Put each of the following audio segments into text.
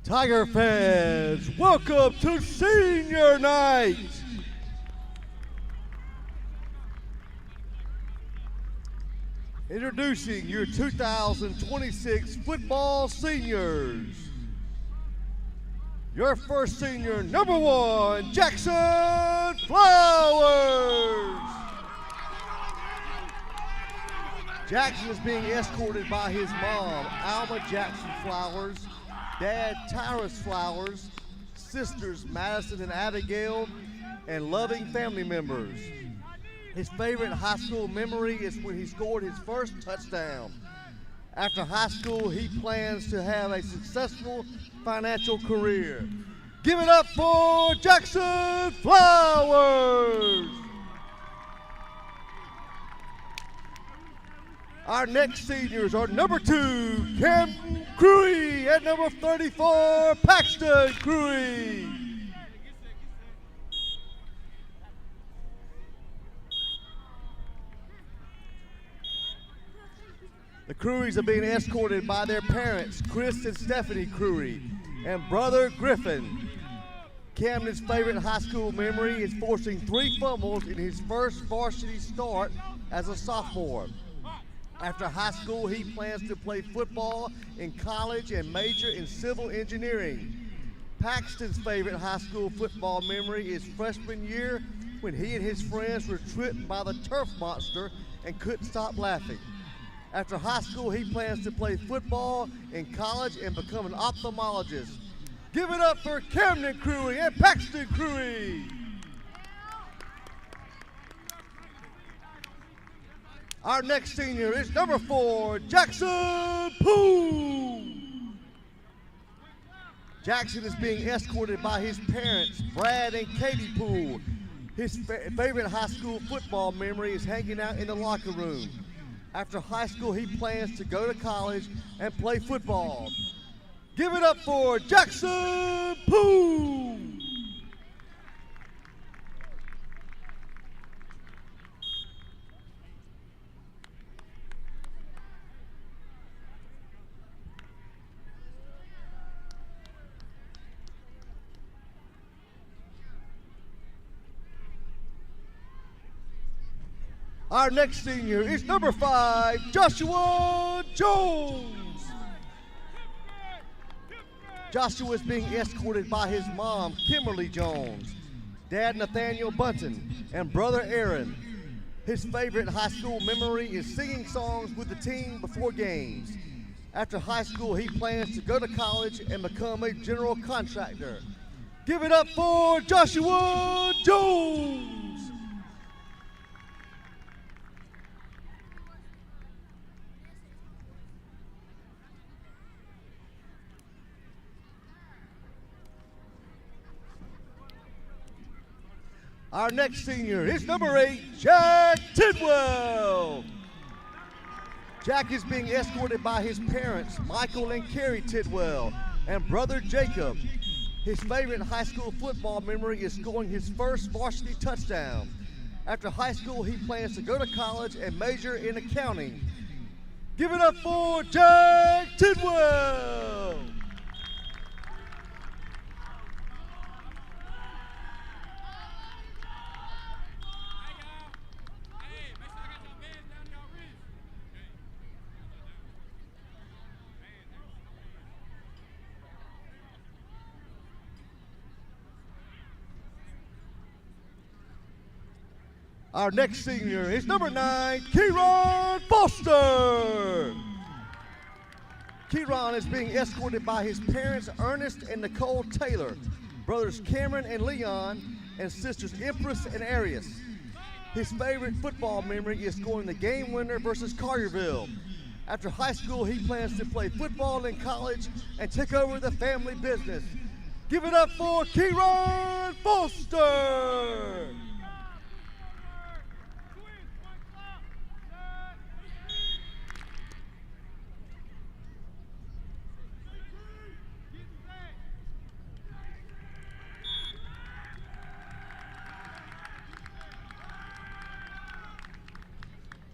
Tiger fans, welcome to Senior Night. Introducing your 2026 football seniors. Your first senior, number 1, Jackson Flowers. Jackson is being escorted by his mom, Alma Jackson Flowers, dad, Tyrus Flowers, sisters, Madison and Abigail, and loving family members. His favorite high school memory is when he scored his first touchdown. After high school, he plans to have a successful financial career. Give it up for Jackson Flowers. Our next seniors are number 2, Cam Crewy, and number 34, Paxton Crewy. The Creweys are being escorted by their parents, Chris and Stephanie Crewy, and brother Griffin. Camden's favorite high school memory is forcing 3 fumbles in his first varsity start as a sophomore. After high school, he plans to play football in college and major in civil engineering. Paxton's favorite high school football memory is freshman year when he and his friends were tripped by the turf monster and couldn't stop laughing. After high school, he plans to play football in college and become an ophthalmologist. Give it up for Camden Crewy and Paxton Crewy. Our next senior is number 4, Jackson Poole. Jackson is being escorted by his parents, Brad and Katie Poole. His favorite high school football memory is hanging out in the locker room. After high school, he plans to go to college and play football. Give it up for Jackson Poole. Our next senior is number 5, Joshua Jones. Joshua is being escorted by his mom, Kimberly Jones, dad, Nathaniel Bunton, and brother Aaron. His favorite high school memory is singing songs with the team before games. After high school, he plans to go to college and become a general contractor. Give it up for Joshua Jones. Our next senior is number 8, Jack Tidwell. Jack is being escorted by his parents, Michael and Carrie Tidwell, and brother Jacob. His favorite high school football memory is scoring his first varsity touchdown. After high school, he plans to go to college and major in accounting. Give it up for Jack Tidwell. Our next senior is number 9, Kieran Foster. Kieran is being escorted by his parents, Ernest and Nicole Taylor, brothers Cameron and Leon, and sisters Empress and Arius. His favorite football memory is scoring the game winner versus Collierville. After high school, he plans to play football in college and take over the family business. Give it up for Kieran Foster.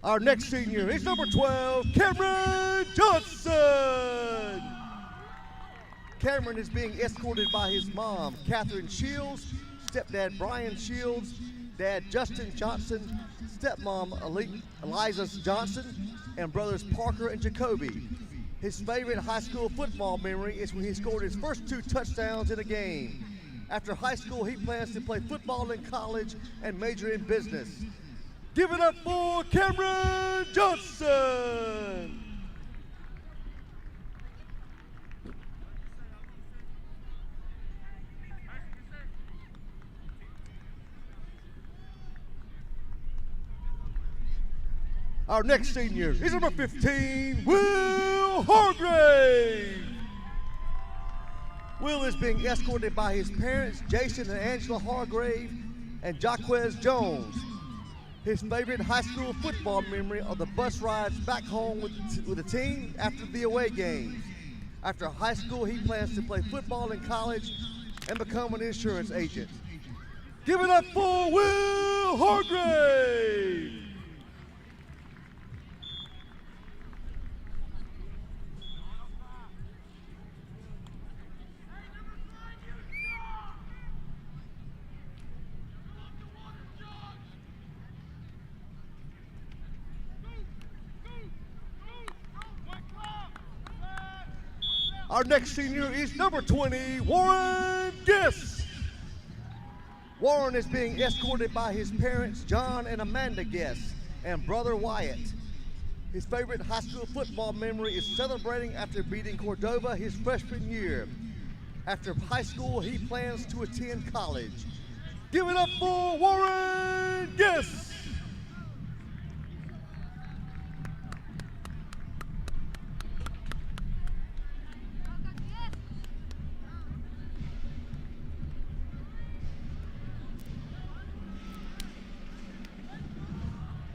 Our next senior is number 12, Cameron Johnson. Cameron is being escorted by his mom, Catherine Shields, stepdad Brian Shields, dad Justin Johnson, stepmom Eliza Johnson, and brothers Parker and Jacoby. His favorite high school football memory is when he scored his first 2 touchdowns in a game. After high school, he plans to play football in college and major in business. Give it up for Cameron Johnson! Our next senior is number 15, Will Hargrave. Will is being escorted by his parents, Jason and Angela Hargrave, and Jaquez Jones. His favorite high school football memory are the bus rides back home with the team after the away games. After high school, he plans to play football in college and become an insurance agent. Give it up for Will Hargrave! Our next senior is number 20, Warren Guess. Warren is being escorted by his parents, John and Amanda Guess, and brother Wyatt. His favorite high school football memory is celebrating after beating Cordova his freshman year. After high school, he plans to attend college. Give it up for Warren Guess.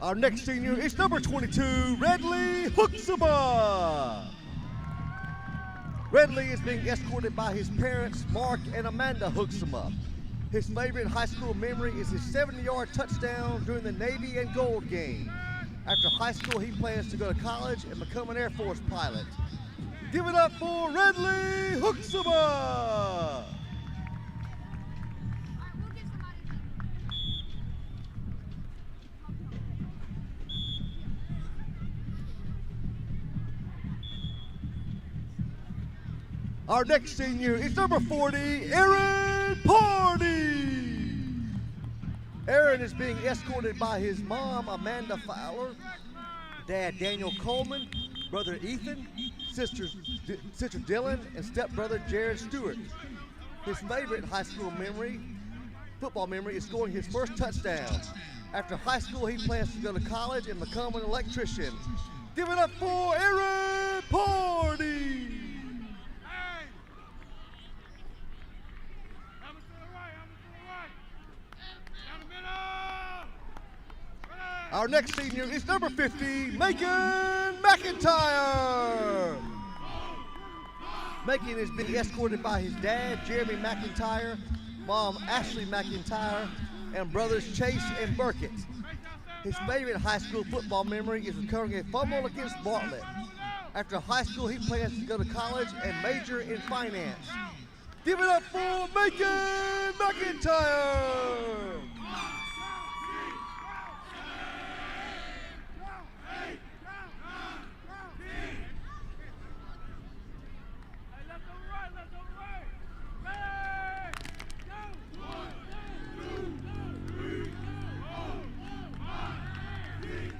Our next senior is number 22, Redley Hooksema. Redley is being escorted by his parents, Mark and Amanda Hooksema. His favorite high school memory is his 70-yard touchdown during the Navy and Gold game. After high school, he plans to go to college and become an Air Force pilot. Give it up for Redley Hooksema! Our next senior is number 40, Aaron Party. Aaron is being escorted by his mom, Amanda Fowler, dad Daniel Coleman, brother Ethan, sister Dylan, and stepbrother Jared Stewart. His favorite high school football memory, is scoring his first touchdown. After high school, he plans to go to college and become an electrician. Give it up for Aaron Party. Our next senior is number 50, Macon McIntyre. Macon is being escorted by his dad, Jeremy McIntyre, mom, Ashley McIntyre, and brothers Chase and Burkett. His favorite high school football memory is recovering a fumble against Bartlett. After high school, he plans to go to college and major in finance. Give it up for Macon McIntyre!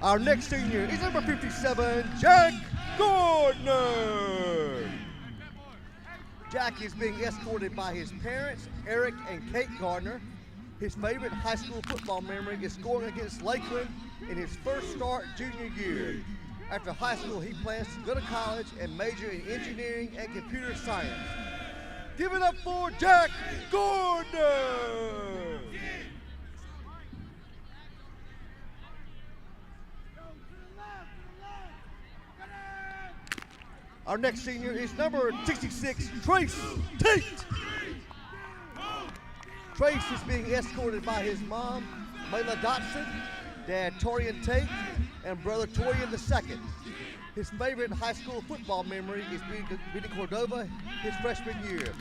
Our next senior is number 57, Jack Gardner. Jack is being escorted by his parents, Eric and Kate Gardner. His favorite high school football memory is scoring against Lakeland in his first start junior year. After high school, he plans to go to college and major in engineering and computer science. Give it up for Jack Gardner! Our next senior is number 66, Trace Tate. Trace is being escorted by his mom, Layla Dotson, dad Torian Tate, and brother Torian II. His favorite high school football memory is beating Cordova his freshman year.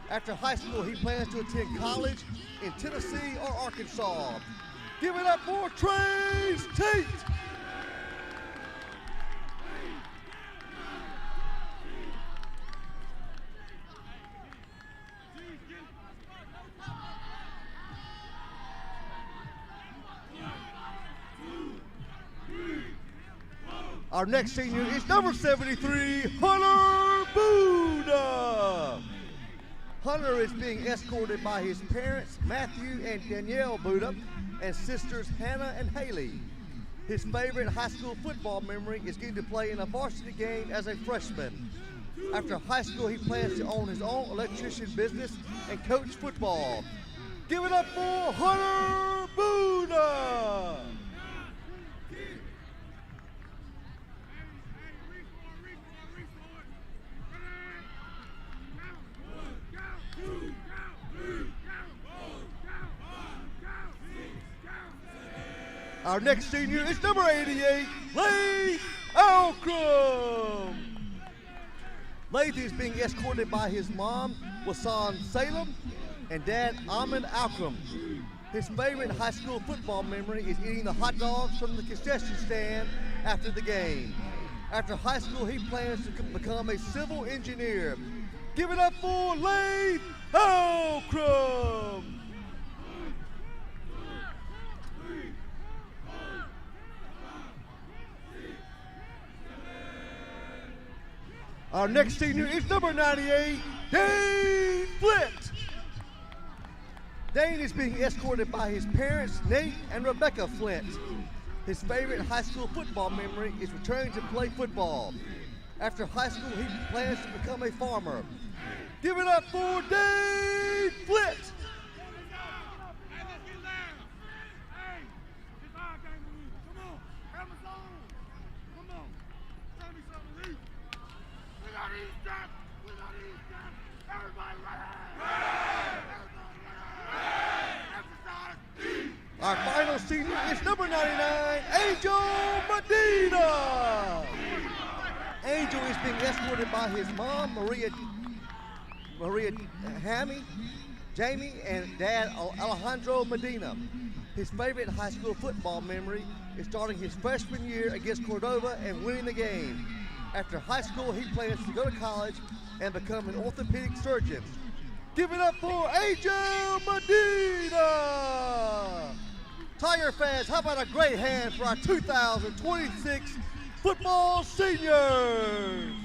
After high school, he plans to attend college in Tennessee or Arkansas. Give it up for Trace Tate! Our next senior is number 73, Hunter Buddha. Hunter is being escorted by his parents, Matthew and Danielle Buddha, and sisters Hannah and Haley. His favorite high school football memory is getting to play in a varsity game as a freshman. After high school, he plans to own his own electrician business and coach football. Give it up for Hunter Buddha! Our next senior is number 88, Laith Alcrum. Laith is being escorted by his mom, Wasan Salem, and dad, Ahmed Alcrum. His favorite high school football memory is eating the hot dogs from the concession stand after the game. After high school, he plans to become a civil engineer. Give it up for Laith Alcrum. Our next senior is number 98, Dane Flint. Dane is being escorted by his parents, Nate and Rebecca Flint. His favorite high school football memory is returning to play football. After high school, he plans to become a farmer. Give it up for Dane Flint. Our final senior is number 99, Angel Medina. Angel is being escorted by his mom, Maria Jamie, and dad, Alejandro Medina. His favorite high school football memory is starting his freshman year against Cordova and winning the game. After high school, he plans to go to college and become an orthopedic surgeon. Give it up for Angel Medina! Tiger fans, how about a great hand for our 2026 football seniors?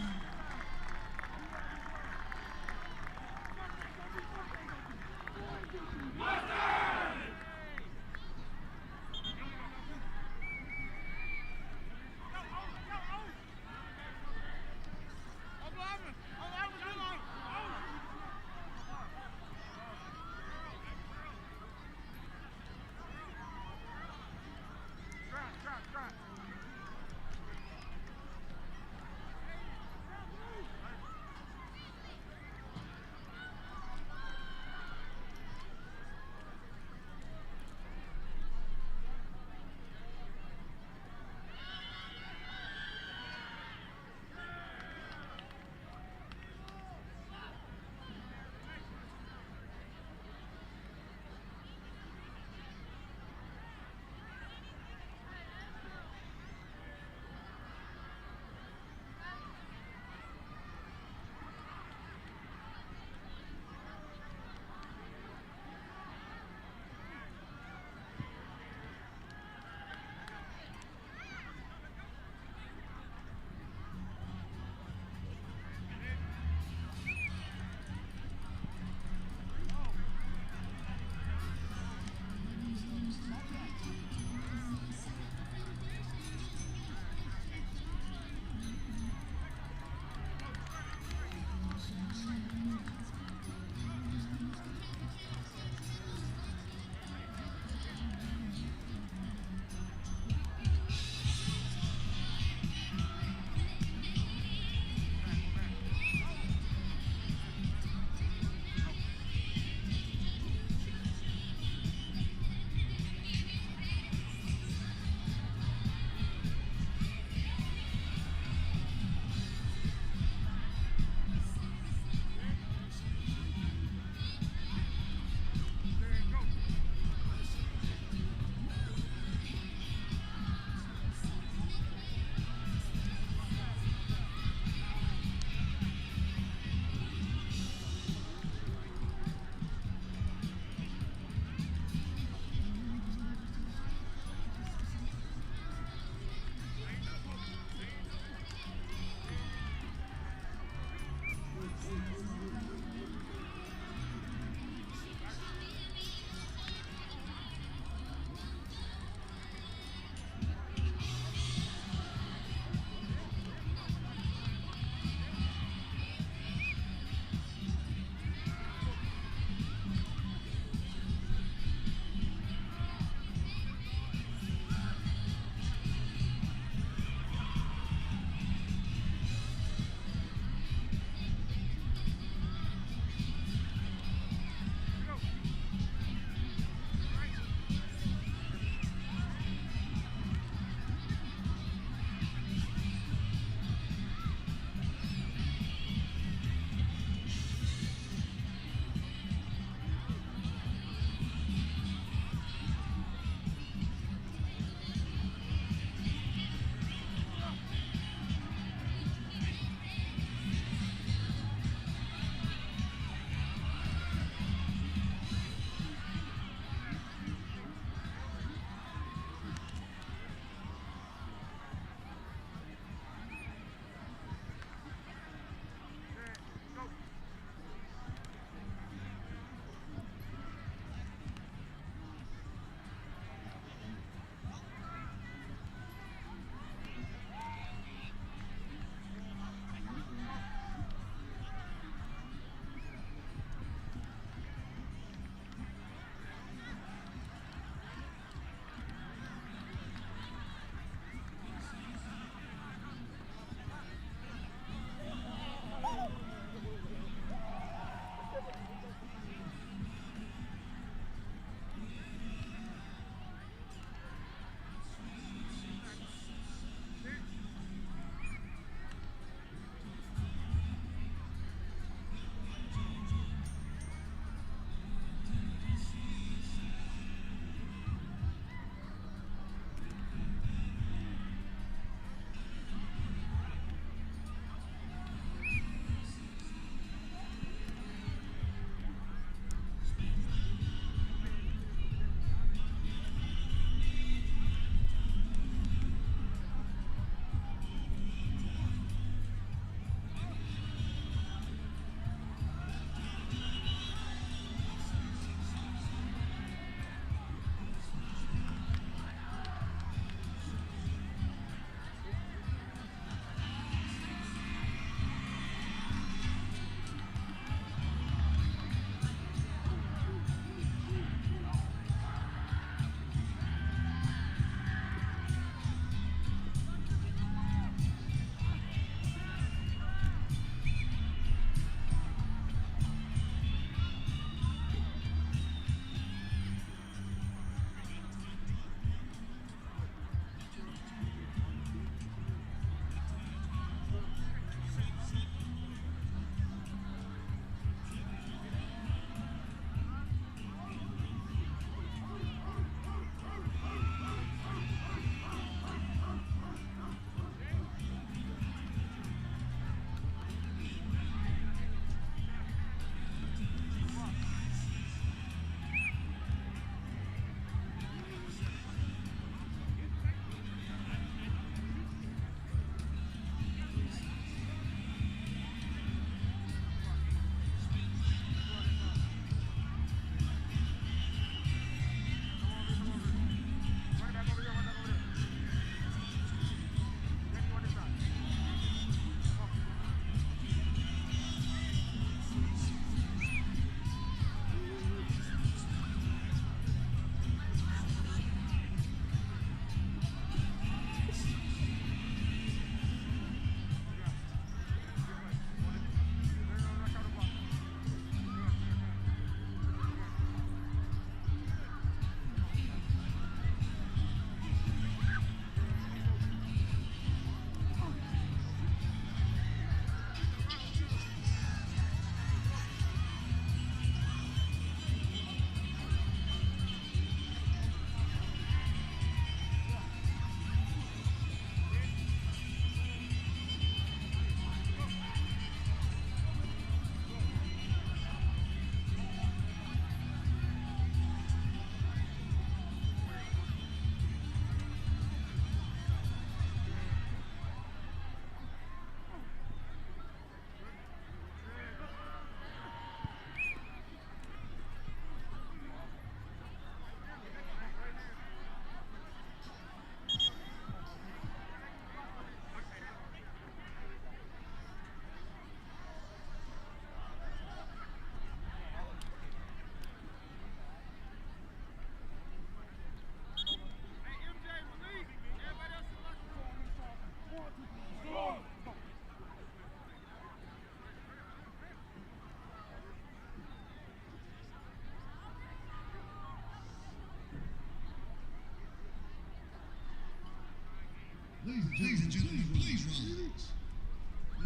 Ladies and gentlemen, please rise.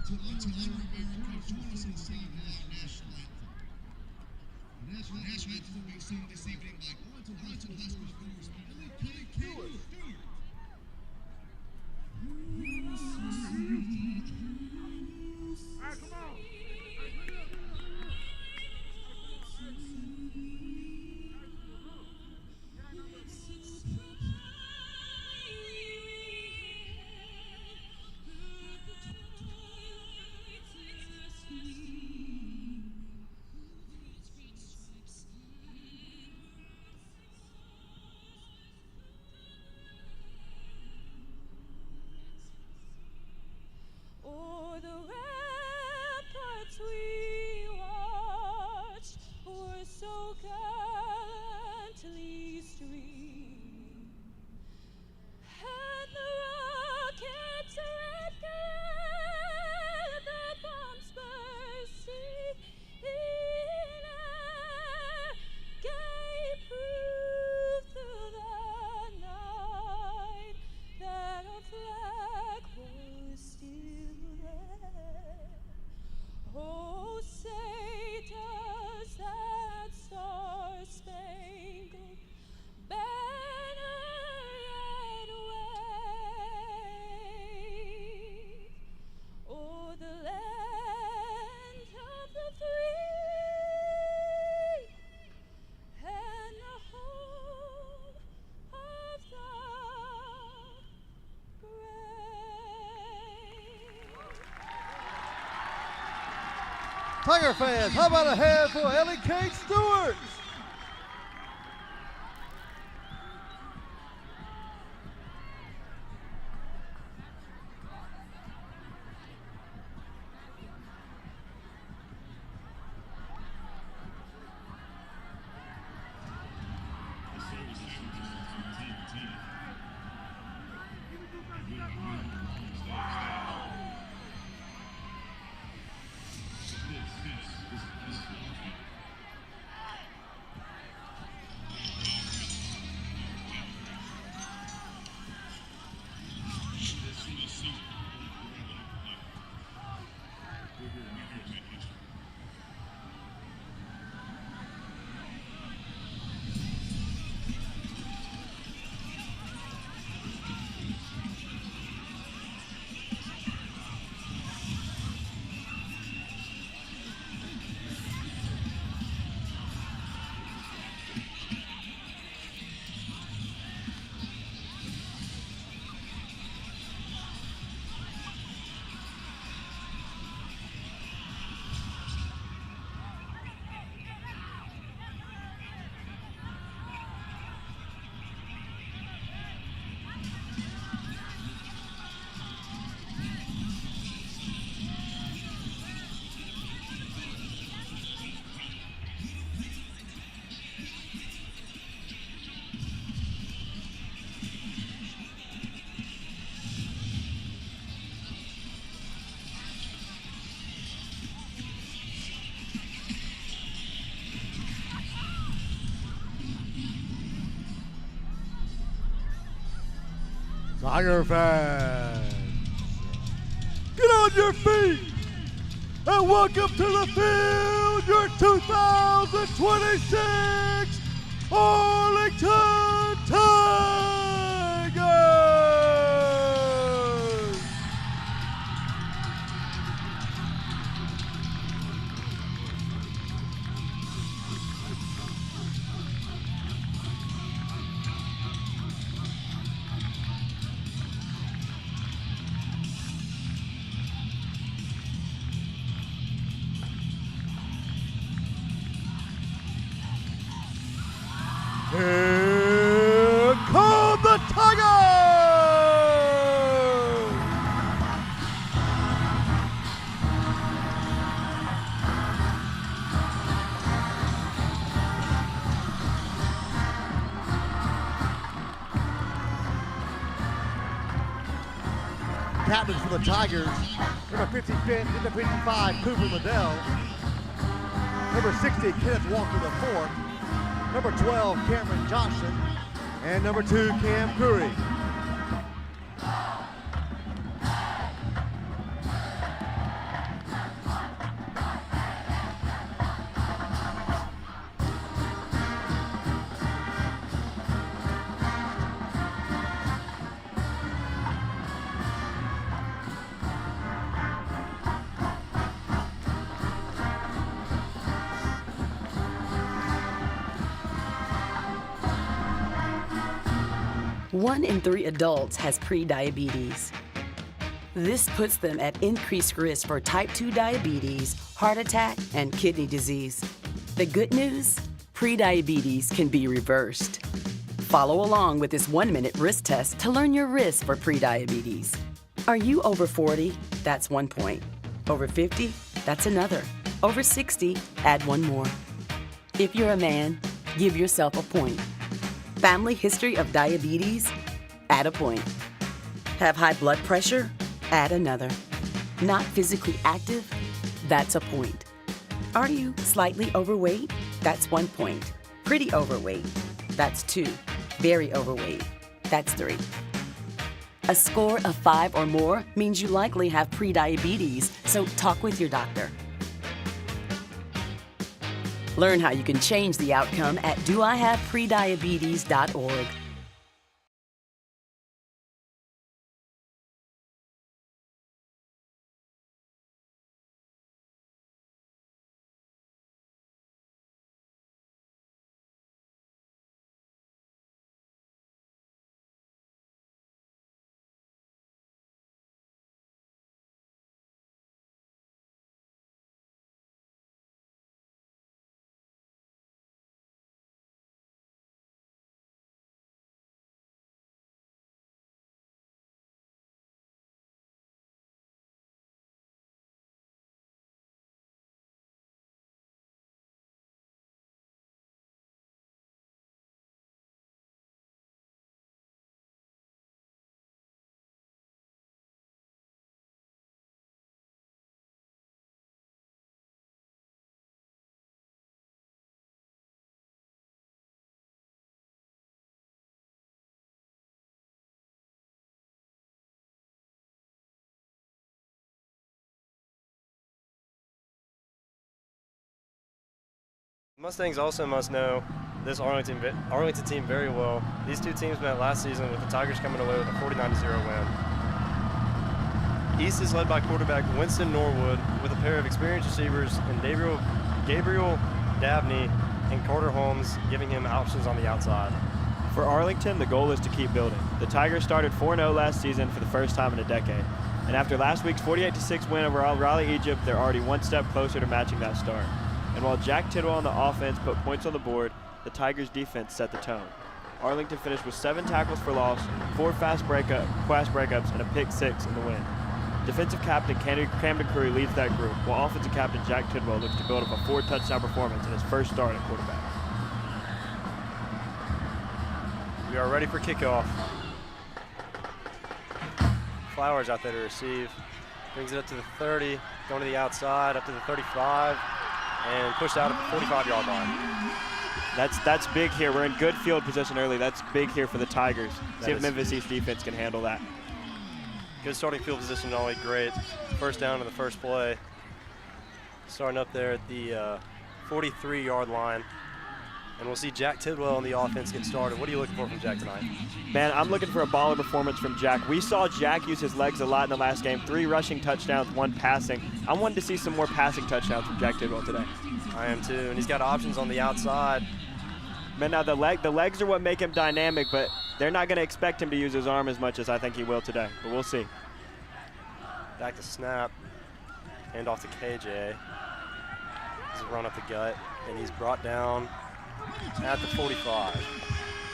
To honor America, join us in singing our national anthem. The national anthem will be sung this evening by Arlington High School Tigers. Stewart. Come on. O'er the ramparts we watched were so gallantly streamed, and the rockets' red glare, the bombs bursting in air, gave proof through the night that our flag was still there. Oh, say does that star-spangled banner yet wave o'er the land of the free and the home of the brave. Tiger fans, how about a hand for Ellie Kate Stewart? Tiger fans, get on your feet and welcome to the field your 2026 Arlington Tigers! Here come the Tigers! Captains for the Tigers, number 55, Cooper Liddell. Number 60, Kenneth Walker IV. Number 12, Cameron Johnson. And number 2, Cam Curry. 1 in 3 adults has prediabetes. This puts them at increased risk for type 2 diabetes, heart attack, and kidney disease. The good news? Prediabetes can be reversed. Follow along with this 1-minute risk test to learn your risk for prediabetes. Are you over 40? That's 1 point. Over 50? That's another. Over 60? Add 1 more. If you're a man, give yourself a point. Family history of diabetes? Add a point. Have high blood pressure? Add another. Not physically active? That's a point. Are you slightly overweight? That's 1 point. Pretty overweight? That's 2. Very overweight? That's 3. A score of 5 or more means you likely have prediabetes, so talk with your doctor. Learn how you can change the outcome at doihaveprediabetes.org. Mustangs also must know this Arlington team very well. These two teams met last season with the Tigers coming away with a 49-0 win. East is led by quarterback Winston Norwood with a pair of experienced receivers in Gabriel Dabney and Carter Holmes, giving him options on the outside. For Arlington, the goal is to keep building. The Tigers started 4-0 last season for the first time in a decade. And after last week's 48-6 win over Raleigh, Egypt, they're already 1 step closer to matching that start. And while Jack Tidwell on the offense put points on the board, the Tigers' defense set the tone. Arlington finished with 7 tackles for loss, 4 fast breakups, and a pick 6 in the win. Defensive captain Camden Curry leads that group, while offensive captain Jack Tidwell looks to build up a 4-touchdown performance in his first start at quarterback. We are ready for kickoff. Flowers out there to receive. Brings it up to the 30, going to the outside, up to the 35, and pushed out at the 45-yard line. That's big here. We're in good field position early. That's big here for the Tigers. See if Memphis East defense can handle that. Good starting field position, always great. First down to the first play. Starting up there at the 43-yard line. And we'll see Jack Tidwell on the offense get started. What are you looking for from Jack tonight? Man, I'm looking for a baller performance from Jack. We saw Jack use his legs a lot in the last game. 3 rushing touchdowns, 1 passing. I wanted to see some more passing touchdowns from Jack Tidwell today. I am too, and he's got options on the outside. Man, now the legs are what make him dynamic, but they're not going to expect him to use his arm as much as I think he will today, but we'll see. Back to snap, hand off to KJ. He's run up the gut, and he's brought down at the 45.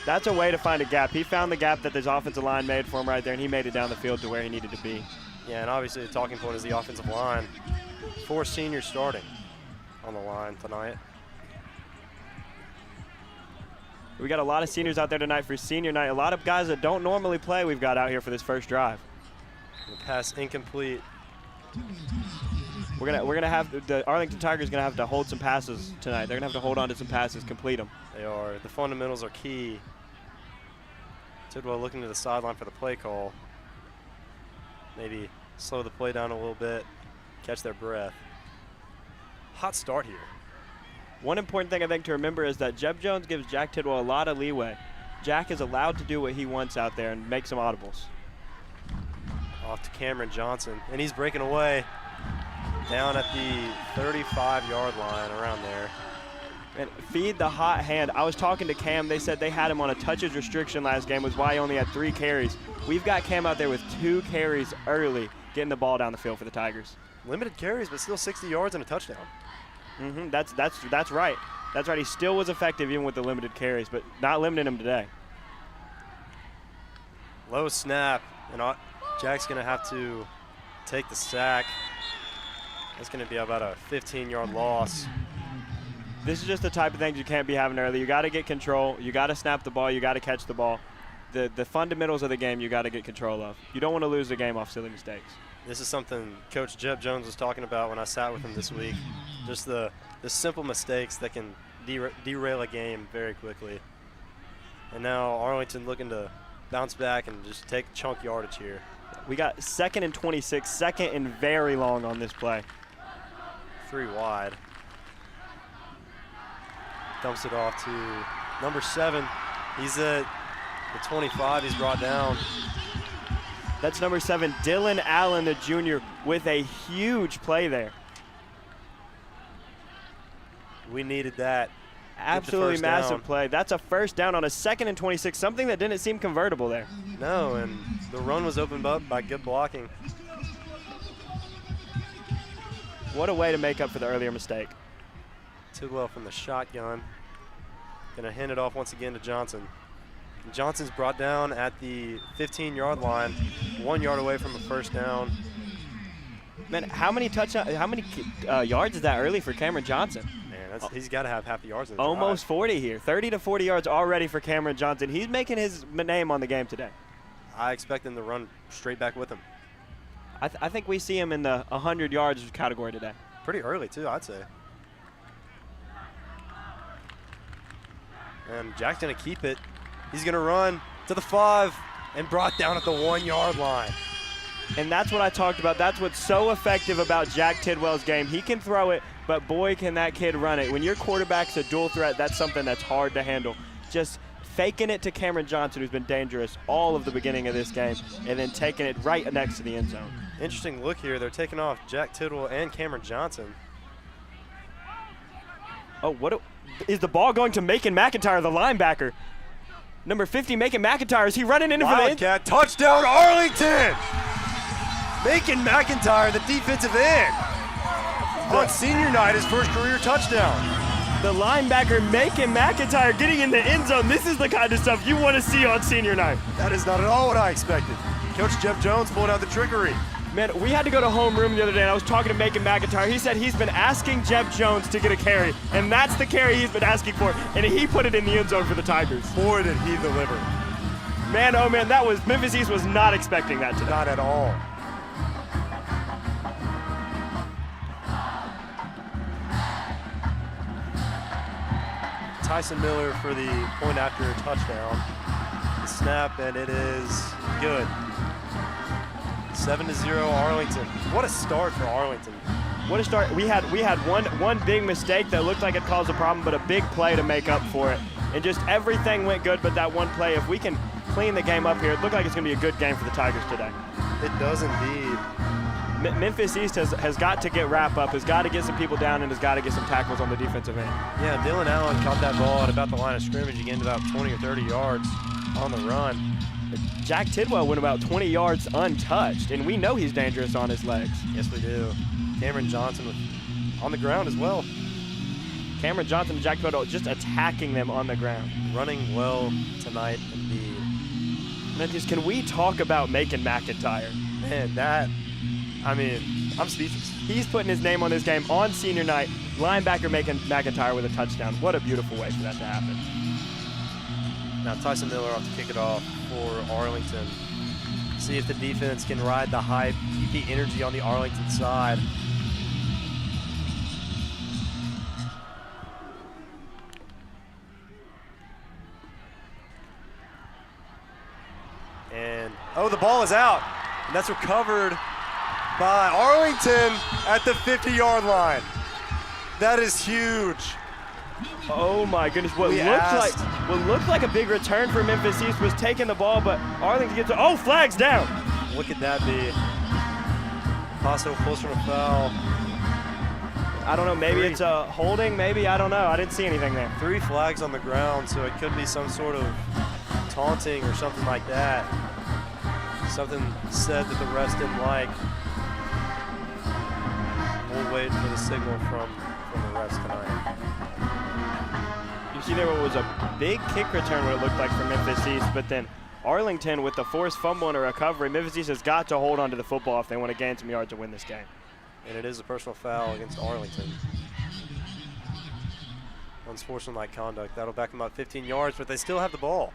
That's a way to find a gap. He found the gap that this offensive line made for him right there, and he made it down the field to where he needed to be. Yeah, and obviously the talking point is the offensive line. 4 seniors starting on the line tonight. We got a lot of seniors out there tonight for senior night. A lot of guys that don't normally play we've got out here for this first drive. The pass incomplete. We're gonna have the Arlington Tigers gonna have to hold some passes tonight. They're gonna have to hold on to some passes, complete them. They are. The fundamentals are key. Tidwell looking to the sideline for the play call. Maybe slow the play down a little bit, catch their breath. Hot start here. One important thing I think to remember is that Jeb Jones gives Jack Tidwell a lot of leeway. Jack is allowed to do what he wants out there and make some audibles. Off to Cameron Johnson, and he's breaking away down at the 35-yard line, around there. And feed the hot hand. I was talking to Cam. They said they had him on a touches restriction last game, was why he only had 3 carries. We've got Cam out there with 2 carries early, getting the ball down the field for the Tigers. Limited carries, but still 60 yards and a touchdown. That's right. That's right. He still was effective even with the limited carries, but not limiting him today. Low snap, and Jack's going to have to take the sack. That's going to be about a 15-yard loss. This is just the type of things you can't be having early. You got to get control. You got to snap the ball. You got to catch the ball. The fundamentals of the game you got to get control of. You don't want to lose the game off silly mistakes. This is something Coach Jeb Jones was talking about when I sat with him this week. Just the simple mistakes that can derail a game very quickly. And now Arlington looking to bounce back and just take chunk yardage here. We got 2nd and 26, second and very long on this play. 3 wide. Dumps it off to number 7. He's at the 25. He's brought down. That's number 7, Dylan Allen, the junior, with a huge play there. We needed that. Absolutely massive play. That's a first down on a 2nd and 26, something that didn't seem convertible there. No, and the run was opened up by good blocking. What a way to make up for the earlier mistake. Tidwell from the shotgun. Gonna hand it off once again to Johnson. And Johnson's brought down at the 15-yard line, 1 yard away from a first down. Man, how many yards is that early for Cameron Johnson? Man, he's got to have half the yards in the Almost drive. 40 here. 30 to 40 yards already for Cameron Johnson. He's making his name on the game today. I expect him to run straight back with him. I think we see him in the 100 yards category today. Pretty early, too, I'd say. And Jack's going to keep it. He's going to run to the 5 and brought down at the 1 yard line. And that's what I talked about. That's what's so effective about Jack Tidwell's game. He can throw it, but boy, can that kid run it. When your quarterback's a dual threat, that's something that's hard to handle. Just faking it to Cameron Johnson, who's been dangerous all of the beginning of this game, and then taking it right next to the end zone. Interesting look here. They're taking off Jack Tidwell and Cameron Johnson. Oh, is the ball going to Macon McIntyre, the linebacker? Number 50, Macon McIntyre. Is he running into for the end? Wildcat touchdown, Arlington! Macon McIntyre, the defensive end. On senior night, his first career touchdown. The linebacker, Macon McIntyre, getting in the end zone. This is the kind of stuff you want to see on senior night. That is not at all what I expected. Coach Jeff Jones pulling out the trickery. Man, we had to go to homeroom the other day, and I was talking to Macon McIntyre. He said he's been asking Jeff Jones to get a carry, and that's the carry he's been asking for, and he put it in the end zone for the Tigers. Boy, did he deliver. Man, oh man, Memphis East was not expecting that today. Not at all. Tyson Miller for the point after touchdown. The snap, and it is good. 7-0 Arlington. What a start for Arlington. What a start. We had one big mistake that looked like it caused a problem, but a big play to make up for it. And just everything went good but that one play. If we can clean the game up here, it looked like it's going to be a good game for the Tigers today. It does indeed. Memphis East has got to get wrap up, has got to get some people down, and has got to get some tackles on the defensive end. Yeah, Dylan Allen caught that ball at about the line of scrimmage. He gained about 20 or 30 yards on the run. Jack Tidwell went about 20 yards untouched, and we know he's dangerous on his legs. Yes, we do. Cameron Johnson on the ground as well. Cameron Johnson and Jack Tidwell just attacking them on the ground. Running well tonight indeed. Memphis, can we talk about Macon McIntyre? Man, I'm speechless. He's putting his name on this game on senior night. Linebacker Macon McIntyre with a touchdown. What a beautiful way for that to happen. Now Tyson Miller off to kick it off for Arlington. See if the defense can ride the hype, keep the energy on the Arlington side. And, the ball is out. And that's recovered by Arlington at the 50-yard line. That is huge. Oh my goodness! What looked like a big return for Memphis East was taking the ball, but Arlington gets flags down. What could that be? Paso closer to foul. I don't know, maybe it's a holding, maybe, I don't know. I didn't see anything there. 3 flags on the ground, so it could be some sort of taunting or something like that. Something said that the refs didn't like. We'll wait for the signal from the refs tonight. You see there was a big kick return, what it looked like for Memphis East, but then Arlington with the forced fumble and a recovery. Memphis East has got to hold on to the football if they want to gain some yards to win this game. And it is a personal foul against Arlington. Unsportsmanlike conduct. That'll back them up 15 yards, but they still have the ball.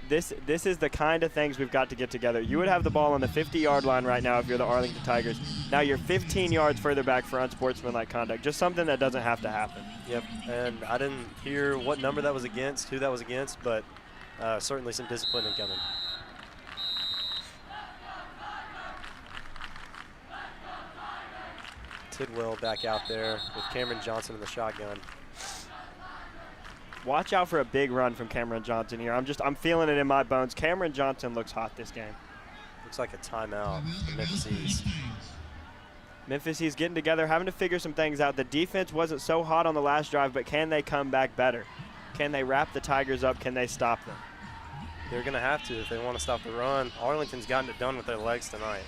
This is the kind of things we've got to get together. You would have the ball on the 50-yard line right now if you're the Arlington Tigers. Now you're 15 yards further back for unsportsmanlike conduct. Just something that doesn't have to happen. Yep, and I didn't hear what number that was against, who that was against, but certainly some discipline incoming. Tidwell back out there with Cameron Johnson in the shotgun. Watch out for a big run from Cameron Johnson here. I'm feeling it in my bones. Cameron Johnson looks hot this game. Looks like a timeout for Memphis East. Memphis East getting together, having to figure some things out. The defense wasn't so hot on the last drive, but can they come back better? Can they wrap the Tigers up? Can they stop them? They're going to have to if they want to stop the run. Arlington's gotten it done with their legs tonight.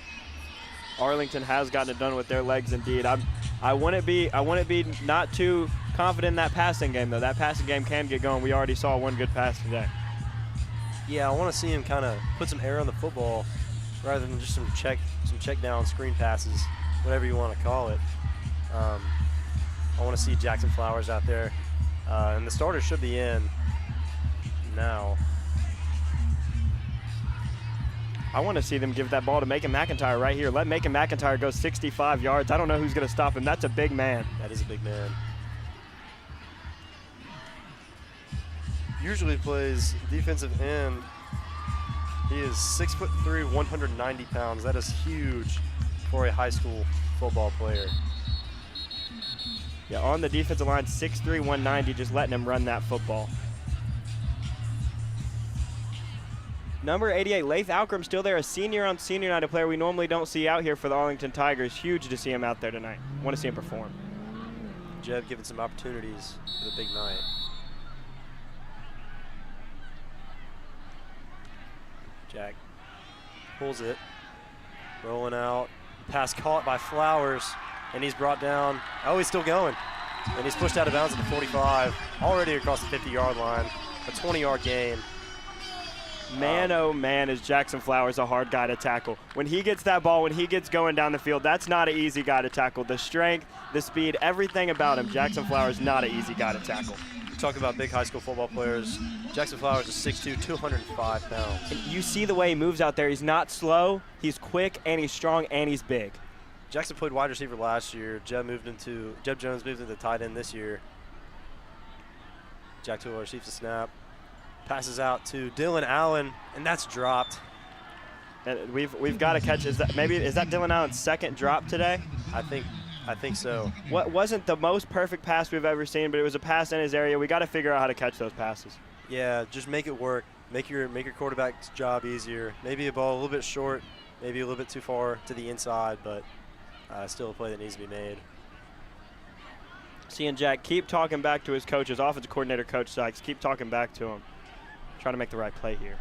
Arlington has gotten it done with their legs indeed. I wouldn't be not too confident in that passing game though. That passing game can get going. We already saw one good pass today. Yeah, I want to see him kind of put some air on the football rather than just some check down screen passes, whatever you want to call it. I want to see Jackson Flowers out there, and the starters should be in now. I want to see them give that ball to Macon McIntyre right here. Let Macon McIntyre go 65 yards. I don't know who's going to stop him. That's a big man. That is a big man. Usually plays defensive end. He is 6'3", 190 pounds. That is huge for a high school football player. Yeah, on the defensive line, 6'3", 190, just letting him run that football. Number 88, Lath Outgram still there, a senior on senior night, a player we normally don't see out here for the Arlington Tigers. Huge to see him out there tonight. Want to see him perform. Jeb given some opportunities for the big night. Jack pulls it, rolling out. Pass caught by Flowers, and he's brought down. Oh, he's still going. And he's pushed out of bounds at the 45, already across the 50-yard line. A 20-yard gain. Man, oh man, is Jackson Flowers a hard guy to tackle. When he gets that ball, when he gets going down the field, that's not an easy guy to tackle. The strength, the speed, everything about him, Jackson Flowers not an easy guy to tackle. Talk about big high school football players. Jackson Flowers is 6'2", 205 pounds. And you see the way he moves out there. He's not slow, he's quick, and he's strong, and he's big. Jackson played wide receiver last year. Jeb Jones moved into tight end this year. Jack Tidwell receives the snap. Passes out to Dylan Allen, and that's dropped. And we've got to catch. Is that Dylan Allen's second drop today? I think so. What wasn't the most perfect pass we've ever seen, but it was a pass in his area. We got to figure out how to catch those passes. Yeah, just make it work. Make your quarterback's job easier. Maybe a ball a little bit short, maybe a little bit too far to the inside, but still a play that needs to be made. Seeing Jack keep talking back to his coaches, offensive coordinator Coach Sykes, keep talking back to him. Trying to make the right play here.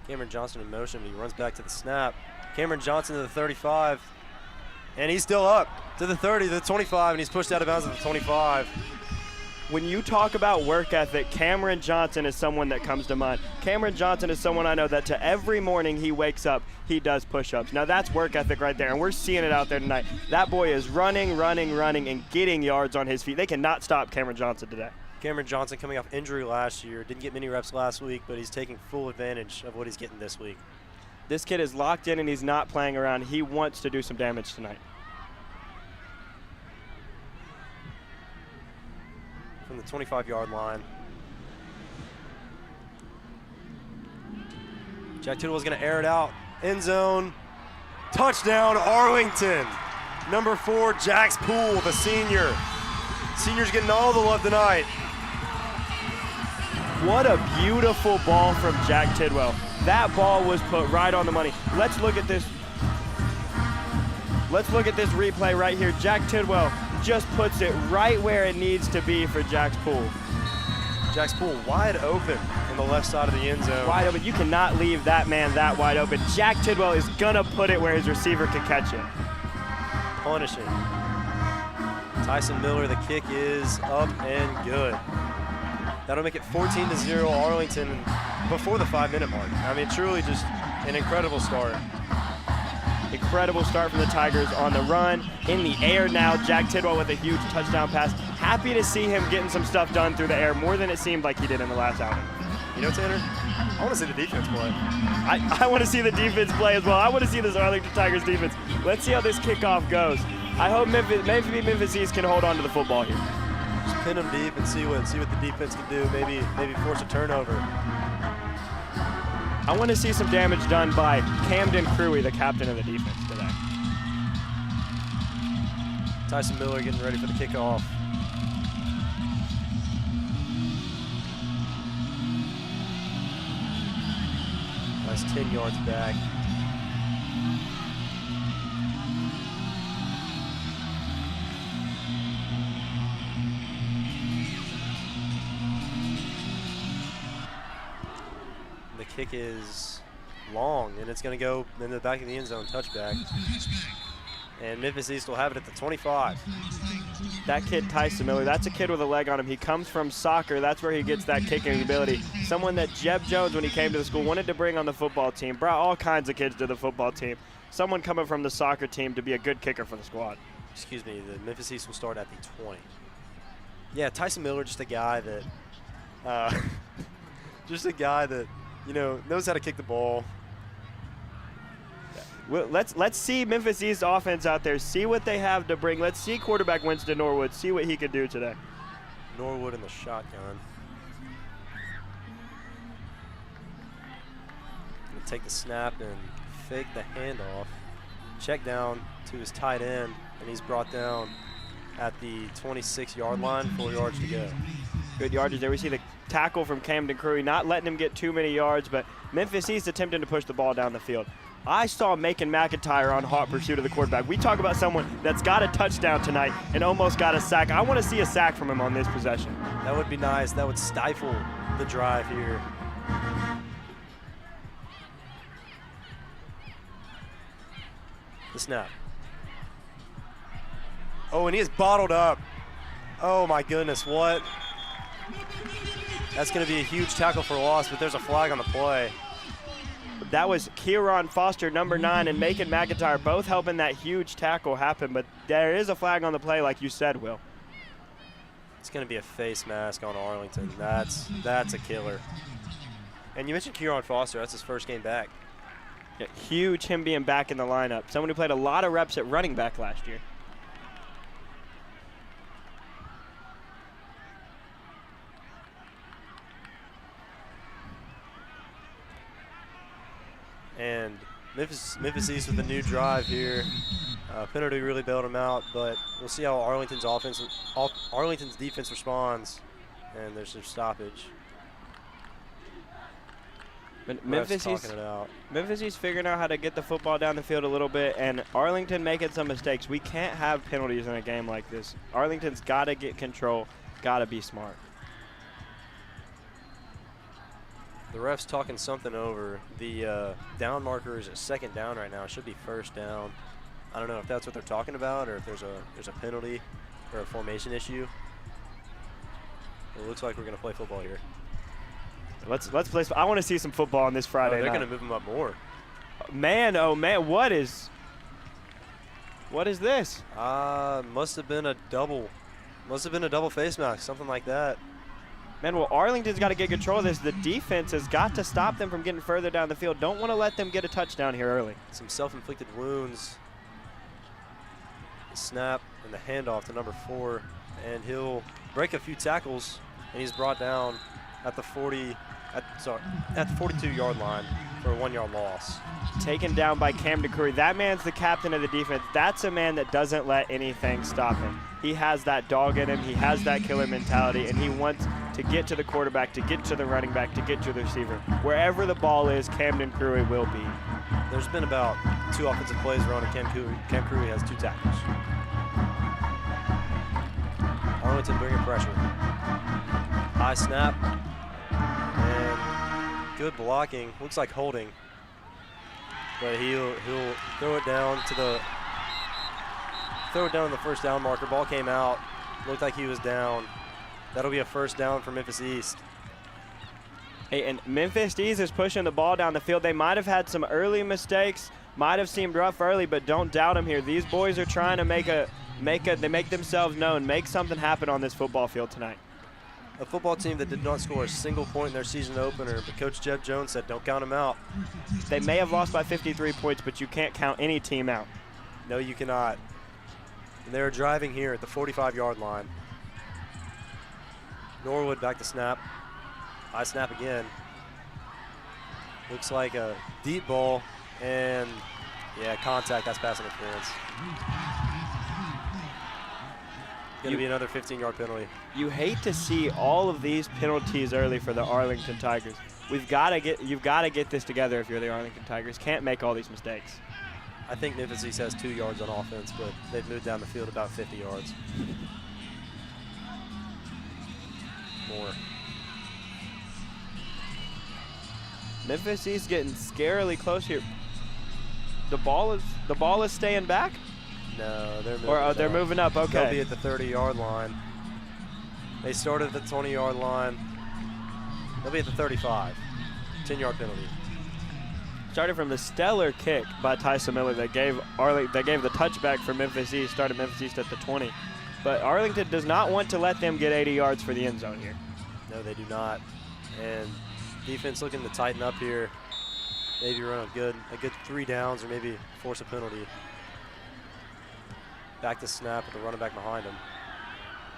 Cameron Johnson in motion, but he runs back to the snap. Cameron Johnson to the 35, and he's still up to the 30, to the 25, and he's pushed out of bounds at the 25. When you talk about work ethic, Cameron Johnson is someone that comes to mind. Cameron Johnson is someone I know that to every morning he wakes up, he does push-ups. Now that's work ethic right there, and we're seeing it out there tonight. That boy is running, and getting yards on his feet. They cannot stop Cameron Johnson today. Cameron Johnson coming off injury last year, didn't get many reps last week, but he's taking full advantage of what he's getting this week. This kid is locked in and he's not playing around. He wants to do some damage tonight. From the 25-yard line. Jack Tidwell's going to air it out. End zone. Touchdown, Arlington. Number 4, Jax Poole, the senior. Senior's getting all the love tonight. What a beautiful ball from Jack Tidwell. That ball was put right on the money. Let's look at this. Let's look at this replay right here. Jack Tidwell just puts it right where it needs to be for Jack's pool. Jack's pool wide open in the left side of the end zone. Wide open. You cannot leave that man that wide open. Jack Tidwell is going to put it where his receiver can catch it. Punishing. Tyson Miller, the kick is up and good. That'll make it 14-0 Arlington before the 5-minute mark. I mean, truly just an incredible start. Incredible start from the Tigers on the run. In the air now, Jack Tidwell with a huge touchdown pass. Happy to see him getting some stuff done through the air, more than it seemed like he did in the last outing. You know, Tanner, I want to see the defense play. I want to see the defense play as well. I want to see this Arlington Tigers defense. Let's see how this kickoff goes. I hope Memphis East can hold on to the football here. Just pin them deep and see what the defense can do. Maybe force a turnover. I want to see some damage done by Camden Crewy, the captain of the defense today. Tyson Miller getting ready for the kickoff. Nice 10 yards back. The kick is long, and it's going to go in the back of the end zone, touchback. And Memphis East will have it at the 25. That kid, Tyson Miller, that's a kid with a leg on him. He comes from soccer. That's where he gets that kicking ability. Someone that Jeb Jones, when he came to the school, wanted to bring on the football team, brought all kinds of kids to the football team. Someone coming from the soccer team to be a good kicker for the squad. Excuse me, the Memphis East will start at the 20. Yeah, Tyson Miller, just a guy that, you know, knows how to kick the ball. Well, let's see Memphis East offense out there, see what they have to bring. Let's see quarterback Winston Norwood, see what he can do today. Norwood in the shotgun. Gonna take the snap and fake the handoff. Check down to his tight end, and he's brought down at the 26-yard line, 4 yards to go. Good yardage there. We see the tackle from Camden Crewy, not letting him get too many yards, but Memphis East attempting to push the ball down the field. I saw Macon McIntyre on hot pursuit of the quarterback. We talk about someone that's got a touchdown tonight and almost got a sack. I want to see a sack from him on this possession. That would be nice. That would stifle the drive here. The snap. Oh, and he is bottled up. Oh, my goodness, what? That's going to be a huge tackle for loss, but there's a flag on the play. That was Kieran Foster, number 9, and Macon McIntyre both helping that huge tackle happen, but there is a flag on the play like you said, Will. It's going to be a face mask on Arlington. That's a killer. And you mentioned Kieran Foster. That's his first game back. Yeah, huge him being back in the lineup. Someone who played a lot of reps at running back last year. And Memphis East with a new drive here. Penalty really bailed them out, but we'll see how Arlington's defense responds. And there's some stoppage. Memphis East figuring out how to get the football down the field a little bit, and Arlington making some mistakes. We can't have penalties in a game like this. Arlington's got to get control, got to be smart. The ref's talking something over. The down marker is at second down right now. It should be first down. I don't know if that's what they're talking about or if there's a penalty or a formation issue. It looks like we're going to play football here. Let's play. I want to see some football on this Friday night. They're going to move them up more. Man, oh man, what is this? Must have been a double face mask, something like that. Man, well, Arlington's got to get control of this. The defense has got to stop them from getting further down the field. Don't want to let them get a touchdown here early. Some self-inflicted wounds. The snap and the handoff to number 4, and he'll break a few tackles, and he's brought down at the 42-yard line for a 1-yard loss. Taken down by Camden Crewy. That man's the captain of the defense. That's a man that doesn't let anything stop him. He has that dog in him. He has that killer mentality, and he wants to get to the quarterback, to get to the running back, to get to the receiver. Wherever the ball is, Camden Crewy will be. There's been about 2 offensive plays run, and Cam Crewy has 2 tackles. Arlington bringing pressure. High snap. And good blocking. Looks like holding. But he'll throw it down to the first down marker. Ball came out. Looked like he was down. That'll be a first down for Memphis East. Hey, and Memphis East is pushing the ball down the field. They might have had some early mistakes, might have seemed rough early, but don't doubt them here. These boys are trying to make themselves known, make something happen on this football field tonight. A football team that did not score a single point in their season opener, but Coach Jeb Jones said don't count them out. They may have lost by 53 points, but you can't count any team out. No, you cannot. And they're driving here at the 45-yard line. Norwood back to snap. High snap again. Looks like a deep ball, and yeah, contact. That's pass interference. Going to be another 15-yard penalty. You hate to see all of these penalties early for the Arlington Tigers. You've got to get this together if you're the Arlington Tigers. Can't make all these mistakes. I think Memphis East has 2 yards on offense, but they've moved down the field about 50 yards. More. Memphis East getting scarily close here. The ball is staying back? No, they're moving Or up. they're moving up, okay. They'll be at the 30-yard line. They started at the 20-yard line. They'll be at the 35. 10-yard penalty. Started from the stellar kick by Tyson Miller that gave the touchback for Memphis East, started Memphis East at the 20. But Arlington does not want to let them get 80 yards for the end zone here. No, they do not. And defense looking to tighten up here. Maybe run a good 3 downs or maybe force a penalty. Back to snap with the running back behind him.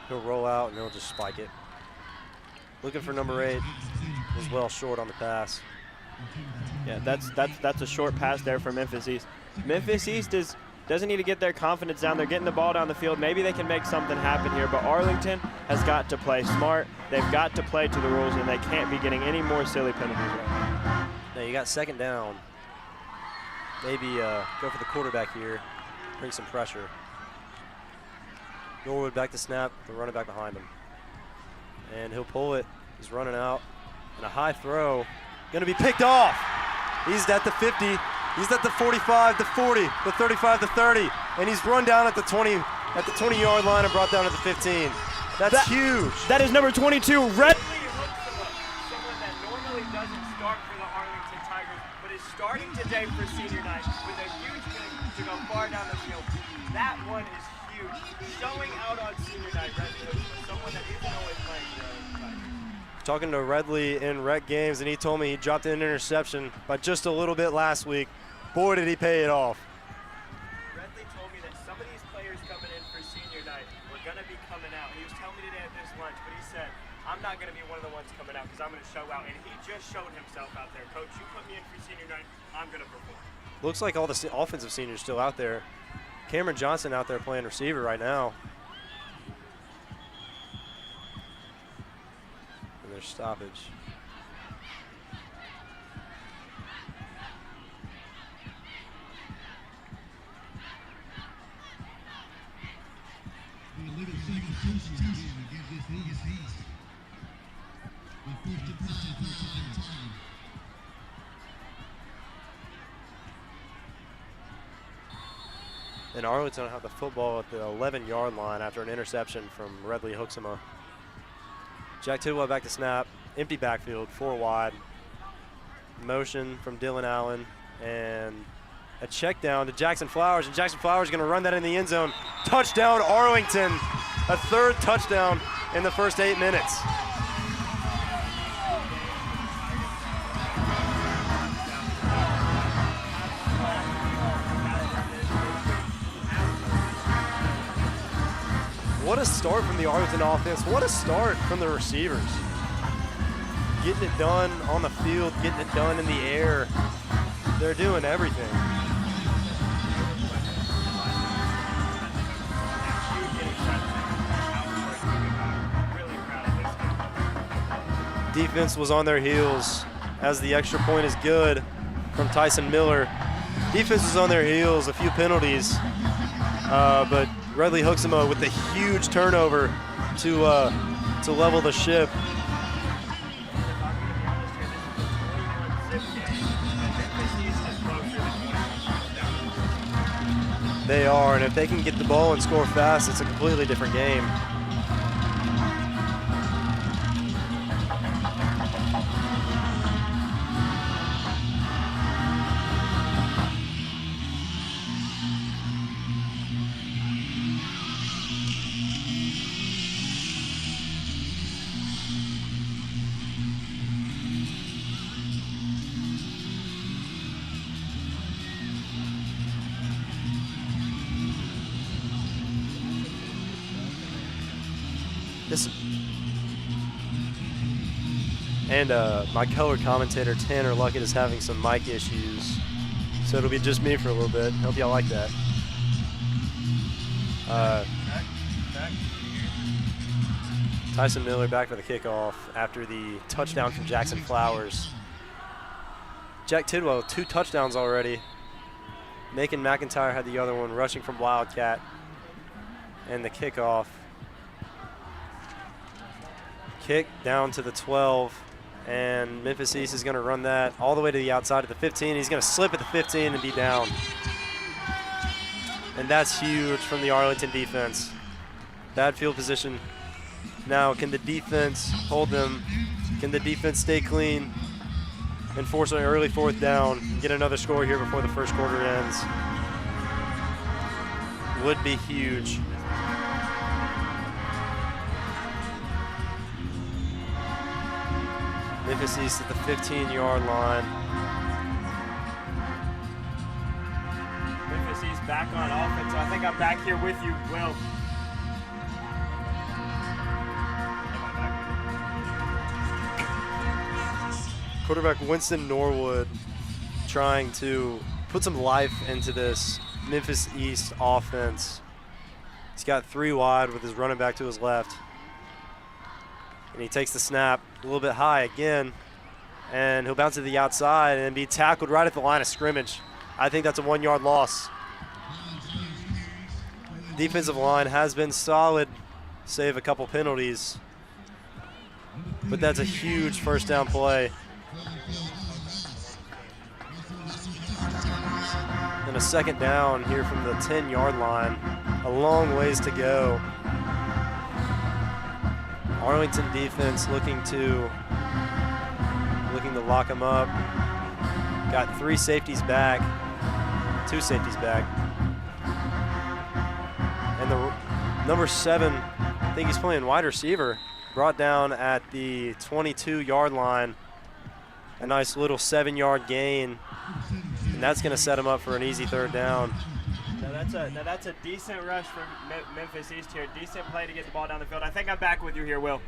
He'll roll out and he'll just spike it. Looking for number 8. Was well short on the pass. Yeah, that's a short pass there for Memphis East. Memphis East doesn't need to get their confidence down. They're getting the ball down the field. Maybe they can make something happen here, but Arlington has got to play smart. They've got to play to the rules, and they can't be getting any more silly penalties right now. Now you got 2nd down. Maybe go for the quarterback here. Bring some pressure. Norwood back to snap, the running back behind him. And he'll pull it. He's running out. And a high throw. Going to be picked off. He's at the 50. He's at the 45, the 40, the 35, the 30. And he's run down at the 20-yard line and brought down at the 15. That's huge. That is number 22, Red. Someone that normally doesn't start for the Arlington Tigers, but is starting today for senior night with a huge kick to go far down the field. That one is huge. Showing out on senior night, Redley, someone that isn't always playing for the Arlington Tigers. Talking to Redley in rec games, and he told me he dropped an interception by just a little bit last week. Boy, did he pay it off. Redley told me that some of these players coming in for senior night were going to be coming out. He was telling me today at this lunch, but he said, I'm not going to be one of the ones coming out because I'm going to show out. And he just showed himself out there. Coach, you put me in for senior night, I'm going to perform. Looks like all the offensive seniors still out there. Cameron Johnson out there playing receiver right now. And there's stoppage. And Arlington will have the football at the 11-yard line after an interception from Redley Hooksema. Jack Tidwell back to snap. Empty backfield, 4 wide. Motion from Dylan Allen. And a check down to Jackson Flowers. And Jackson Flowers is going to run that in the end zone. Touchdown, Arlington. A 3rd touchdown in the first 8 minutes. What a start from the Arlington offense. What a start from the receivers. Getting it done on the field, getting it done in the air. They're doing everything. Defense was on their heels as the extra point is good from Tyson Miller. Defense was on their heels, a few penalties, but Redley hooks him up with a huge turnover to level the ship. They are, and if they can get the ball and score fast, it's a completely different game. My color commentator, Tanner Luckett, is having some mic issues, so it'll be just me for a little bit. Hope y'all like that. Tyson Miller back for the kickoff after the touchdown from Jackson Flowers. Jack Tidwell, 2 touchdowns already. Macon McIntyre had the other one, rushing from Wildcat. And the kickoff. Kick down to the 12. And Memphis East is going to run that all the way to the outside of the 15. He's going to slip at the 15 and be down. And that's huge from the Arlington defense. Bad field position. Now, can the defense hold them? Can the defense stay clean and force an early 4th down and get another score here before the first quarter ends? Would be huge. Memphis East at the 15-yard line. Memphis East back on offense. So I think I'm back here with you, Will. Quarterback Winston Norwood trying to put some life into this Memphis East offense. He's got 3 wide with his running back to his left. And he takes the snap a little bit high again, and he'll bounce to the outside and be tackled right at the line of scrimmage. I think that's a 1-yard loss. Defensive line has been solid, save a couple penalties, but that's a huge first down play. And a 2nd down here from the 10-yard line. A long ways to go. Arlington defense looking to lock him up. Got 3 safeties back, 2 safeties back. And the number 7, I think he's playing wide receiver, brought down at the 22-yard line. A nice little 7-yard gain, and that's going to set him up for an easy 3rd down. Now that's a decent rush from Memphis East here. Decent play to get the ball down the field. I think I'm back with you here, Will.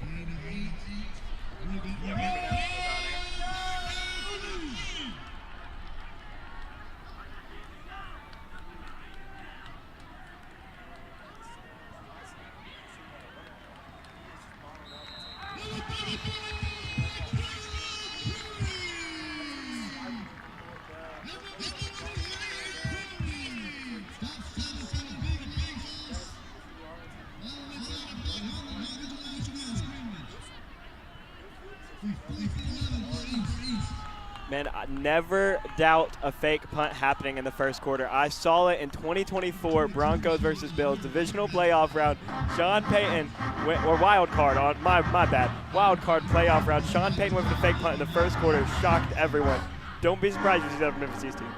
Man, I never doubt a fake punt happening in the first quarter. I saw it in 2024 Broncos versus Bills divisional playoff round. Sean Payton or wild card on my bad. Wild card playoff round. Sean Payton went for the fake punt in the first quarter, shocked everyone. Don't be surprised if you see that from Memphis East team.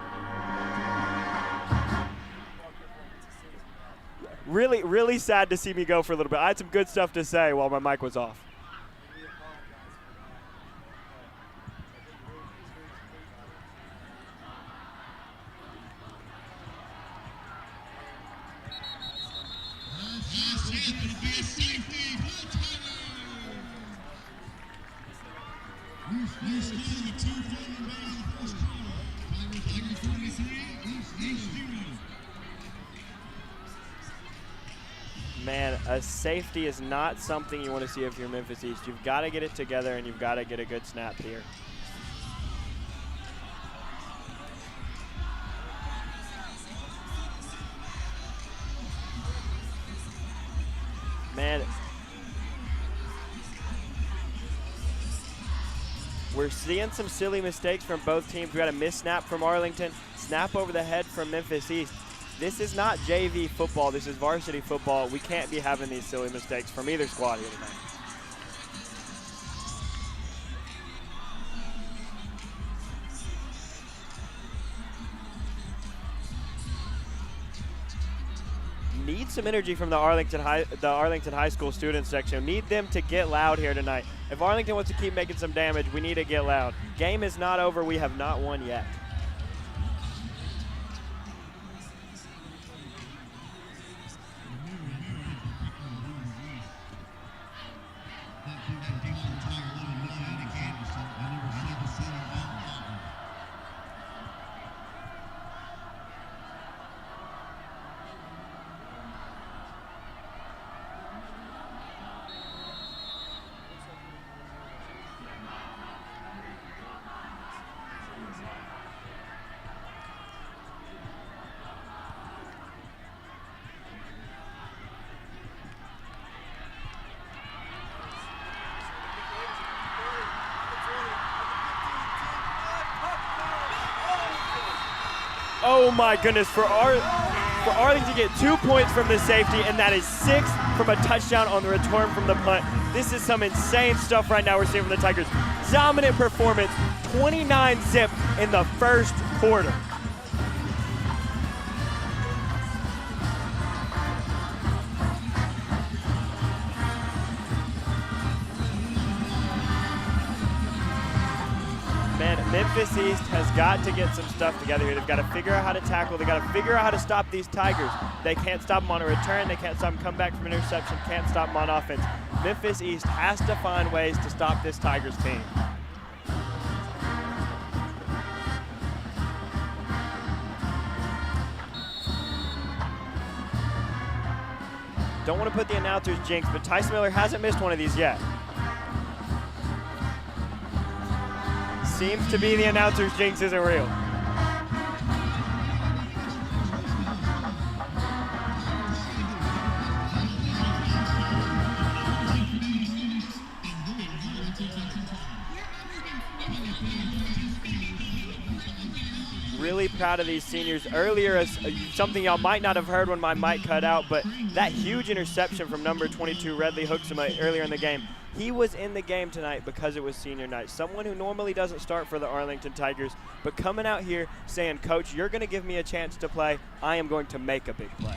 Really, really sad to see me go for a little bit. I had some good stuff to say while my mic was off. Man, a safety is not something you want to see if you're Memphis East. You've got to get it together, and you've got to get a good snap here. Man, we're seeing some silly mistakes from both teams. We got a missed snap from Arlington, snap over the head from Memphis East. This is not JV football. This is varsity football. We can't be having these silly mistakes from either squad here tonight. Need some energy from the Arlington High School student section. Need them to get loud here tonight. If Arlington wants to keep making some damage, we need to get loud. Game is not over. We have not won yet. Oh my goodness, for Arlington to get 2 points from the safety, and that is 6 from a touchdown on the return from the punt. This is some insane stuff right now we're seeing from the Tigers. Dominant performance, 29-zip in the first quarter. Memphis East has got to get some stuff together here. They've got to figure out how to tackle. They've got to figure out how to stop these Tigers. They can't stop them on a return. They can't stop them come back from interception. Can't stop them on offense. Memphis East has to find ways to stop this Tigers team. Don't want to put the announcers jinx, but Tyson Miller hasn't missed one of these yet. Seems to be the announcer's jinx isn't real. Really proud of these seniors. Earlier, something y'all might not have heard when my mic cut out, but that huge interception from number 22, Redley Hooksema, earlier in the game. He was in the game tonight because it was senior night. Someone who normally doesn't start for the Arlington Tigers, but coming out here saying, Coach, you're going to give me a chance to play. I am going to make a big play.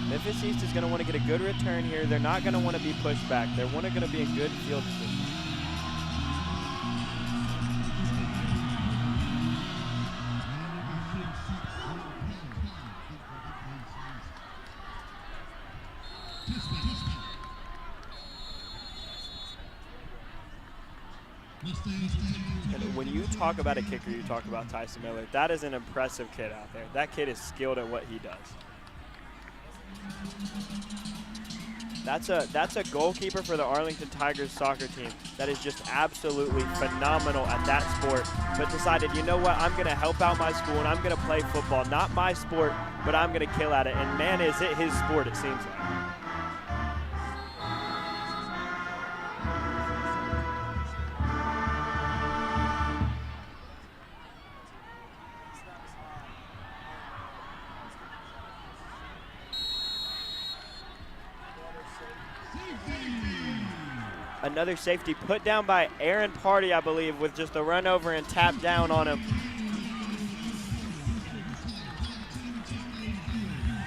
Memphis East is going to want to get a good return here. They're not going to want to be pushed back. They're going to be in good field position. And when you talk about a kicker, you talk about Tyson Miller. That is an impressive kid out there. That kid is skilled at what he does. That's a goalkeeper for the Arlington Tigers soccer team that is just absolutely phenomenal at that sport, but decided, you know what, I'm going to help out my school and I'm going to play football. Not my sport, but I'm going to kill at it. And man, is it his sport, it seems like. Another safety put down by Aaron Party, I believe, with just a run over and tap down on him.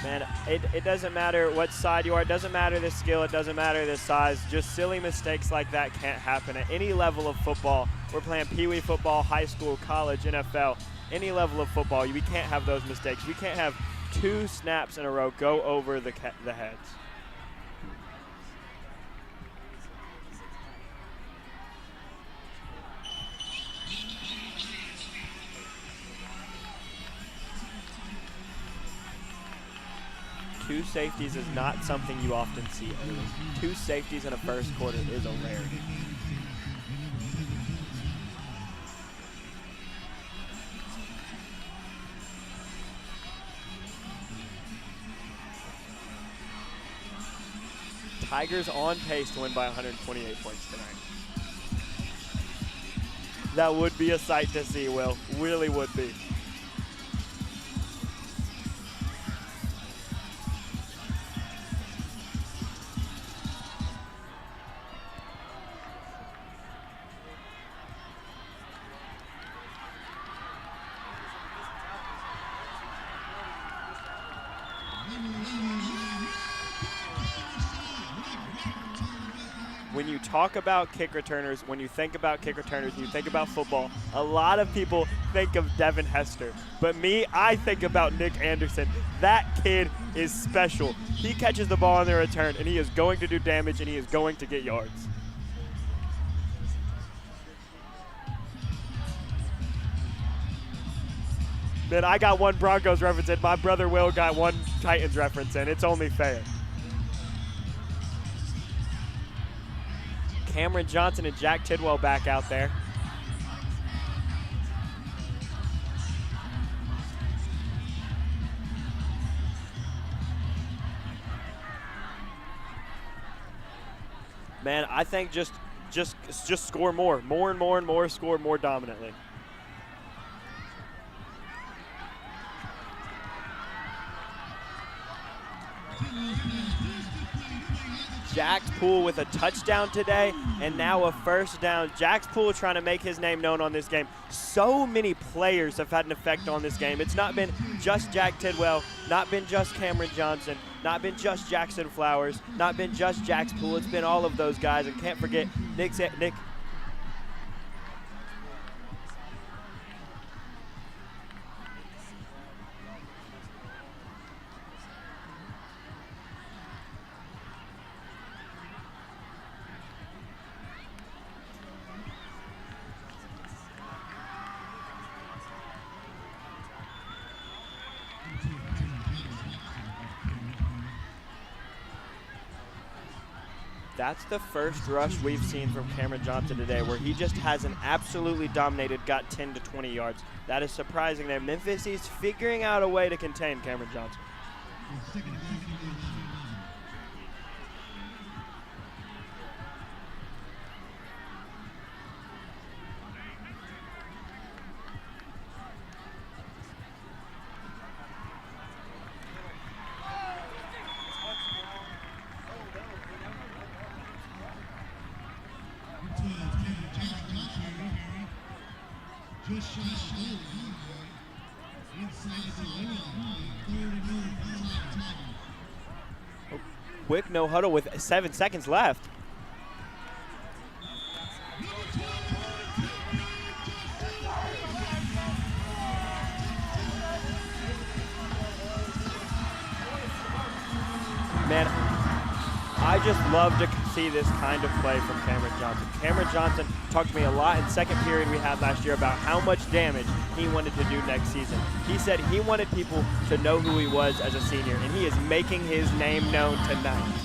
Man, it doesn't matter what side you are. It doesn't matter the skill. It doesn't matter the size. Just silly mistakes like that can't happen at any level of football. We're playing Pee Wee football, high school, college, NFL. any level of football, we can't have those mistakes. We can't have 2 snaps in a row go over the heads. Two safeties is not something you often see early. 2 safeties in a first quarter is a rarity. Tigers on pace to win by 128 points tonight. That would be a sight to see, Will. Really would be. When you talk about kick returners, when you think about kick returners, you think about football, a lot of people think of Devin Hester. But me, I think about Nick Anderson. That kid is special. He catches the ball on the return, and he is going to do damage, and he is going to get yards. Man, I got one Broncos reference in. My brother Will got one Titans reference in. It's only fair. Cameron Johnson and Jack Tidwell back out there. Man, I think just score more and more, score more dominantly. Jax Poole with a touchdown today, and now a first down. Jax Poole trying to make his name known on this game. So many players have had an effect on this game. It's not been just Jack Tidwell, not been just Cameron Johnson, not been just Jackson Flowers, not been just Jax Poole. It's been all of those guys, and can't forget Nick. That's the first rush we've seen from Cameron Johnson today where he just hasn't absolutely dominated, got 10 to 20 yards. That is surprising there. Memphis is figuring out a way to contain Cameron Johnson. Just shy of the goal. Inside the goal line. 3rd and 9. Quick no huddle with 7 seconds left. Man, I just love to see this kind of play from Cameron Johnson. Cameron Johnson talked to me a lot in second period we had last year about how much damage he wanted to do next season. He said he wanted people to know who he was as a senior, and he is making his name known tonight.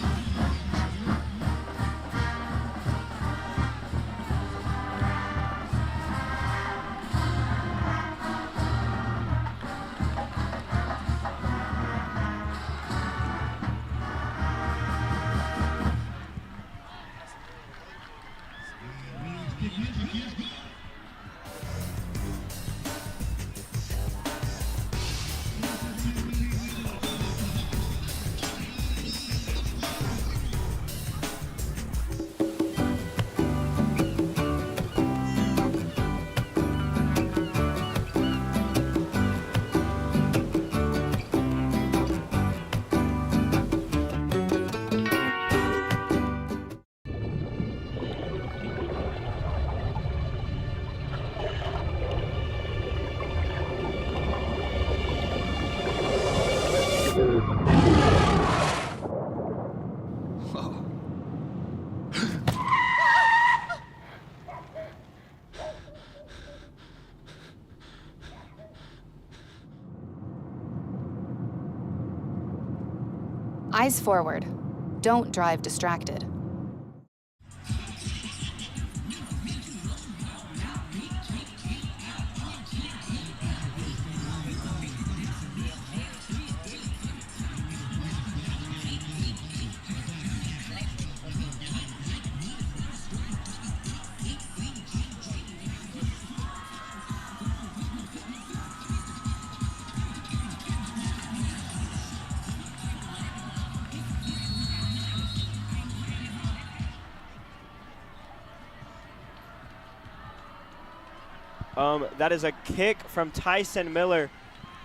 Eyes forward. Don't drive distracted. That is a kick from Tyson Miller,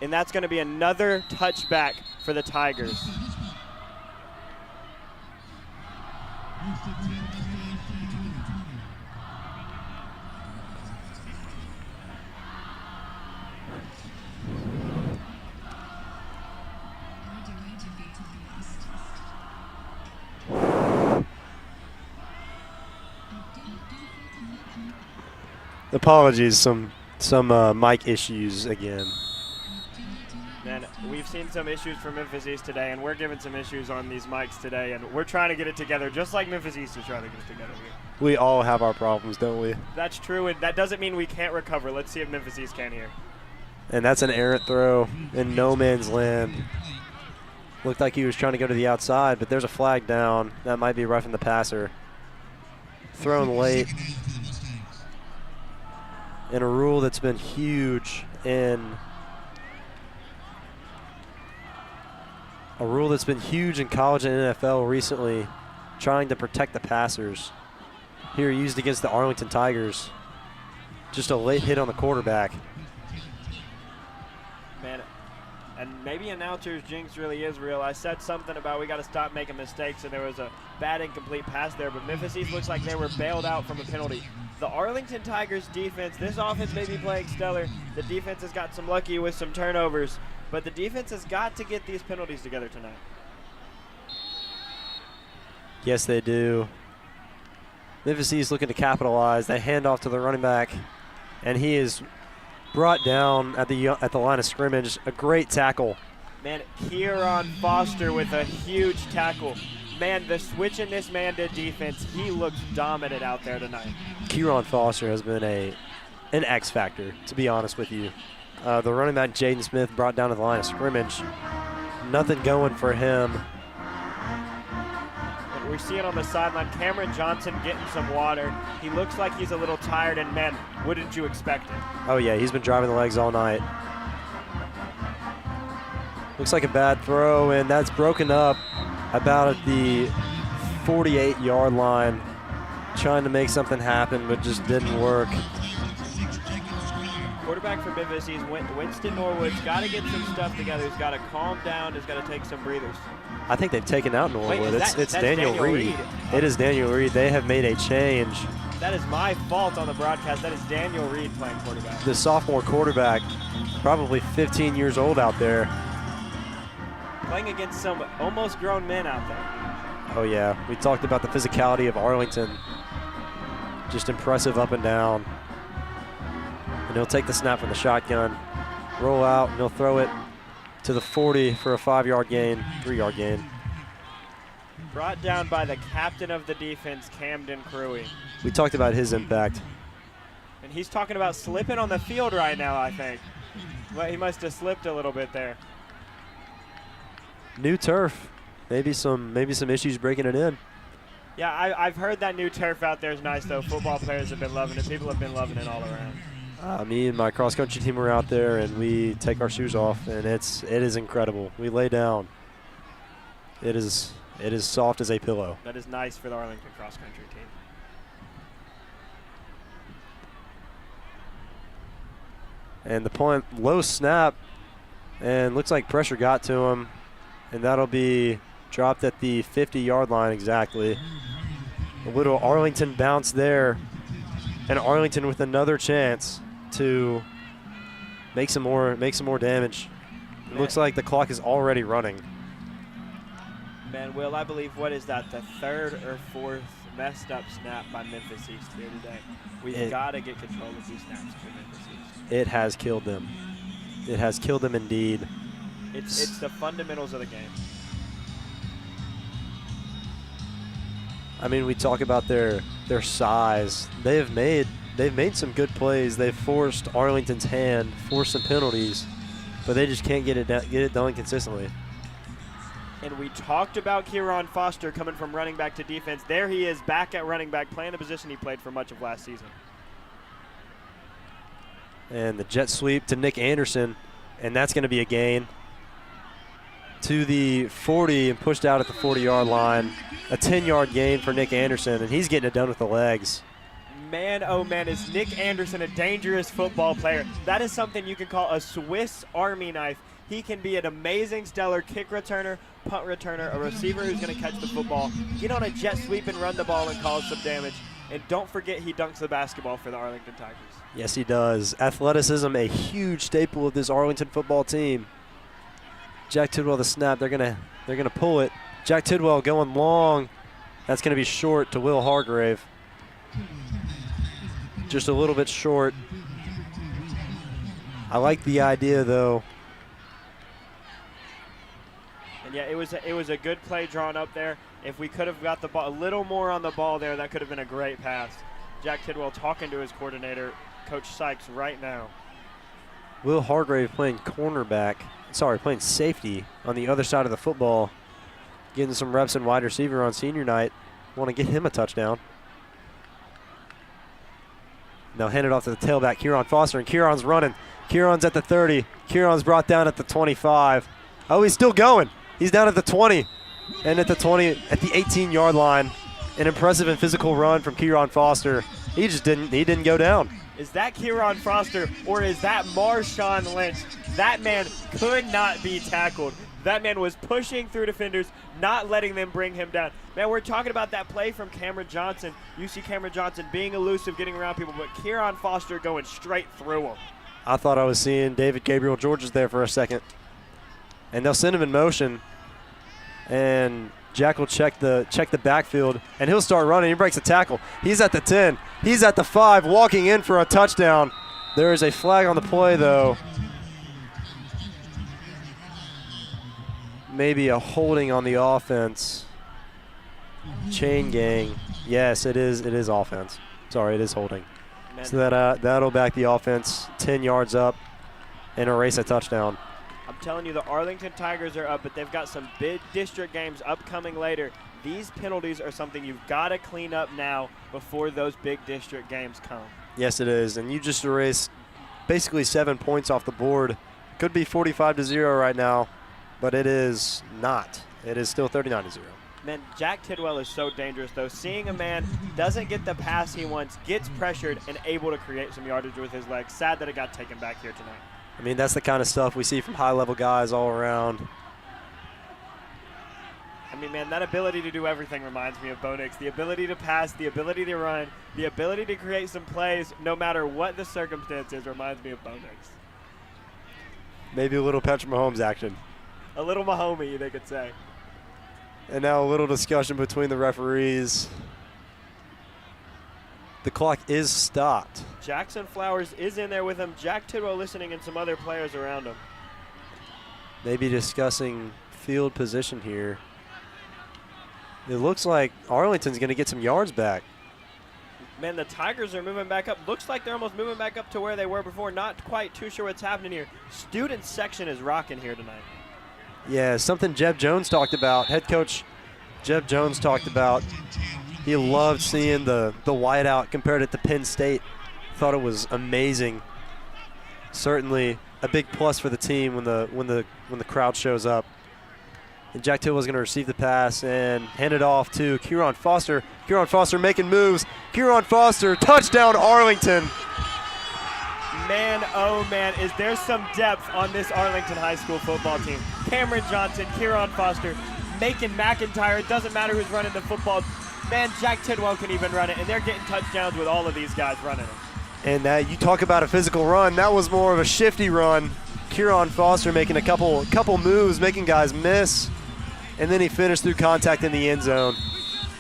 and that's going to be another touchback for the Tigers. Apologies, some mic issues again. Man, we've seen some issues from Memphis East today, and we're giving some issues on these mics today, and we're trying to get it together just like Memphis East is trying to get it together here. We all have our problems, don't we? That's true, and that doesn't mean we can't recover. Let's see if Memphis East can here. And that's an errant throw in no man's land. Looked like he was trying to go to the outside, but there's a flag down. That might be roughing the passer. Thrown late. And a rule that's been huge in college and NFL recently, trying to protect the passers. Here used against the Arlington Tigers. Just a late hit on the quarterback. Man, and maybe announcer's jinx really is real. I said something about we got to stop making mistakes, and there was a bad incomplete pass there, but Memphis East looks like they were bailed out from a penalty. The Arlington Tigers defense, this offense may be playing stellar. The defense has got some lucky with some turnovers, but the defense has got to get these penalties together tonight. Yes, they do. Memphis East looking to capitalize. They hand off to the running back, and he is brought down at the line of scrimmage. A great tackle. Man, Kieran Foster with a huge tackle. Man, the switch in this man to defense, he looks dominant out there tonight. Kieran Foster has been an X factor, to be honest with you. The running back, Jaden Smith, brought down to the line of scrimmage. Nothing going for him. We're seeing on the sideline Cameron Johnson getting some water. He looks like he's a little tired, and man, wouldn't you expect it? Oh yeah, he's been driving the legs all night. Looks like a bad throw, and that's broken up about at the 48-yard line. Trying to make something happen, but just didn't work. Quarterback for Memphis East, Winston Norwood's got to get some stuff together. He's got to calm down. He's got to take some breathers. I think they've taken out Norwood. Wait, it's Daniel Reed. It is Daniel Reed. They have made a change. That is my fault on the broadcast. That is Daniel Reed playing quarterback. The sophomore quarterback, probably 15 years old out there. Playing against some almost grown men out there. Oh yeah, we talked about the physicality of Arlington. Just impressive up and down. And he'll take the snap from the shotgun, roll out, and he'll throw it to the 40 for a 5-yard gain, 3-yard gain. Brought down by the captain of the defense, Camden Cruey. We talked about his impact. And he's talking about slipping on the field right now, I think. But he must have slipped a little bit there. New turf. Maybe some issues breaking it in. Yeah, I've heard that new turf out there is nice, though. Football players have been loving it. People have been loving it all around. Me and my cross-country team were out there, and we take our shoes off, and it is incredible. We lay down. It is soft as a pillow. That is nice for the Arlington cross-country team. And the punt, low snap, and looks like pressure got to him, and that'll be dropped at the 50-yard line exactly. A little Arlington bounce there, and Arlington with another chance to make some more damage. It looks like the clock is already running. Man, Will, I believe, what is that, the third or fourth messed up snap by Memphis East here today. We've got to get control of these snaps for Memphis East. It has killed them. It has killed them indeed. It's the fundamentals of the game. I mean, we talk about their size. They've made some good plays. They've forced Arlington's hand, forced some penalties, but they just can't get it done consistently. And we talked about Kieran Foster coming from running back to defense. There he is back at running back, playing the position he played for much of last season. And the jet sweep to Nick Anderson, and that's going to be a gain to the 40 and pushed out at the 40-yard line. A 10-yard gain for Nick Anderson, and he's getting it done with the legs. Man, oh man, is Nick Anderson a dangerous football player. That is something you can call a Swiss Army knife. He can be an amazing, stellar kick returner, punt returner, a receiver who's going to catch the football, get on a jet sweep and run the ball and cause some damage. And don't forget he dunks the basketball for the Arlington Tigers. Yes, he does. Athleticism, a huge staple of this Arlington football team. Jack Tidwell the snap. They're gonna pull it. Jack Tidwell going long. That's gonna be short to Will Hargrave. Just a little bit short. I like the idea though. And yeah, it was a good play drawn up there. If we could have got the ball a little more on the ball there, that could have been a great pass. Jack Tidwell talking to his coordinator, Coach Sykes, right now. Will Hargrave playing safety on the other side of the football, getting some reps in wide receiver on senior night. Want to get him a touchdown. Now hand it off to the tailback, Kieran Foster, and Kieran's running. Kieran's at the 30. Kieran's brought down at the 25. Oh, he's still going. He's down at the 20. And at the 20, at the 18-yard line, an impressive and physical run from Kieran Foster. He didn't go down. Is that Kieran Foster or is that Marshawn Lynch? That man could not be tackled. That man was pushing through defenders, not letting them bring him down. Man, we're talking about that play from Cameron Johnson. You see Cameron Johnson being elusive, getting around people, but Kieran Foster going straight through him. I thought I was seeing David Gabriel Georges there for a second. And they'll send him in motion. And Jack will check the backfield, and he'll start running. He breaks a tackle. He's at the 10. He's at the 5, walking in for a touchdown. There is a flag on the play, though. Maybe a holding on the offense. Chain gang. Yes, it is offense. Sorry, it is holding. So that'll back the offense 10 yards up and erase a touchdown. I'm telling you, the Arlington Tigers are up, but they've got some big district games upcoming later. These penalties are something you've got to clean up now before those big district games come. Yes, it is. And you just erased basically 7 points off the board. Could be 45-0 right now, but it is not. It is still 39-0. Man, Jack Tidwell is so dangerous, though. Seeing a man doesn't get the pass he wants, gets pressured, and able to create some yardage with his legs. Sad that it got taken back here tonight. I mean, that's the kind of stuff we see from high-level guys all around. I mean, man, that ability to do everything reminds me of Bo Nix. The ability to pass, the ability to run, the ability to create some plays no matter what the circumstances reminds me of Bo Nix. Maybe a little Patrick Mahomes action. A little Mahomie, they could say. And now a little discussion between the referees. The clock is stopped. Jackson Flowers is in there with him. Jack Tidwell listening and some other players around him. Maybe discussing field position here. It looks like Arlington's going to get some yards back. Man, the Tigers are moving back up. Looks like they're almost moving back up to where they were before. Not quite too sure what's happening here. Student section is rocking here tonight. Yeah, something Jeb Jones talked about. Head coach Jeb Jones talked about. He loved seeing the whiteout, compared it to Penn State. Thought it was amazing. Certainly a big plus for the team when the crowd shows up. And Jack Tidwell is going to receive the pass and hand it off to Kieran Foster. Kieran Foster making moves. Kieran Foster, touchdown Arlington. Man, oh man, is there some depth on this Arlington High School football team. Cameron Johnson, Kieran Foster, Macon McIntyre. It doesn't matter who's running the football. Man, Jack Tidwell can even run it, and they're getting touchdowns with all of these guys running it. And you talk about a physical run. That was more of a shifty run. Kieran Foster making a couple moves, making guys miss, and then he finished through contact in the end zone.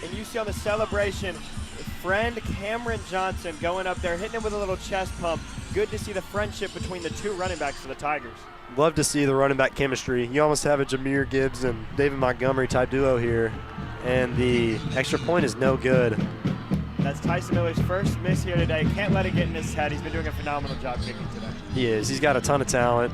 And you see on the celebration, friend Cameron Johnson going up there, hitting him with a little chest pump. Good to see the friendship between the two running backs for the Tigers. Love to see the running back chemistry. You almost have a Jameer Gibbs and David Montgomery type duo here. and the extra point is no good. That's Tyson Miller's first miss here today. Can't let it get in his head. He's been doing a phenomenal job kicking today. He is. He's got a ton of talent.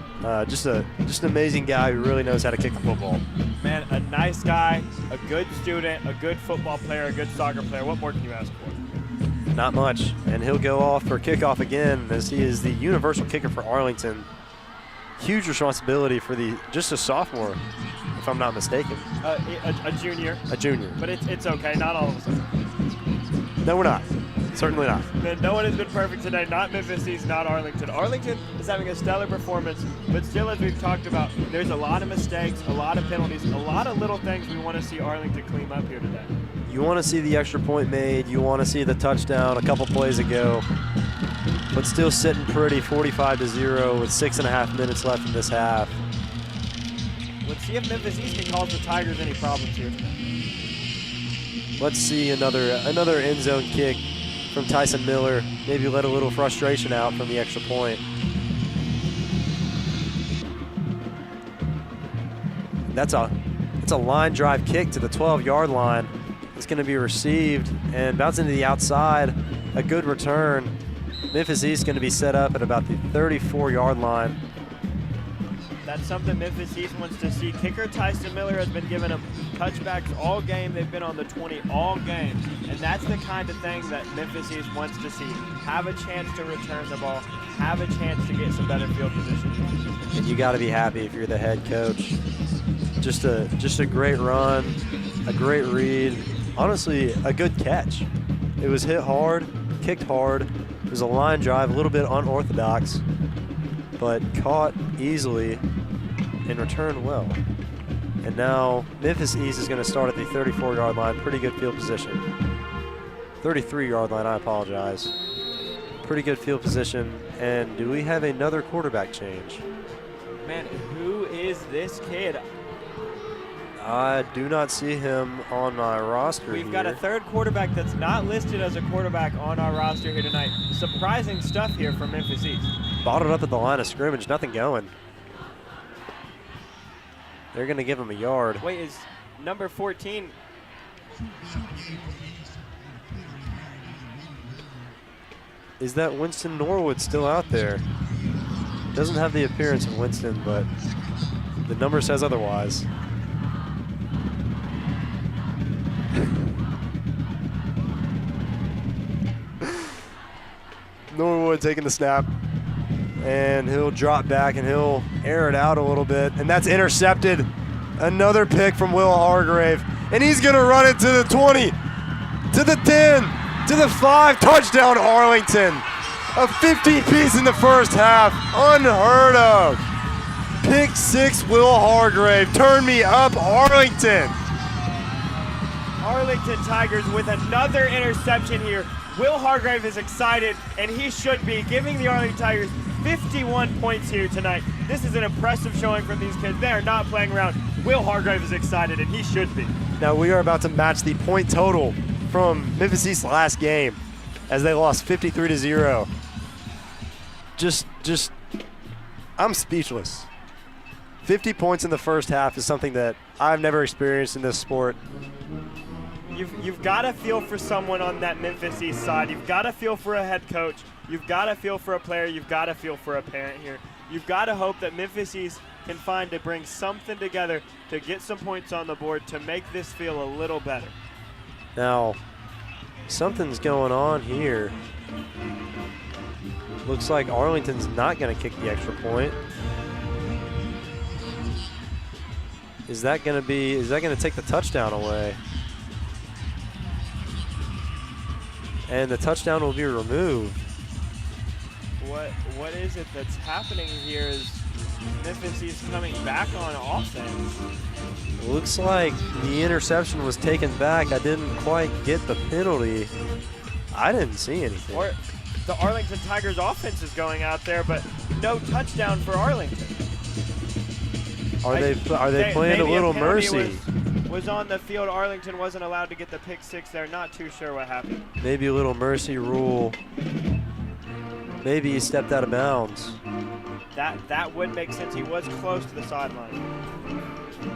Just an amazing guy who really knows how to kick the football. Man, a nice guy, a good student, a good football player, a good soccer player. What more can you ask for? Not much. And he'll go off for kickoff again as he is the universal kicker for Arlington. Huge responsibility for just a sophomore, if I'm not mistaken. A junior. A junior. But it's okay. Not all of us are. No, we're not. Certainly not. Man, no one has been perfect today. Not Memphis East, not Arlington. Arlington is having a stellar performance, but still, as we've talked about, there's a lot of mistakes, a lot of penalties, a lot of little things we want to see Arlington clean up here today. You want to see the extra point made. You want to see the touchdown a couple plays ago. But still sitting pretty, 45-0 with 6.5 minutes left in this half. Let's see if Memphis East can cause the Tigers any problems here today. Let's see another end zone kick from Tyson Miller. Maybe let a little frustration out from the extra point. That's a line drive kick to the 12-yard line. It's going to be received and bounce into the outside. A good return. Memphis East going to be set up at about the 34-yard line. That's something Memphis East wants to see. Kicker Tyson Miller has been giving them touchbacks all game. They've been on the 20 all game. And that's the kind of thing that Memphis East wants to see. Have a chance to return the ball. Have a chance to get some better field position. And you got to be happy if you're the head coach. Just a great run, a great read. Honestly, a good catch. It was hit hard, kicked hard. It was a line drive, a little bit unorthodox, but caught easily and returned well. And now Memphis East is going to start at the 34-yard line. Pretty good field position. 33-yard line, I apologize. Pretty good field position. And do we have another quarterback change? Man, who is this kid? I do not see him on my roster. We've got a third quarterback that's not listed as a quarterback on our roster here tonight. Surprising stuff here from Memphis East. Bottled up at the line of scrimmage, nothing going. They're going to give him a yard. Wait, is number 14? Is that Winston Norwood still out there? Doesn't have the appearance of Winston, but the number says otherwise. Norwood taking the snap, and he'll drop back and he'll air it out a little bit, and that's intercepted. Another pick from Will Hargrave, and he's going to run it to the 20, to the 10, to the 5. Touchdown Arlington. A 50-piece in the first half. Unheard of. Pick 6 Will Hargrave. Turn me up Arlington. Arlington Tigers with another interception here. Will Hargrave is excited, and he should be, giving the Arlington Tigers 51 points here tonight. This is an impressive showing from these kids. They are not playing around. Will Hargrave is excited, and he should be. Now we are about to match the point total from Memphis East's last game as they lost 53-0. I'm speechless. 50 points in the first half is something that I've never experienced in this sport. You've got to feel for someone on that Memphis East side. You've got to feel for a head coach. You've got to feel for a player. You've got to feel for a parent here. You've got to hope that Memphis East can find to bring something together to get some points on the board to make this feel a little better. Now, something's going on here. Looks like Arlington's not going to kick the extra point. Is that going to take the touchdown away? And the touchdown will be removed. What is it that's happening here? Is Memphis East coming back on offense? Looks like the interception was taken back. I didn't quite get the penalty. I didn't see anything. Or the Arlington Tigers offense is going out there, but no touchdown for Arlington. Are they playing a little mercy? Was on the field. Arlington wasn't allowed to get the pick 6 there. Not too sure what happened. Maybe a little mercy rule. Maybe he stepped out of bounds. That would make sense. He was close to the sideline.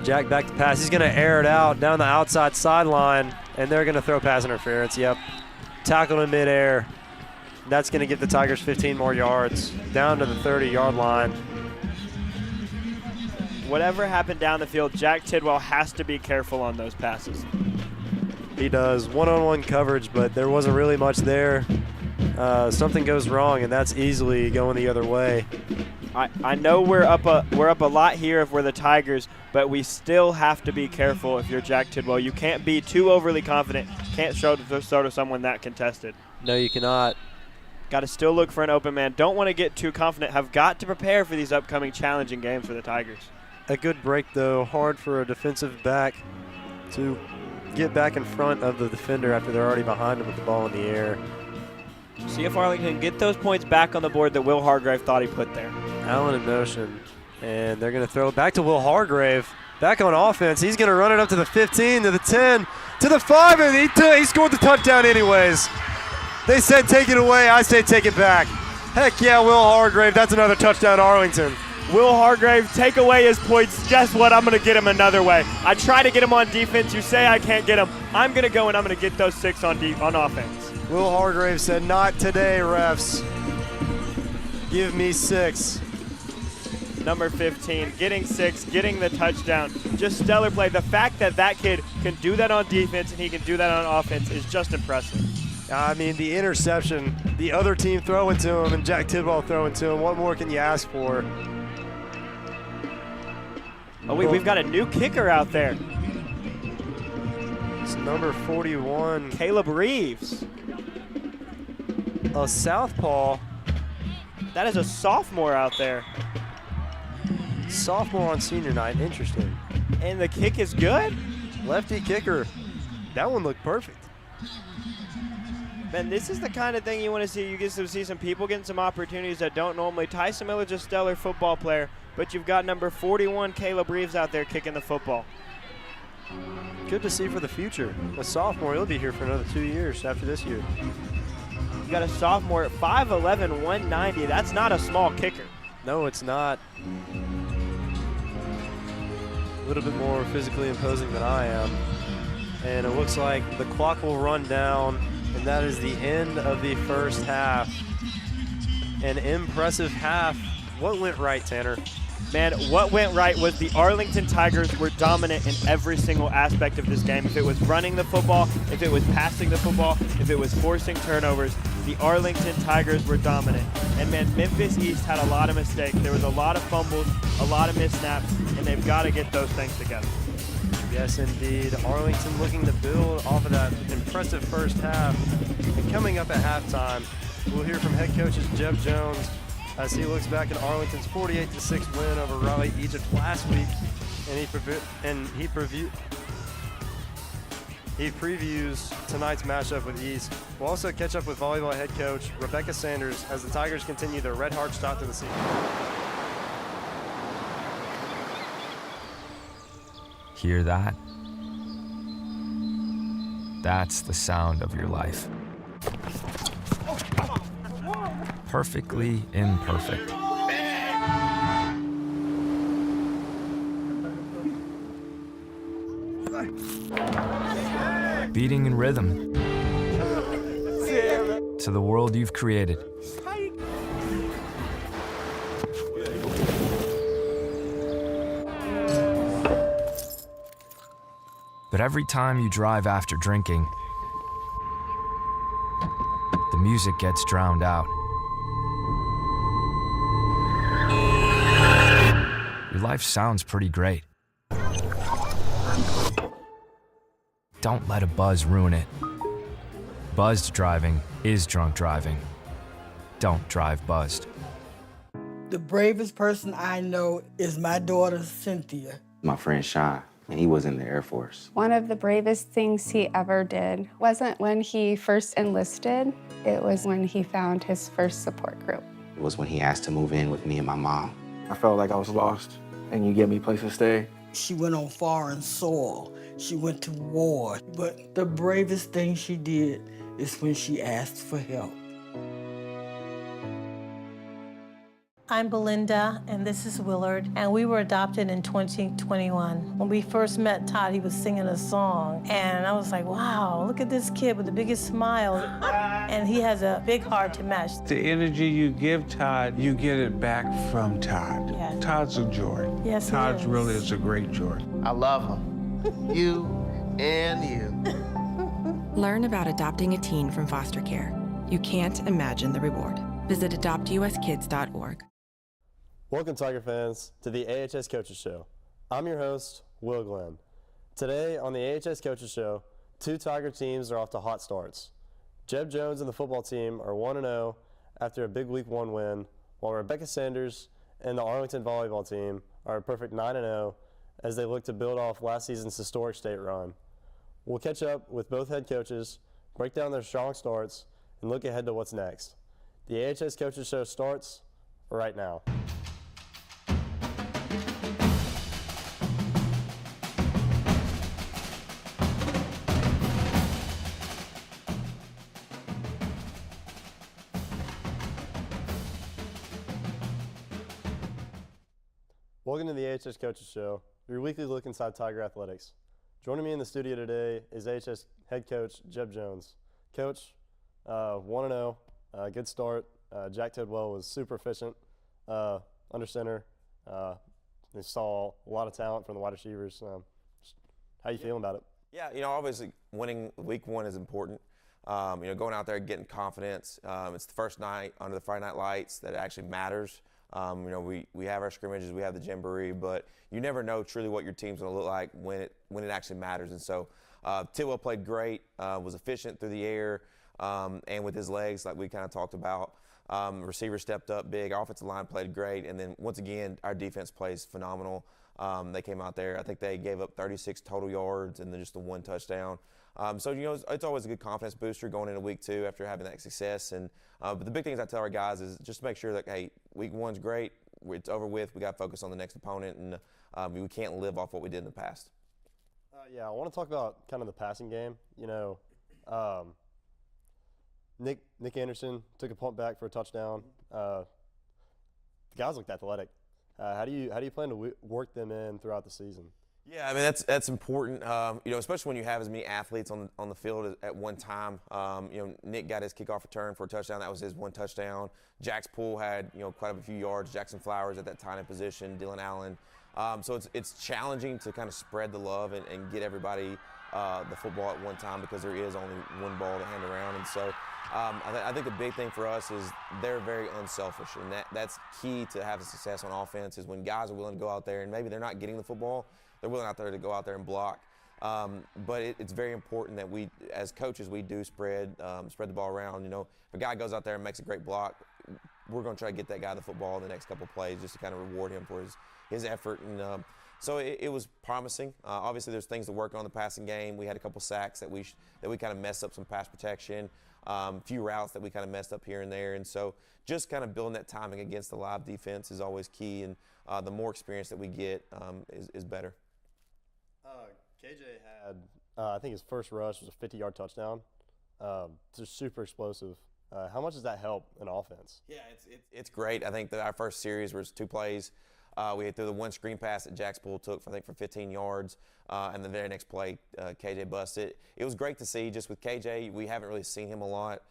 Jack back to pass. He's going to air it out down the outside sideline, and they're going to throw pass interference. Yep. Tackled in midair. That's going to give the Tigers 15 more yards down to the 30-yard line. Whatever happened down the field, Jack Tidwell has to be careful on those passes. He does. One-on-one coverage, but there wasn't really much there. Something goes wrong, and that's easily going the other way. I know we're up a lot here if we're the Tigers, but we still have to be careful if you're Jack Tidwell. You can't be too overly confident. Can't throw to someone that contested. No, you cannot. Got to still look for an open man. Don't want to get too confident. Have got to prepare for these upcoming challenging games for the Tigers. A good break, though. Hard for a defensive back to get back in front of the defender after they're already behind him with the ball in the air. See if Arlington can get those points back on the board that Will Hargrave thought he put there. Allen in motion, and they're going to throw it back to Will Hargrave. Back on offense. He's going to run it up to the 15, to the 10, to the 5, and he scored the touchdown anyways. They said take it away. I say take it back. Heck yeah, Will Hargrave. That's another touchdown, Arlington. Will Hargrave, take away his points. Guess what? I'm going to get him another way. I try to get him on defense. You say I can't get him. I'm going to go and I'm going to get those 6 on offense. Will Hargrave said, not today, refs. Give me 6. Number 15, getting 6, getting the touchdown. Just stellar play. The fact that that kid can do that on defense and he can do that on offense is just impressive. I mean, the interception, the other team throwing to him and Jack Tidwell throwing to him. What more can you ask for? Oh, we've got a new kicker out there. It's number 41. Caleb Reeves. A southpaw. That is a sophomore out there. Sophomore on senior night. Interesting. And the kick is good? Lefty kicker. That one looked perfect. Man, this is the kind of thing you want to see. You get to see some people getting some opportunities that don't normally. Tyson Miller's a stellar football player, but you've got number 41, Caleb Reeves, out there kicking the football. Good to see for the future. A sophomore, he'll be here for another 2 years after this year. You've got a sophomore at 5'11", 190. That's not a small kicker. No, it's not. A little bit more physically imposing than I am. And it looks like the clock will run down, and that is the end of the first half. An impressive half. What went right, Tanner? Man, what went right was the Arlington Tigers were dominant in every single aspect of this game. If it was running the football, if it was passing the football, if it was forcing turnovers, the Arlington Tigers were dominant. And man, Memphis East had a lot of mistakes. There was a lot of fumbles, a lot of missed snaps, and they've got to get those things together. Yes, indeed. Arlington looking to build off of that impressive first half. And coming up at halftime, we'll hear from head coaches Jeb Jones as he looks back at Arlington's 48-6 win over Raleigh Egypt last week, and he previews tonight's matchup with East. We'll also catch up with volleyball head coach Rebecca Sanders as the Tigers continue their red-hard start to the season. Hear that? That's the sound of your life. Perfectly imperfect. Beating in rhythm to the world you've created. But every time you drive after drinking, the music gets drowned out. Your life sounds pretty great. Don't let a buzz ruin it. Buzzed driving is drunk driving. Don't drive buzzed. The bravest person I know is my daughter, Cynthia. My friend Sean, and he was in the Air Force. One of the bravest things he ever did wasn't when he first enlisted, it was when he found his first support group. It was when he asked to move in with me and my mom. I felt like I was lost, and you gave me a place to stay. She went on foreign soil. She went to war. But the bravest thing she did is when she asked for help. I'm Belinda, and this is Willard, and we were adopted in 2021. When we first met Todd, he was singing a song, and I was like, wow, look at this kid with the biggest smile, and he has a big heart to match. The energy you give Todd, you get it back from Todd. Yes. Todd's a joy. Yes, he Todd's is. really is a great joy. I love him. You and you. Learn about adopting a teen from foster care. You can't imagine the reward. Visit adoptuskids.org. Welcome, Tiger fans, to the AHS Coaches Show. I'm your host, Will Glenn. Today on the AHS Coaches Show, 2 Tiger teams are off to hot starts. Jeb Jones and the football team are 1-0 after a big Week 1 win, while Rebecca Sanders and the Arlington volleyball team are a perfect 9-0 as they look to build off last season's historic state run. We'll catch up with both head coaches, break down their strong starts, and look ahead to what's next. The AHS Coaches Show starts right now. Welcome to the AHS Coaches Show, your weekly look inside Tiger athletics. Joining me in the studio today is AHS head coach Jeb Jones. Coach, 1-0, good start. Jack Tidwell was super efficient under center. They saw a lot of talent from the wide receivers. How you feeling about it? Yeah, obviously winning Week 1 is important. Going out there and getting confidence. It's the first night under the Friday Night Lights that it actually matters. We have our scrimmages, we have the jamboree, but you never know truly what your team's going to look like when it actually matters. And so Tidwell played great, was efficient through the air, and with his legs, like we kind of talked about. Receiver stepped up big, offensive line played great, and then once again, our defense plays phenomenal. They came out there, I think they gave up 36 total yards and then just the 1 touchdown. It's always a good confidence booster going into Week 2 after having that success. And but the big things I tell our guys is just to make sure that, hey, Week 1's great, it's over with, we got to focus on the next opponent, and we can't live off what we did in the past. Yeah, I want to talk about kind of the passing game. Nick Anderson took a punt back for a touchdown. The guys looked athletic. How do you plan to work them in throughout the season? Yeah, I mean that's important. Especially when you have as many athletes on the field at one time. Nick got his kickoff return for a touchdown. That was his 1 touchdown. Jack's Poole had quite a few yards. Jackson Flowers at that tight end position. Dylan Allen. So it's challenging to kind of spread the love and get everybody the football at one time because there is only one ball to hand around. And so I think the big thing for us is they're very unselfish, and that's key to having success on offense is when guys are willing to go out there and maybe they're not getting the football, they're willing out there to go out there and block. But it's very important that we, as coaches, we do spread the ball around. If a guy goes out there and makes a great block, we're going to try to get that guy the football in the next couple of plays just to kind of reward him for his effort. And so it was promising. Obviously, there's things to work on in the passing game. We had a couple sacks that we kind of messed up some pass protection, few routes that we kind of messed up here and there. And so just kind of building that timing against the live defense is always key. And the more experience that we get is better. KJ had, I think his first rush was a 50-yard touchdown. Just super explosive. How much does that help in offense? Yeah, it's great. I think our first series was 2 plays. We had through the 1 screen pass that Jack Poole took for 15 yards, and the very next play, KJ busted. It was great to see. Just with KJ, we haven't really seen him a lot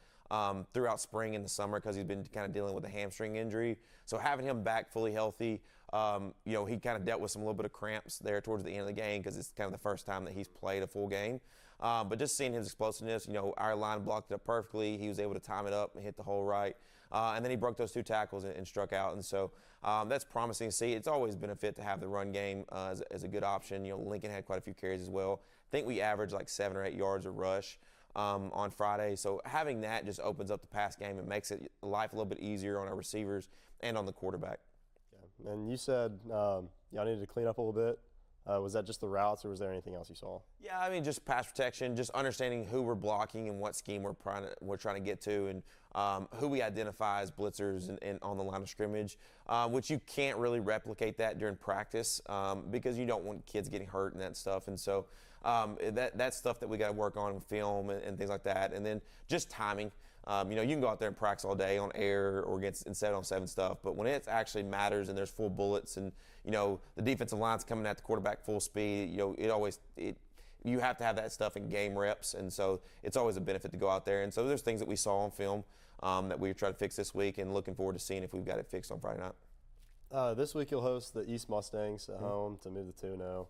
throughout spring and the summer because he's been kind of dealing with a hamstring injury. So having him back fully healthy, he kind of dealt with some little bit of cramps there towards the end of the game because it's kind of the first time that he's played a full game. But just seeing his explosiveness, our line blocked it up perfectly. He was able to time it up and hit the hole right. And then he broke those 2 tackles and struck out. And so that's promising to see. It's always been a fit to have the run game as a good option. Lincoln had quite a few carries as well. I think we averaged like 7 or 8 yards a rush on Friday. So having that just opens up the pass game and makes it life a little bit easier on our receivers and on the quarterback. Yeah. And you said y'all needed to clean up a little bit. Was that just the routes, or was there anything else you saw? Yeah, I mean, just pass protection, just understanding who we're blocking and what scheme we're trying to get to, and who we identify as blitzers and on the line of scrimmage, which you can't really replicate that during practice because you don't want kids getting hurt and that stuff. And so that's stuff that we got to work on in film and things like that. And then just timing. You know, you can go out there and practice all day on air or against in 7-on-7 stuff, but when it actually matters and there's full bullets and, you know, the defensive line's coming at the quarterback full speed, you know, you have to have that stuff in game reps, and so it's always a benefit to go out there. And so there's things that we saw on film that we try to fix this week, and looking forward to seeing if we've got it fixed on Friday night. This week you'll host the East Mustangs at home to move to 2-0.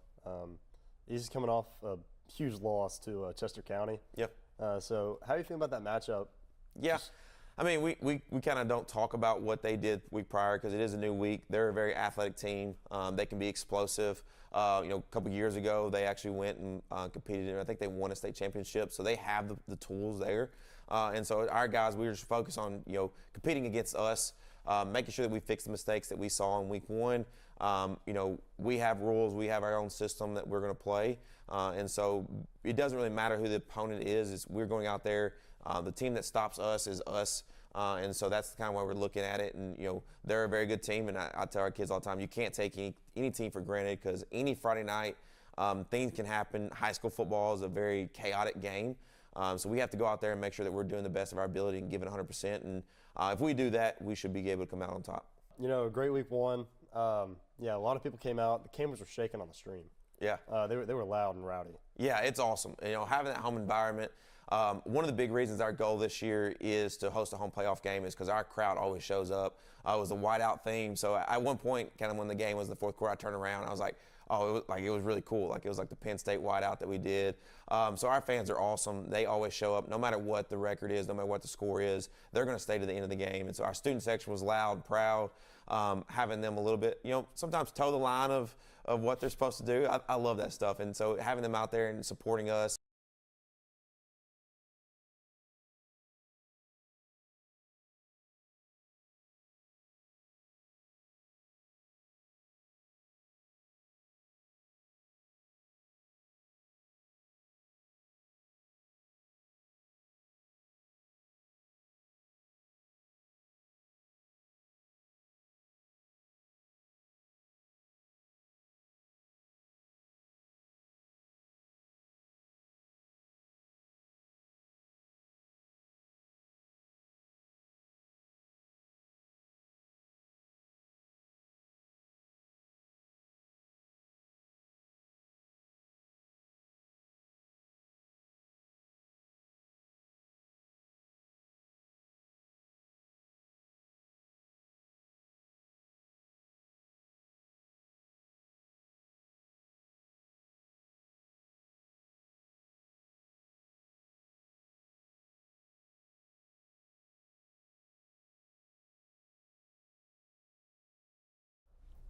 East is coming off a huge loss to Chester County. Yep. So how do you feel about that matchup? Yeah. I mean, we kind of don't talk about what they did the week prior because it is a new week. They're a very athletic team. They can be explosive. You know, a couple years ago, they actually went and competed in, I think they won a state championship, so they have the tools there. And so our guys, we were just focused on, you know, competing against us, making sure that we fix the mistakes that we saw in week 1. You know, we have rules, we have our own system that we're going to play. And so it doesn't really matter who the opponent is we're going out there. The team that stops us is us. And so that's kind of why we're looking at it. And, you know, they're a very good team. And I tell our kids all the time, you can't take any team for granted because any Friday night, things can happen. High school football is a very chaotic game. So we have to go out there and make sure that we're doing the best of our ability and giving 100%. And if we do that, we should be able to come out on top. You know, great week 1. Yeah, a lot of people came out. The cameras were shaking on the stream. Yeah. They were loud and rowdy. Yeah, it's awesome. You know, having that home environment. One of the big reasons our goal this year is to host a home playoff game is because our crowd always shows up. It was the whiteout theme. So at one point, kind of when the game was in the fourth quarter, I turned around and I was like, oh, it was really cool. Like it was like the Penn State whiteout that we did. So our fans are awesome. They always show up no matter what the record is, no matter what the score is. They're going to stay to the end of the game. And so our student section was loud, proud, having them a little bit, you know, sometimes toe the line of what they're supposed to do. I love that stuff. And so having them out there and supporting us.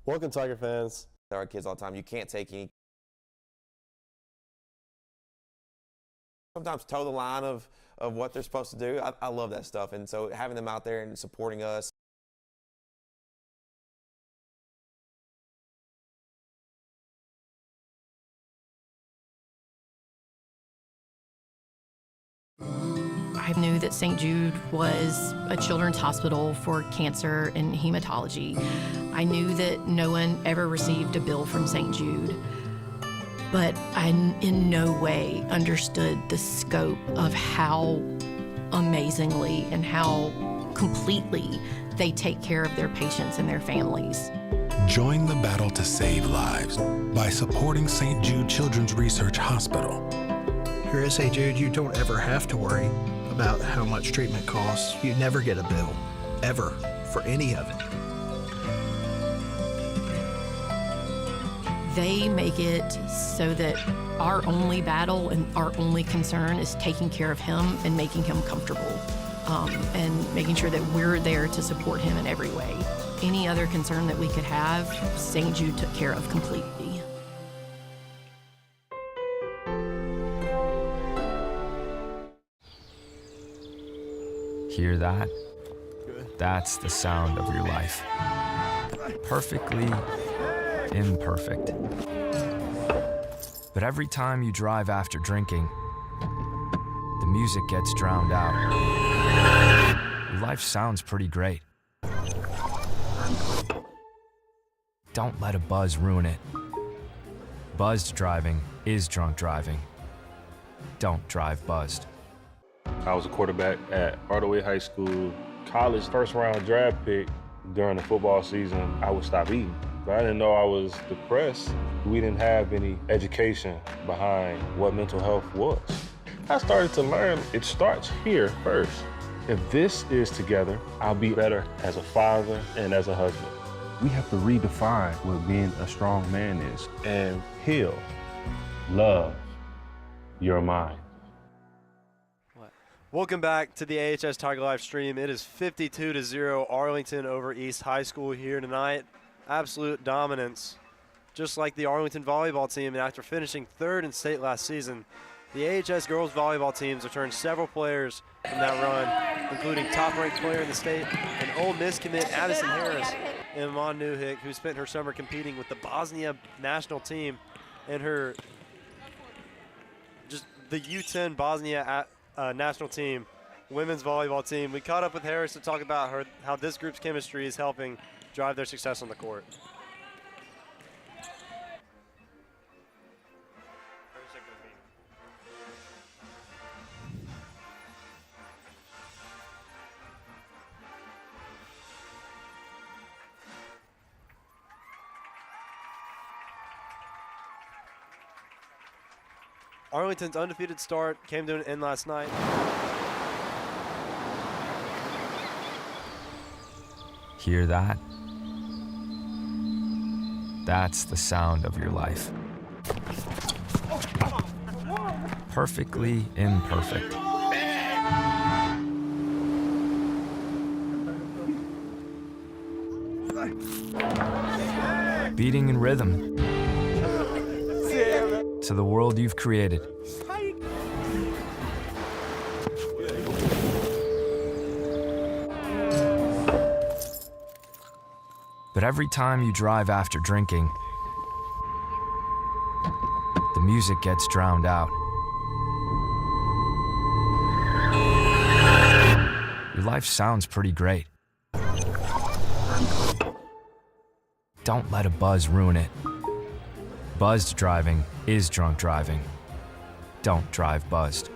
Welcome, Tiger fans. Tell our kids all the time, you can't take any. Sometimes toe the line of what they're supposed to do. I love that stuff. And so having them out there and supporting us. I knew that St. Jude was a children's hospital for cancer and hematology. I knew that no one ever received a bill from St. Jude, but I in no way understood the scope of how amazingly and how completely they take care of their patients and their families. Join the battle to save lives by supporting St. Jude Children's Research Hospital. Here at St. Jude, you don't ever have to worry about how much treatment costs. You never get a bill, ever, for any of it. They make it so that our only battle and our only concern is taking care of him and making him comfortable, and making sure that we're there to support him in every way. Any other concern that we could have, St. Jude took care of completely. Hear that? That's the sound of your life. Perfectly imperfect. But every time you drive after drinking, the music gets drowned out. Your life sounds pretty great. Don't let a buzz ruin it. Buzzed driving is drunk driving. Don't drive buzzed. I was a quarterback at Arlington High School. College first-round draft pick. During the football season, I would stop eating. But I didn't know I was depressed. We didn't have any education behind what mental health was. I started to learn it starts here first. If this is together, I'll be better as a father and as a husband. We have to redefine what being a strong man is and heal, love your mind. Welcome back to the AHS Tiger Life stream. It is 52-0 Arlington over East High School here tonight. Absolute dominance, just like the Arlington volleyball team. And after finishing third in state last season, the AHS girls volleyball teams returned several players from that run, including top-ranked player in the state and Ole Miss commit Addison Harris and Iman Newhick, who spent her summer competing with the Bosnia national team and her the U10 Bosnia national team, women's volleyball team. We caught up with Harris to talk about how this group's chemistry is helping drive their success on the court. Arlington's undefeated start came to an end last night. Hear that? That's the sound of your life. Perfectly imperfect. Beating in rhythm to the world you've created. But every time you drive after drinking, the music gets drowned out. Your life sounds pretty great. Don't let a buzz ruin it. Buzzed driving is drunk driving. Don't drive buzzed.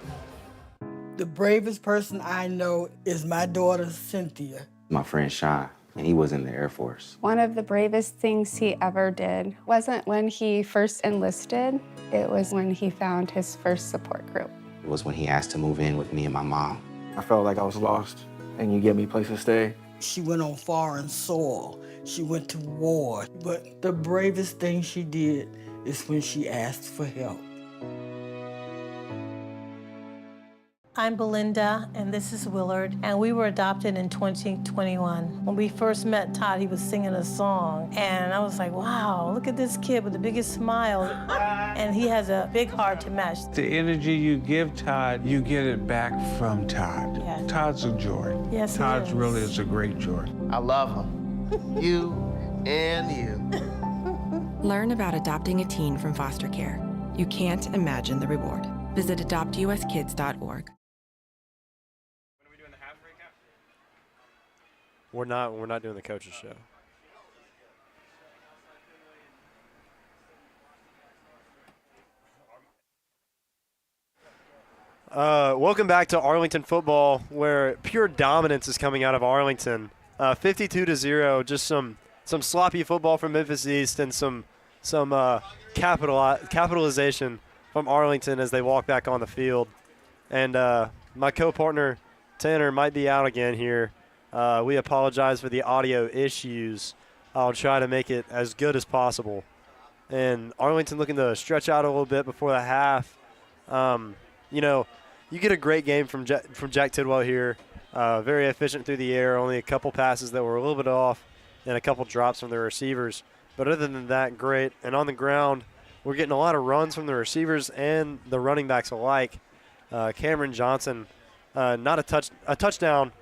The bravest person I know is my daughter, Cynthia. My friend Sean, and he was in the Air Force. One of the bravest things he ever did wasn't when he first enlisted, it was when he found his first support group. It was when he asked to move in with me and my mom. I felt like I was lost, and you gave me a place to stay. She went on foreign soil. She went to war. But the bravest thing she did is when she asked for help. I'm Belinda, and this is Willard, and we were adopted in 2021. When we first met Todd, he was singing a song, and I was like, wow, look at this kid with the biggest smile, and he has a big heart to match. The energy you give Todd, you get it back from Todd. Yeah. Todd's a joy. Yes, Todd he is. really is a great joy. I love him. You and you. Learn about adopting a teen from foster care. You can't imagine the reward. Visit adoptuskids.org. We're not doing the coaches show. Welcome back to Arlington football, where pure dominance is coming out of Arlington. 52-0, just some sloppy football from Memphis East and some capitalization from Arlington as they walk back on the field. And my co-partner Tanner might be out again here. We apologize for the audio issues. I'll try to make it as good as possible. And Arlington looking to stretch out a little bit before the half. You get a great game from Jack Tidwell here. Very efficient through the air, only a couple passes that were a little bit off and a couple drops from the receivers. But other than that, great. And on the ground, we're getting a lot of runs from the receivers and the running backs alike. Cameron Johnson, not a touchdown,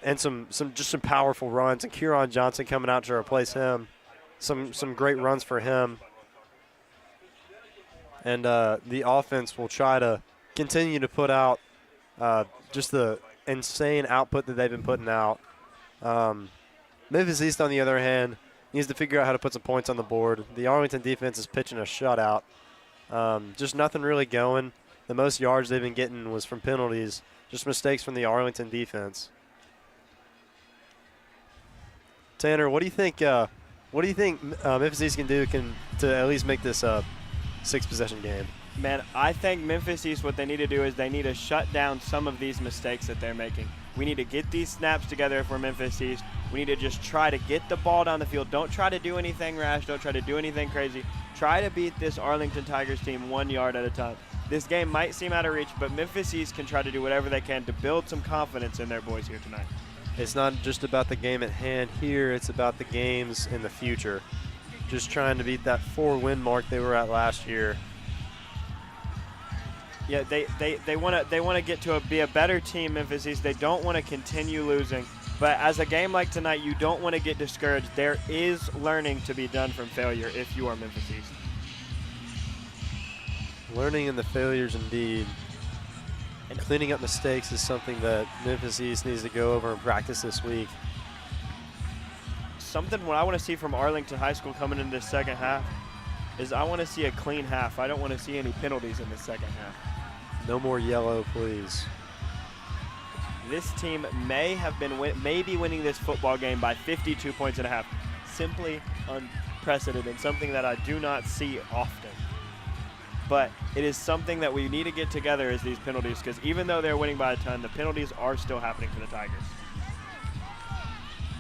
and some powerful runs, and Kieran Johnson coming out to replace him. Some great runs for him. And the offense will try to continue to put out just the insane output that they've been putting out. Memphis East, on the other hand, needs to figure out how to put some points on the board. The Arlington defense is pitching a shutout. Just nothing really going. The most yards they've been getting was from penalties, Just mistakes from the Arlington defense. Tanner, what do you think? Memphis East can do to at least make this a 6-possession game? Man, I think Memphis East, what they need to do is they need to shut down some of these mistakes that they're making. We need to get these snaps together if we're Memphis East. We need to just try to get the ball down the field. Don't try to do anything rash. Don't try to do anything crazy. Try to beat this Arlington Tigers team 1 yard at a time. This game might seem out of reach, but Memphis East can try to do whatever they can to build some confidence in their boys here tonight. It's not just about the game at hand here. It's about the games in the future. Just trying to beat that 4-win mark they were at last year. Yeah, they want to get to be a better team, Memphis East. They don't want to continue losing. But as a game like tonight, you don't want to get discouraged. There is learning to be done from failure if you are Memphis East. Learning in the failures indeed. And cleaning up mistakes is something that Memphis East needs to go over and practice this week. Something what I want to see from Arlington High School coming into this second half is I want to see a clean half. I don't want to see any penalties in the second half. No more yellow, please. This team may be winning this football game by 52 points and a half. Simply unprecedented, something that I do not see often. But it is something that we need to get together is these penalties, because even though they're winning by a ton, the penalties are still happening for the Tigers.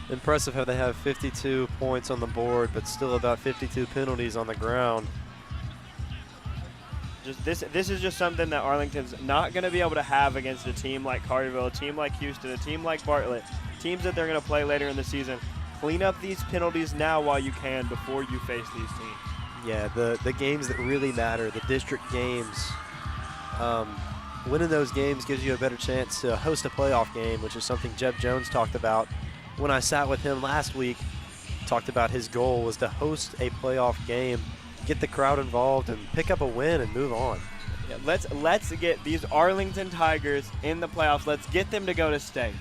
Impressive how they have 52 points on the board, but still about 52 penalties on the ground. This is just something that Arlington's not going to be able to have against a team like Carterville, a team like Houston, a team like Bartlett, teams that they're going to play later in the season. Clean up these penalties now while you can before you face these teams. Yeah, the games that really matter, the district games. Winning those games gives you a better chance to host a playoff game, which is something Jeb Jones talked about when I sat with him last week. Talked about his goal was to host a playoff game, get the crowd involved, and pick up a win and move on. Yeah, let's get these Arlington Tigers in the playoffs. Let's get them to go to state.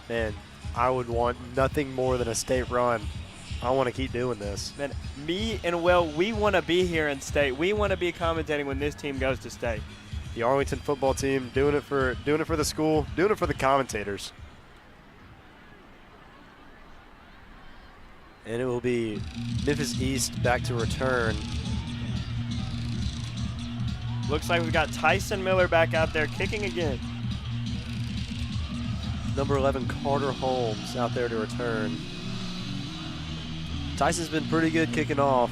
Man, I would want nothing more than a state run. I want to keep doing this. Man, me and Will, we want to be here in state. We want to be commentating when this team goes to state. The Arlington football team doing it for the school, doing it for the commentators. And it will be Memphis East back to return. Looks like we've got Tyson Miller back out there kicking again. Number 11, Carter Holmes, out there to return. Tyson's been pretty good kicking off.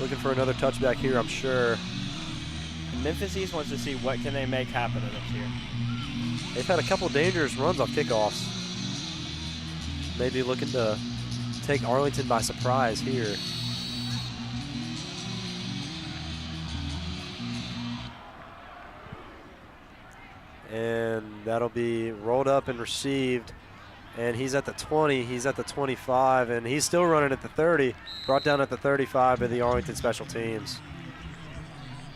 Looking for another touchback here, I'm sure. And Memphis East wants to see what can they make happen in this year. They've had a couple dangerous runs off kickoffs. Maybe looking to take Arlington by surprise here. And that'll be rolled up and received. And he's at the 20, he's at the 25, and he's still running at the 30. Brought down at the 35 by the Arlington special teams.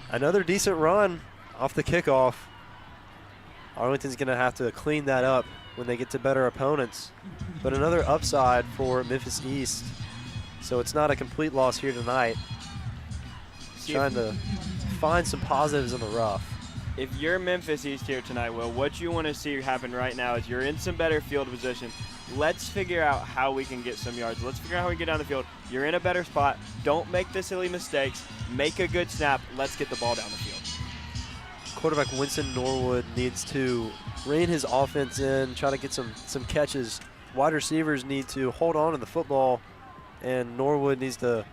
Another decent run off the kickoff. Arlington's going to have to clean that up when they get to better opponents. But another upside for Memphis East. So it's not a complete loss here tonight. Trying to find some positives in the rough. If you're Memphis East here tonight, Will, what you want to see happen right now is you're in some better field position. Let's figure out how we can get some yards. Let's figure out how we get down the field. You're in a better spot. Don't make the silly mistakes. Make a good snap. Let's get the ball down the field. Quarterback Winston Norwood needs to rein his offense in, try to get some catches. Wide receivers need to hold on to the football, and Norwood needs to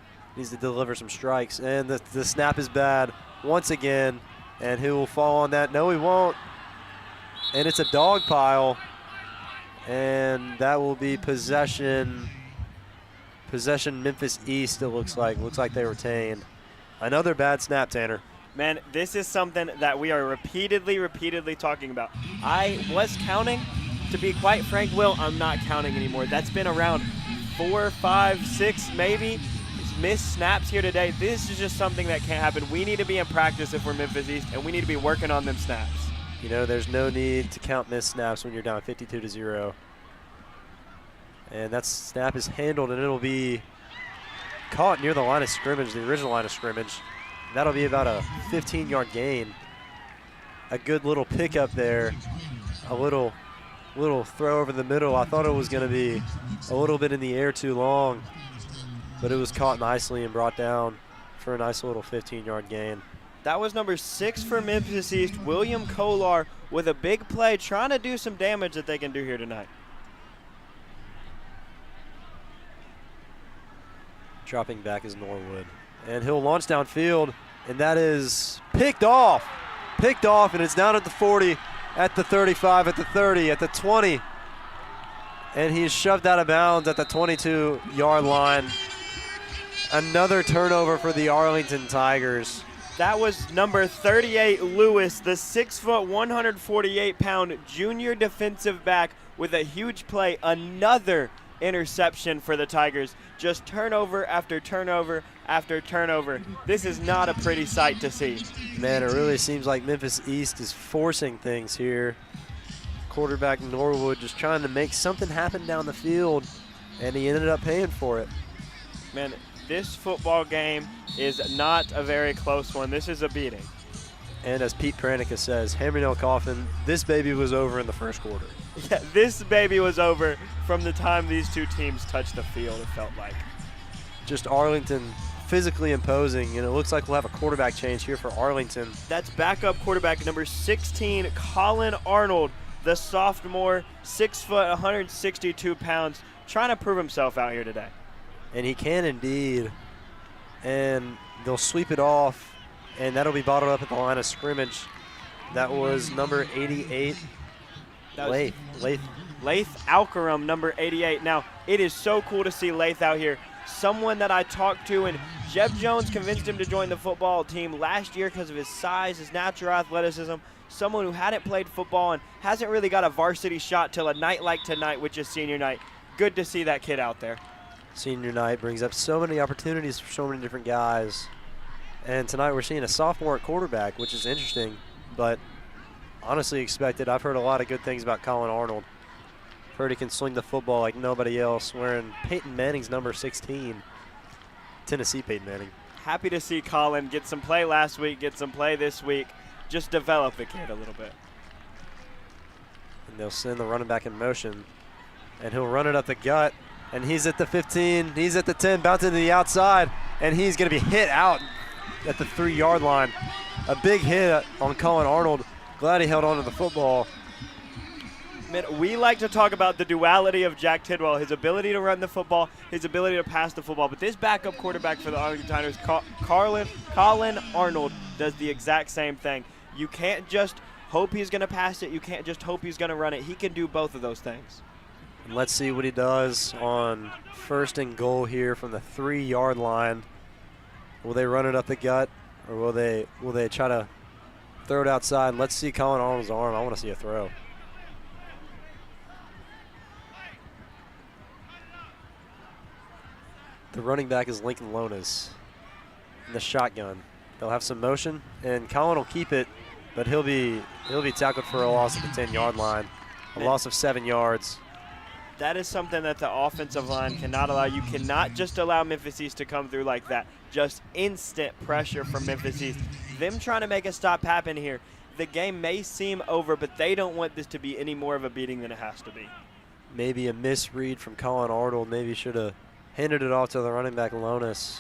deliver some strikes. And the snap is bad once again. And who will fall on that? No, he won't. And it's a dog pile. And that will be possession. Possession Memphis East, it looks like. Looks like they retained. Another bad snap, Tanner. Man, this is something that we are repeatedly talking about. I was counting. To be quite frank, Will, I'm not counting anymore. That's been around 4, 5, 6 maybe. Missed snaps here today. This is just something that can't happen. We need to be in practice if we're Memphis East, and we need to be working on them snaps. You know, there's no need to count missed snaps when you're down 52-0. And that snap is handled, and it'll be caught near the line of scrimmage, the original line of scrimmage. That'll be about a 15-yard gain. a good little pickup there, a little throw over the middle. I thought it was going to be a little bit in the air too long, but it was caught nicely and brought down for a nice little 15-yard gain. That was number 6 for Memphis East, William Kolar, with a big play, trying to do some damage that they can do here tonight. Dropping back is Norwood. And he'll launch downfield, and that is picked off. Picked off, and it's down at the 40, at the 35, at the 30, at the 20. And he's shoved out of bounds at the 22-yard line. Another turnover for the Arlington Tigers. That was number 38, Lewis, the 6', 148-pound junior defensive back with a huge play. Another interception for the Tigers. Just turnover after turnover after turnover. This is not a pretty sight to see. Man, it really seems like Memphis East is forcing things here. Quarterback Norwood just trying to make something happen down the field, and he ended up paying for it. Man, this football game is not a very close one. This is a beating. And as Pete Pranica says, hammer nail coffin, this baby was over in the first quarter. Yeah, this baby was over from the time these two teams touched the field, it felt like. Just Arlington physically imposing, and it looks like we'll have a quarterback change here for Arlington. That's backup quarterback number 16, Colin Arnold, the sophomore, 6', 162 pounds, trying to prove himself out here today. And he can indeed. And they'll sweep it off, and that'll be bottled up at the line of scrimmage. That was number 88, Lath Alcarum, number 88. Now, it is so cool to see Lath out here. Someone that I talked to, and Jeb Jones convinced him to join the football team last year because of his size, his natural athleticism. Someone who hadn't played football and hasn't really got a varsity shot till a night like tonight, which is senior night. Good to see that kid out there. Senior night brings up so many opportunities for so many different guys. And tonight we're seeing a sophomore at quarterback, which is interesting, but honestly expected. I've heard a lot of good things about Colin Arnold. Heard he can swing the football like nobody else, wearing Peyton Manning's number 16. Tennessee Peyton Manning. Happy to see Colin get some play last week, get some play this week. Just develop the kid a little bit. And they'll send the running back in motion, and he'll run it up the gut. And he's at the 15, he's at the 10, bouncing to the outside, and he's going to be hit out at the 3-yard line. A big hit on Colin Arnold. Glad he held on to the football. Man, we like to talk about the duality of Jack Tidwell, his ability to run the football, his ability to pass the football. But this backup quarterback for the Arlington Tigers, Colin Arnold, does the exact same thing. You can't just hope he's going to pass it. You can't just hope he's going to run it. He can do both of those things. And let's see what he does on 1st and goal here from the 3-yard line. Will they run it up the gut, or will they try to throw it outside? Let's see Colin Arnold's arm. I want to see a throw. The running back is Lincoln Lonas in the shotgun. They'll have some motion, and Colin will keep it, but he'll be tackled for a loss at the 10-yard line, a loss of 7 yards. That is something that the offensive line cannot allow. You cannot just allow Memphis East to come through like that. Just instant pressure from Memphis East. Them trying to make a stop happen here. The game may seem over, but they don't want this to be any more of a beating than it has to be. Maybe a misread from Colin Arnold. Maybe should have handed it off to the running back, Lonas.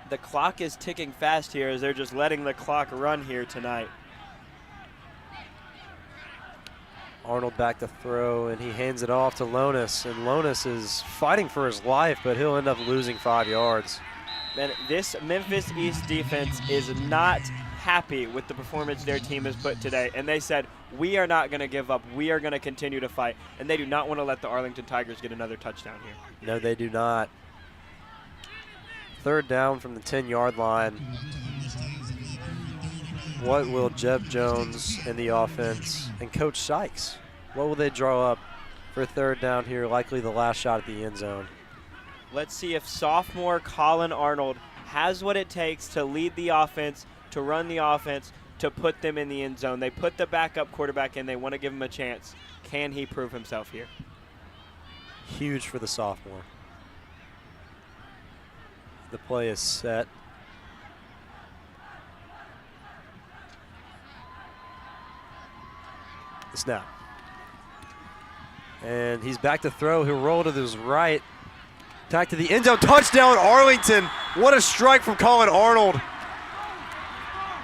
The clock is ticking fast here as they're just letting the clock run here tonight. Arnold back to throw, and he hands it off to Lonas, and Lonas is fighting for his life, but he'll end up losing 5 yards. Man, this Memphis East defense is not happy with the performance their team has put today, and they said, we are not going to give up. We are going to continue to fight, and they do not want to let the Arlington Tigers get another touchdown here. No, they do not. 3rd down from the 10-yard line. What will Jeb Jones and the offense and Coach Sykes, what will they draw up for 3rd down here, likely the last shot at the end zone? Let's see if sophomore Colin Arnold has what it takes to lead the offense, to run the offense, to put them in the end zone. They put the backup quarterback in. They want to give him a chance. Can he prove himself here? Huge for the sophomore. The play is set. The snap. And he's back to throw. He'll roll to his right. Back to the end zone. Touchdown, Arlington. What a strike from Colin Arnold.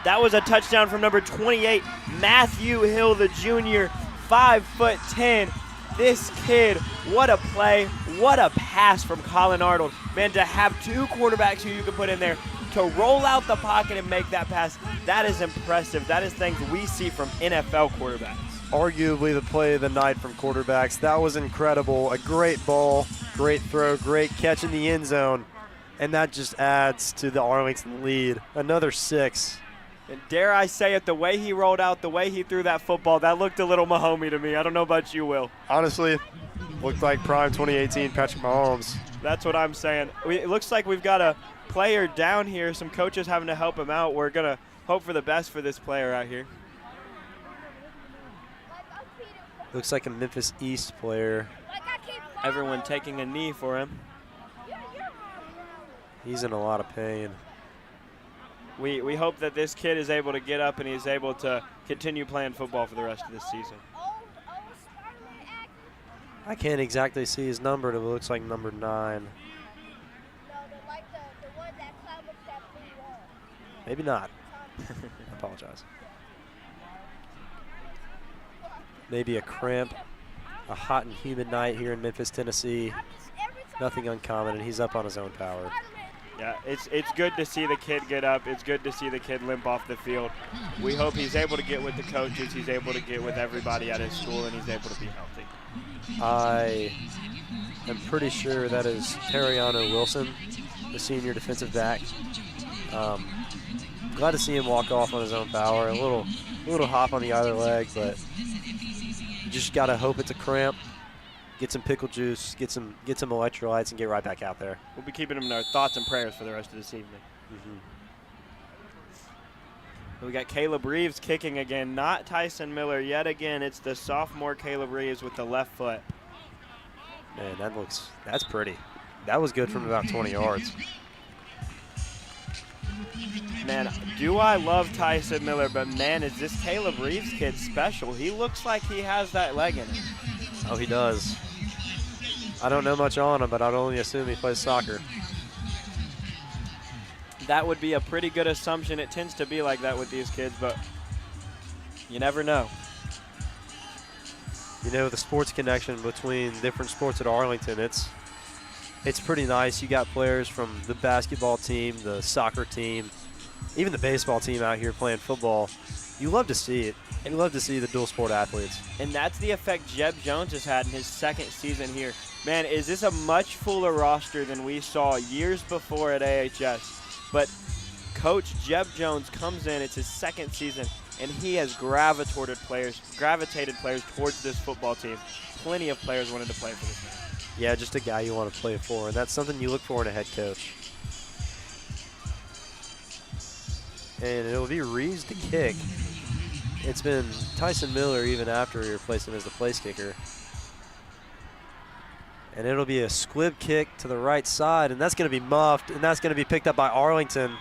That was a touchdown from number 28, Matthew Hill, the junior, 5'10". This kid, what a play, what a pass from Colin Arnold. Man, to have two quarterbacks who you can put in there to roll out the pocket and make that pass, that is impressive. That is things we see from NFL quarterbacks. Arguably the play of the night from quarterbacks. That was incredible. A great ball, great throw, great catch in the end zone. And that just adds to the Arlington lead. Another 6. And dare I say it, the way he rolled out, the way he threw that football, that looked a little Mahomes to me. I don't know about you, Will. Honestly, looked like prime 2018 Patrick Mahomes. That's what I'm saying. It looks like we've got a player down here, some coaches having to help him out. We're going to hope for the best for this player out here. Looks like a Memphis East player. Everyone taking a knee for him. He's in a lot of pain. We hope that this kid is able to get up and he's able to continue playing football for the rest of this season. I can't exactly see his number, but it looks like number 9. Maybe not. I apologize. Maybe a cramp, a hot and humid night here in Memphis, Tennessee. Nothing uncommon, and he's up on his own power. Yeah, it's good to see the kid get up. It's good to see the kid limp off the field. We hope he's able to get with the coaches, he's able to get with everybody at his school, and he's able to be healthy. I am pretty sure that is Terriano Wilson, the senior defensive back. Glad to see him walk off on his own power. A little hop on the other leg, but you just got to hope it's a cramp. Get some pickle juice, get some electrolytes, and get right back out there. We'll be keeping him in our thoughts and prayers for the rest of this evening. We got Caleb Reeves kicking again, not Tyson Miller yet again. It's the sophomore Caleb Reeves with the left foot. Man, that's pretty. That was good from about 20 yards. Man, do I love Tyson Miller, but man, is this Caleb Reeves kid special. He looks like he has that leg in him. Oh, he does. I don't know much on him, but I'd only assume he plays soccer. That would be a pretty good assumption. It tends to be like that with these kids, but you never know. You know, the sports connection between different sports at Arlington, it's pretty nice. You got players from the basketball team, the soccer team, even the baseball team out here playing football. You love to see it. And you love to see the dual sport athletes. And that's the effect Jeb Jones has had in his second season here. Man, is this a much fuller roster than we saw years before at AHS? But Coach Jeb Jones comes in, it's his second season, and he has gravitated players towards this football team. Plenty of players wanted to play for this man. Yeah, just a guy you want to play for, and that's something you look for in a head coach. And it'll be Reeves to kick. It's been Tyson Miller even after he replaced him as the place kicker. And it'll be a squib kick to the right side, and that's going to be muffed, and that's going to be picked up by Arlington.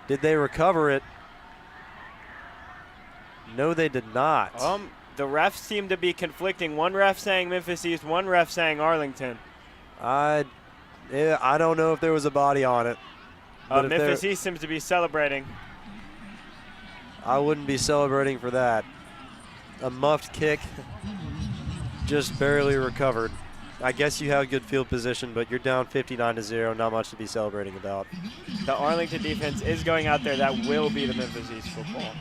Did they recover it? No, they did not. The refs seem to be conflicting. One ref saying Memphis East, one ref saying Arlington. I don't know if there was a body on it. Memphis East seems to be celebrating. I wouldn't be celebrating for that. A muffed kick, just barely recovered. I guess you have good field position, but you're down 59-0, not much to be celebrating about. The Arlington defense is going out there. That will be the Memphis East football.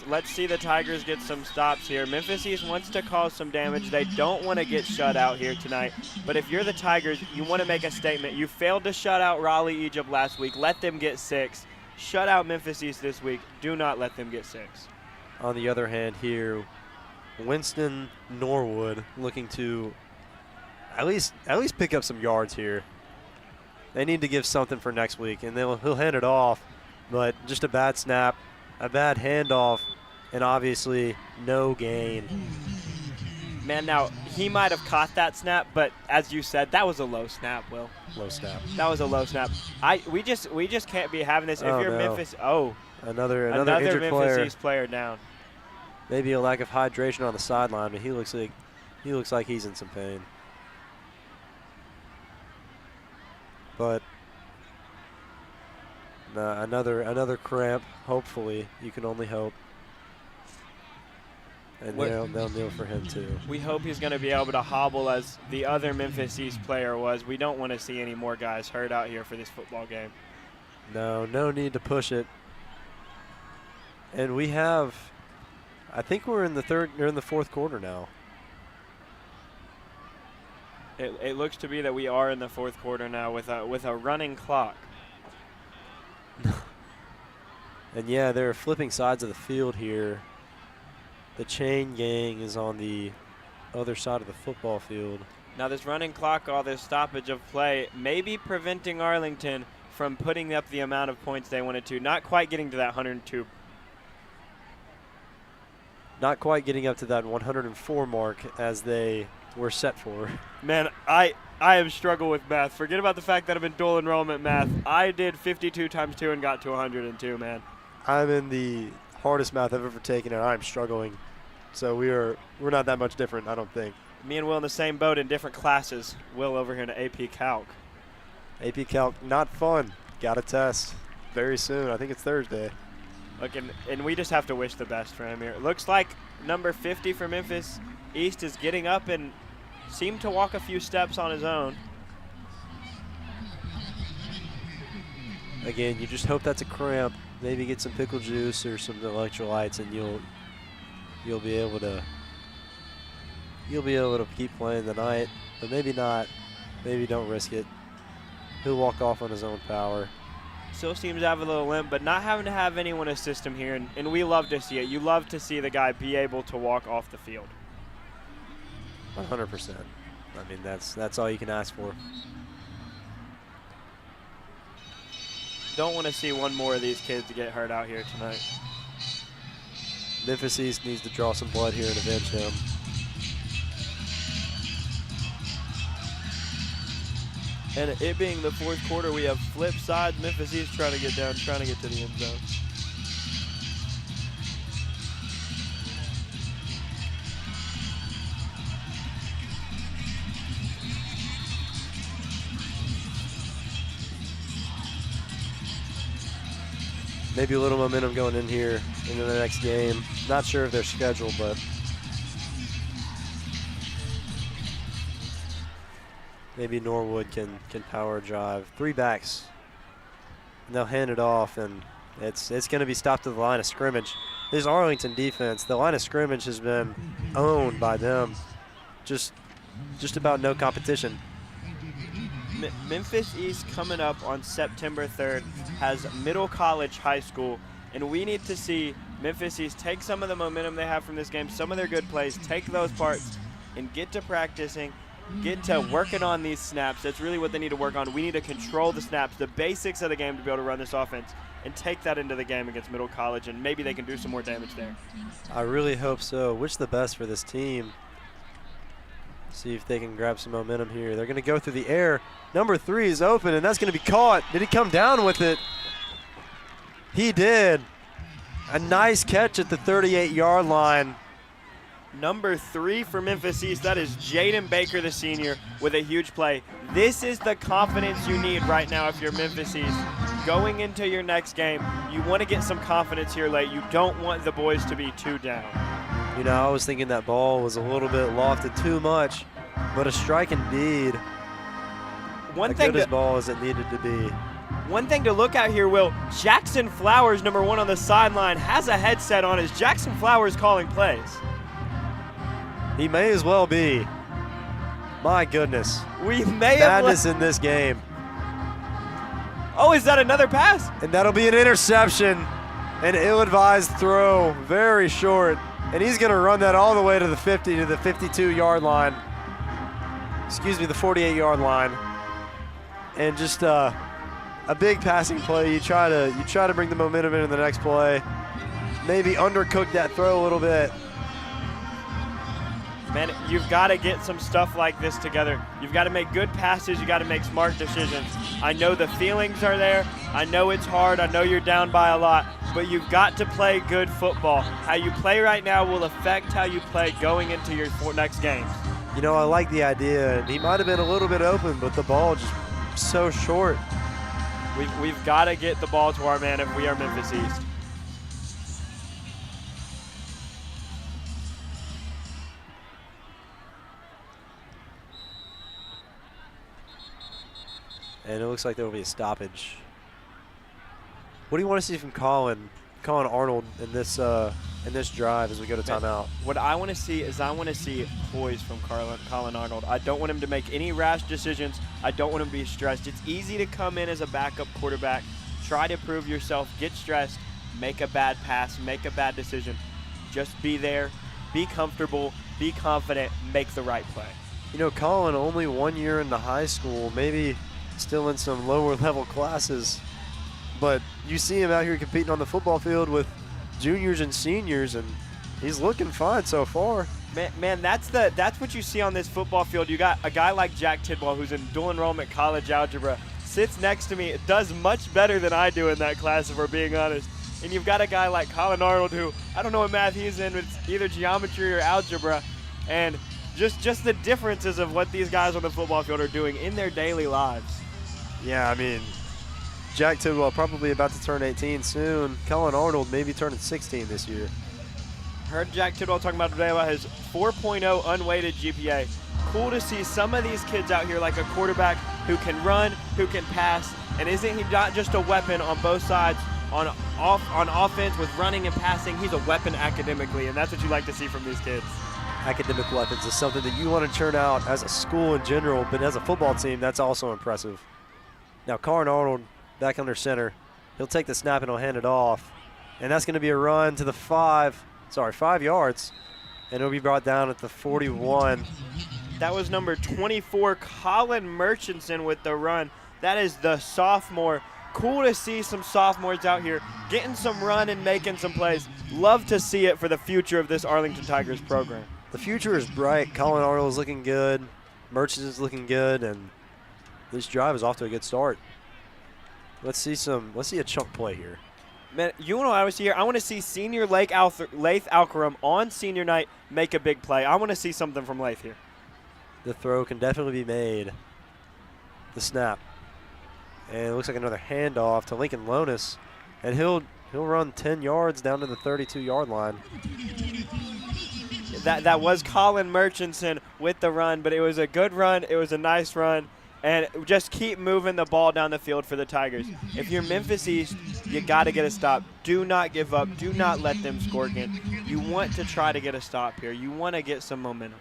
Let's see the Tigers get some stops here. Memphis East wants to cause some damage. They don't want to get shut out here tonight. But if you're the Tigers, you want to make a statement. You failed to shut out Raleigh Egypt last week. Let them get 6. Shut out Memphis East this week. Do not let them get 6. On the other hand here, Winston Norwood looking to at least pick up some yards here. They need to give something for next week, and he'll hand it off. But just a bad snap, a bad handoff, and obviously no gain. Man, now, he might have caught that snap, but as you said, that was a low snap, Will. Low snap. That was a low snap. We just can't be having this. If you're no. Memphis, another Memphis injured player. East player down. Maybe a lack of hydration on the sideline, but he looks like he's in some pain. But another cramp. Hopefully, you can only hope. And they'll kneel for him too. We hope he's going to be able to hobble as the other Memphis East player was. We don't want to see any more guys hurt out here for this football game. No need to push it. And we have, I think we're in the fourth quarter now. It looks to be that we are in the fourth quarter now with a running clock. And yeah, they're flipping sides of the field here. The chain gang is on the other side of the football field. Now this running clock, all this stoppage of play, may be preventing Arlington from putting up the amount of points they wanted to. Not quite getting to that 102. Not quite getting up to that 104 mark as they were set for. Man, I have struggled with math. Forget about the fact that I'm in dual enrollment math. I did 52 times 2 and got to 102, man. I'm in the hardest math I've ever taken, and I'm struggling. So we're not that much different, I don't think. Me and Will in the same boat in different classes. Will over here in AP Calc. AP Calc, not fun. Got a test very soon. I think it's Thursday. Look, and we just have to wish the best for him here. It looks like number 50 for Memphis East is getting up and seemed to walk a few steps on his own. Again, you just hope that's a cramp. Maybe get some pickle juice or some electrolytes, and you'll be able to keep playing tonight. But maybe not. Maybe don't risk it. He'll walk off on his own power. Still seems to have a little limp, but not having to have anyone assist him here, and we love to see it. You love to see the guy be able to walk off the field. 100%. I mean, that's all you can ask for. Don't want to see one more of these kids get hurt out here tonight. Memphis East needs to draw some blood here and avenge him. And it being the fourth quarter, we have flip sides. Memphis East trying to get down, trying to get to the end zone. Maybe a little momentum going in here into the next game. Not sure of their schedule, but maybe Norwood can power drive. 3 backs. And they'll hand it off, and it's going to be stopped at the line of scrimmage. This Arlington defense, the line of scrimmage has been owned by them. Just about no competition. Memphis East coming up on September 3rd has Middle College High School, and we need to see Memphis East take some of the momentum they have from this game, some of their good plays, take those parts, and get to practicing, get to working on these snaps. That's really what they need to work on. We need to control the snaps, the basics of the game to be able to run this offense, and take that into the game against Middle College, and maybe they can do some more damage there. I really hope so. Wish the best for this team. See if they can grab some momentum here. They're going to go through the air. Number 3 is open, and that's going to be caught. Did he come down with it? He did. A nice catch at the 38-yard line. Number 3 for Memphis East, that is Jaden Baker, the senior, with a huge play. This is the confidence you need right now if you're Memphis East. Going into your next game, you want to get some confidence here late. You don't want the boys to be too down. You know, I was thinking that ball was a little bit lofted too much, but a strike indeed. Good as ball as it needed to be. One thing to look at here, Will, Jackson Flowers, number 1 on the sideline, has a headset on. Is Jackson Flowers calling plays? He may as well be. My goodness. We may have madness in this game. Oh, is that another pass? And that'll be an interception. An ill-advised throw, very short. And he's going to run that all the way to the 50 to the 52-yard line. Excuse me, the 48-yard line. And just a big passing play. You try to bring the momentum into the next play. Maybe undercook that throw a little bit. Man, you've got to get some stuff like this together. You've got to make good passes. You got to make smart decisions. I know the feelings are there. I know it's hard. I know you're down by a lot. But you've got to play good football. How you play right now will affect how you play going into your next games. You know, I like the idea, and he might have been a little bit open, but the ball just so short. We've got to get the ball to our man if we are Memphis East. And it looks like there will be a stoppage. What do you want to see from Colin Arnold in this drive as we go to timeout? What I want to see is poise from Colin Arnold. I don't want him to make any rash decisions. I don't want him to be stressed. It's easy to come in as a backup quarterback, try to prove yourself, get stressed, make a bad pass, make a bad decision. Just be there, be comfortable, be confident, make the right play. You know, Colin only 1 year into high school, maybe still in some lower level classes, but you see him out here competing on the football field with juniors and seniors, and he's looking fine so far. Man, that's what you see on this football field. You got a guy like Jack Tidwell, who's in dual enrollment college algebra, sits next to me, does much better than I do in that class, if we're being honest. And you've got a guy like Colin Arnold, who I don't know what math he's in, it's either geometry or algebra, and just the differences of what these guys on the football field are doing in their daily lives. Yeah, I mean, Jack Tidwell probably about to turn 18 soon. Colin Arnold maybe turning 16 this year. Heard Jack Tidwell talking about today about his 4.0 unweighted GPA. Cool to see some of these kids out here like a quarterback who can run, who can pass, and isn't he not just a weapon on both sides, on offense with running and passing? He's a weapon academically, and that's what you like to see from these kids. Academic weapons is something that you want to churn out as a school in general, but as a football team, that's also impressive. Now, Colin Arnold back under center. He'll take the snap and he'll hand it off. And that's going to be a run to the 5 yards. And it'll be brought down at the 41. That was number 24, Colin Murchison with the run. That is the sophomore. Cool to see some sophomores out here getting some run and making some plays. Love to see it for the future of this Arlington Tigers program. The future is bright. Colin Arnold is looking good. Murchison's looking good, and this drive is off to a good start. Let's see a chunk play here. Man, you know what I was here? I want to see senior Lath Alcarum on senior night make a big play. I want to see something from Lath here. The throw can definitely be made. The snap. And it looks like another handoff to Lincoln Lonis. And he'll run 10 yards down to the 32-yard line. That was Colin Murchison with the run, but it was a good run. It was a nice run. And just keep moving the ball down the field for the Tigers. If you're Memphis East, you got to get a stop. Do not give up. Do not let them score again. You want to try to get a stop here. You want to get some momentum.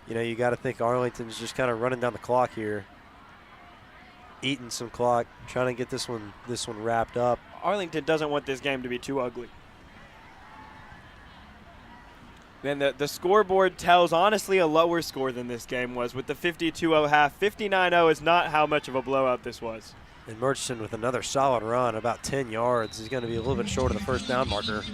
You know, you got to think Arlington's just kind of running down the clock here, eating some clock, trying to get this one wrapped up. Arlington doesn't want this game to be too ugly. Man, the scoreboard tells, honestly, a lower score than this game was with the 52-0 half. 59-0 is not how much of a blowout this was. And Murchison with another solid run, about 10 yards. He's going to be a little bit short of the first down marker.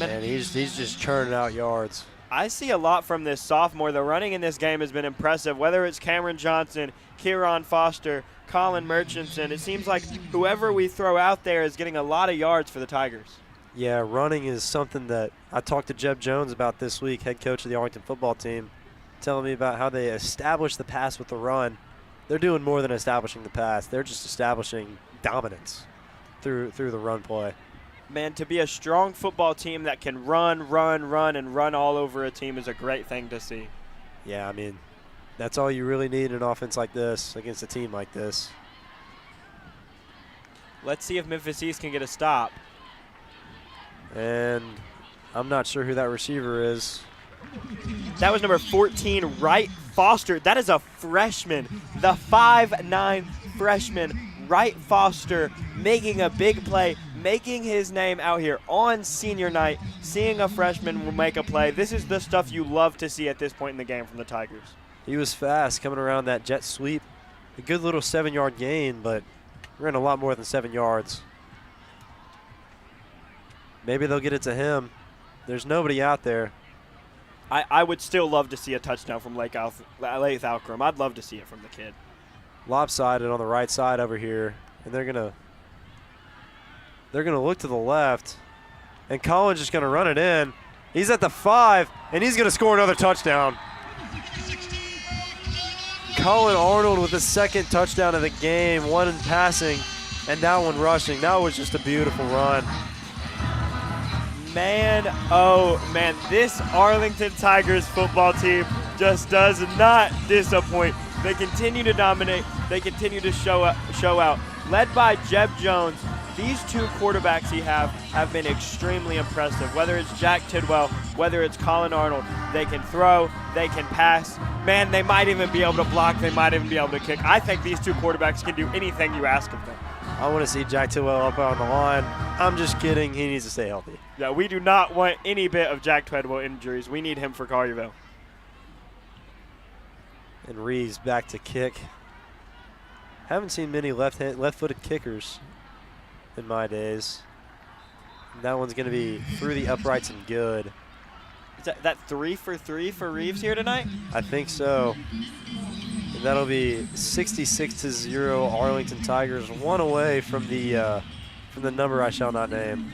And he's just churning out yards. I see a lot from this sophomore. The running in this game has been impressive, whether it's Cameron Johnson, Kieran Foster, Colin Murchison. It seems like whoever we throw out there is getting a lot of yards for the Tigers. Yeah, running is something that I talked to Jeb Jones about this week, head coach of the Arlington football team, telling me about how they establish the pass with the run. They're doing more than establishing the pass. They're just establishing dominance through the run play. Man, to be a strong football team that can run, and run all over a team is a great thing to see. Yeah, I mean, that's all you really need in an offense like this against a team like this. Let's see if Memphis East can get a stop. And I'm not sure who that receiver is. That was number 14, Wright Foster. That is a freshman, the 5'9" freshman, Wright Foster, making a big play, making his name out here on senior night, seeing a freshman make a play. This is the stuff you love to see at this point in the game from the Tigers. He was fast coming around that jet sweep. A good little 7-yard gain, but ran a lot more than 7 yards. Maybe they'll get it to him. There's nobody out there. I would still love to see a touchdown from Laith Alcrum. I'd love to see it from the kid. Lopsided on the right side over here, and they're gonna look to the left, and Colin's just gonna run it in. He's at the 5, and he's gonna score another touchdown. Colin Arnold with the second touchdown of the game, one in passing, and that one rushing. That was just a beautiful run. Man, oh man, this Arlington Tigers football team just does not disappoint. They continue to dominate. They continue to show out. Led by Jeb Jones, these two quarterbacks have been extremely impressive. Whether it's Jack Tidwell, whether it's Colin Arnold, they can throw, they can pass. Man, they might even be able to block. They might even be able to kick. I think these two quarterbacks can do anything you ask of them. I want to see Jack Tidwell up on the line. I'm just kidding. He needs to stay healthy. Yeah, we do not want any bit of Jack Tidwell injuries. We need him for Collierville. And Reeves back to kick. Haven't seen many left-footed kickers in my days. And that one's going to be through the uprights and good. Is that 3 for 3 for Reeves here tonight? I think so. And that'll be 66-0 Arlington Tigers, one away from the number I shall not name.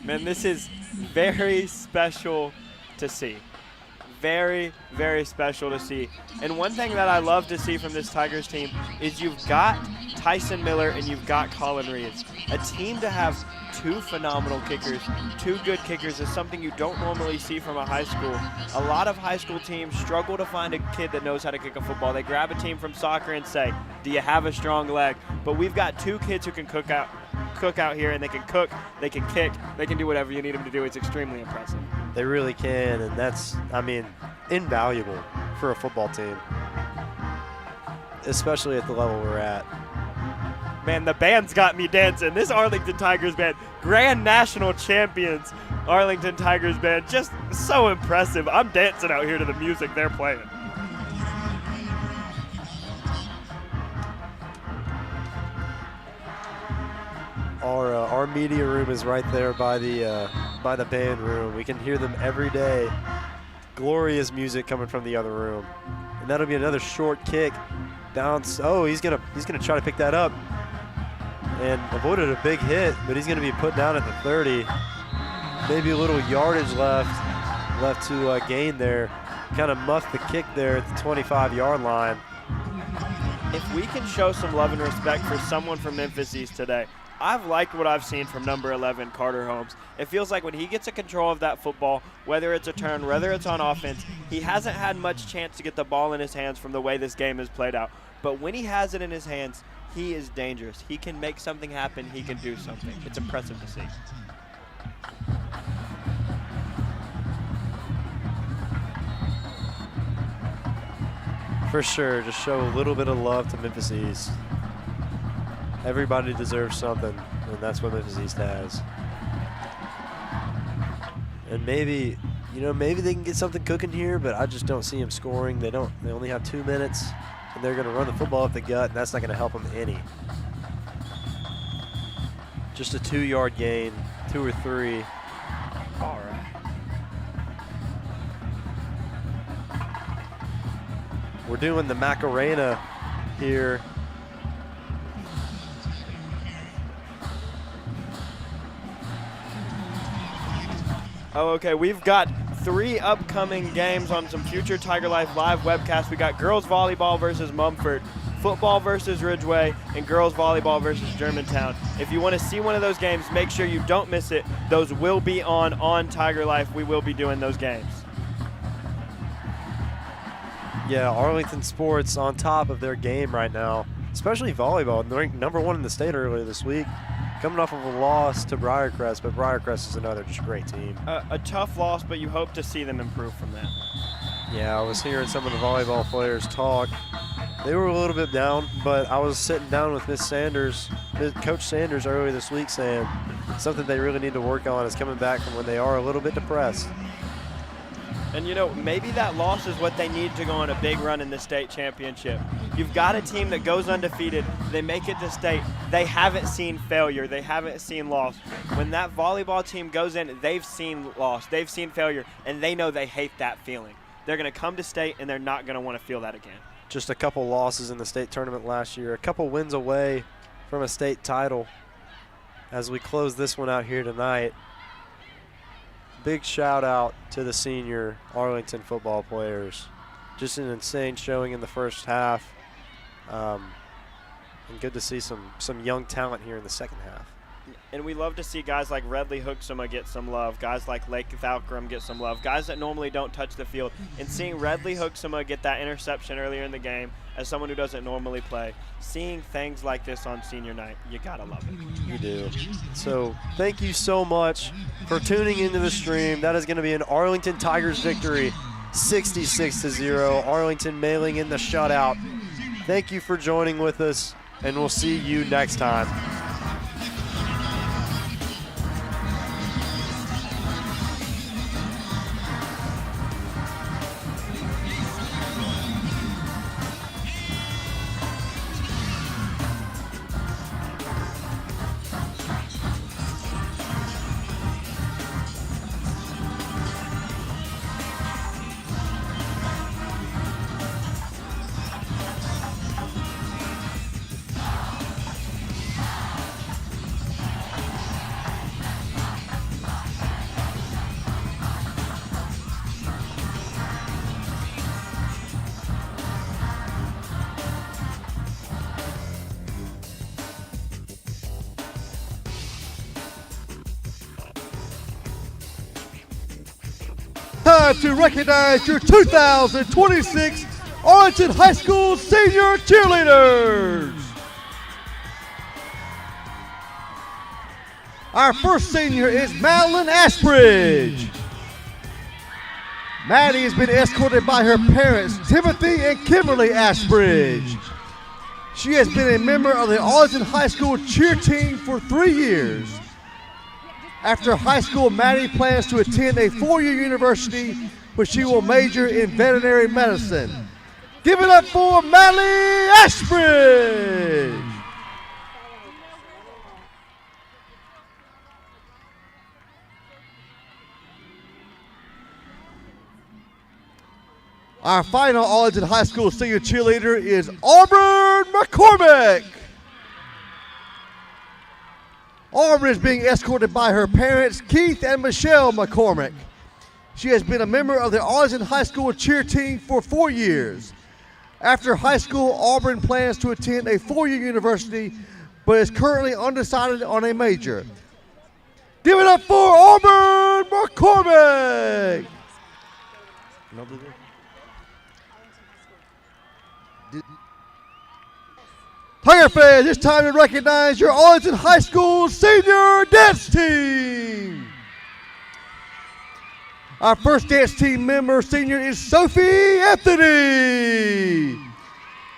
Man, this is very special to see. Very, very special to see. And one thing that I love to see from this Tigers team is you've got Tyson Miller and you've got Colin Reeves. A team to have two phenomenal kickers, two good kickers is something you don't normally see from a high school. A lot of high school teams struggle to find a kid that knows how to kick a football. They grab a team from soccer and say, do you have a strong leg? But we've got two kids who can cook out here, and they can cook, they can kick, they can do whatever you need them to do. It's extremely impressive. They really can, and that's, I mean, invaluable for a football team, especially at the level we're at. Man, the band's got me dancing. This Arlington Tigers band, grand national champions Arlington Tigers band, just so impressive. I'm dancing out here to the music they're playing. Our media room is right there by the band room. We can hear them every day. Glorious music coming from the other room, and that'll be another short kick. Bounce. Oh, he's gonna try to pick that up, and avoided a big hit, but he's gonna be put down at the 30. Maybe a little yardage left to gain there. Kind of muffed the kick there at the 25-yard line. If we can show some love and respect for someone from Memphis East today, I've liked what I've seen from number 11, Carter Holmes. It feels like when he gets a control of that football, whether it's a turn, whether it's on offense, he hasn't had much chance to get the ball in his hands from the way this game has played out. But when he has it in his hands, he is dangerous. He can make something happen. He can do something. It's impressive to see. For sure, just show a little bit of love to Memphis East. Everybody deserves something, and that's what Memphis East has. And maybe they can get something cooking here, but I just don't see them scoring. They only have 2 minutes, and they're going to run the football up the gut, and that's not going to help them any. Just a 2-yard gain, 2 or 3. All right. We're doing the Macarena here. Oh, okay, we've got 3 upcoming games on some future TigerLife live webcasts. We got girls volleyball versus Mumford, football versus Ridgeway, and girls volleyball versus Germantown. If you want to see one of those games, make sure you don't miss it. Those will be on TigerLife. We will be doing those games. Yeah, Arlington sports on top of their game right now, especially volleyball. They're ranked number 1 in the state earlier this week, coming off of a loss to Briarcrest, but Briarcrest is another just great team. A tough loss, but you hope to see them improve from that. Yeah, I was hearing some of the volleyball players talk. They were a little bit down, but I was sitting down with Coach Sanders earlier this week saying something they really need to work on is coming back from when they are a little bit depressed. And, maybe that loss is what they need to go on a big run in the state championship. You've got a team that goes undefeated. They make it to state. They haven't seen failure. They haven't seen loss. When that volleyball team goes in, they've seen loss. They've seen failure, and they know they hate that feeling. They're going to come to state, and they're not going to want to feel that again. Just a couple losses in the state tournament last year, a couple wins away from a state title as we close this one out here tonight. Big shout out to the senior Arlington football players. Just an insane showing in the first half. And good to see some young talent here in the second half. And we love to see guys like Redley Hooksema get some love, guys like Lake Valkram get some love, guys that normally don't touch the field. And seeing Redley Hooksema get that interception earlier in the game as someone who doesn't normally play, seeing things like this on senior night, you gotta love it. You do. So thank you so much for tuning into the stream. That is going to be an Arlington Tigers victory, 66-0. Arlington mailing in the shutout. Thank you for joining with us, and we'll see you next time. Time to recognize your 2026 Arlington High School Senior Cheerleaders. Our first senior is Madeline Ashbridge. Maddie has been escorted by her parents, Timothy and Kimberly Ashbridge. She has been a member of the Arlington High School cheer team for 3 years. After high school, Maddie plans to attend a 4-year university where she will major in veterinary medicine. Give it up for Maddie Ashbridge. Our final Arlington High School senior cheerleader is Auburn McCormick. Auburn is being escorted by her parents, Keith and Michelle McCormick. She has been a member of the Arlington High School cheer team for 4 years. After high school, Auburn plans to attend a 4-year university, but is currently undecided on a major. Give it up for Auburn McCormick! Tiger fans, it's time to recognize your Arlington High School senior dance team. Our first dance team member senior is Sophie Anthony.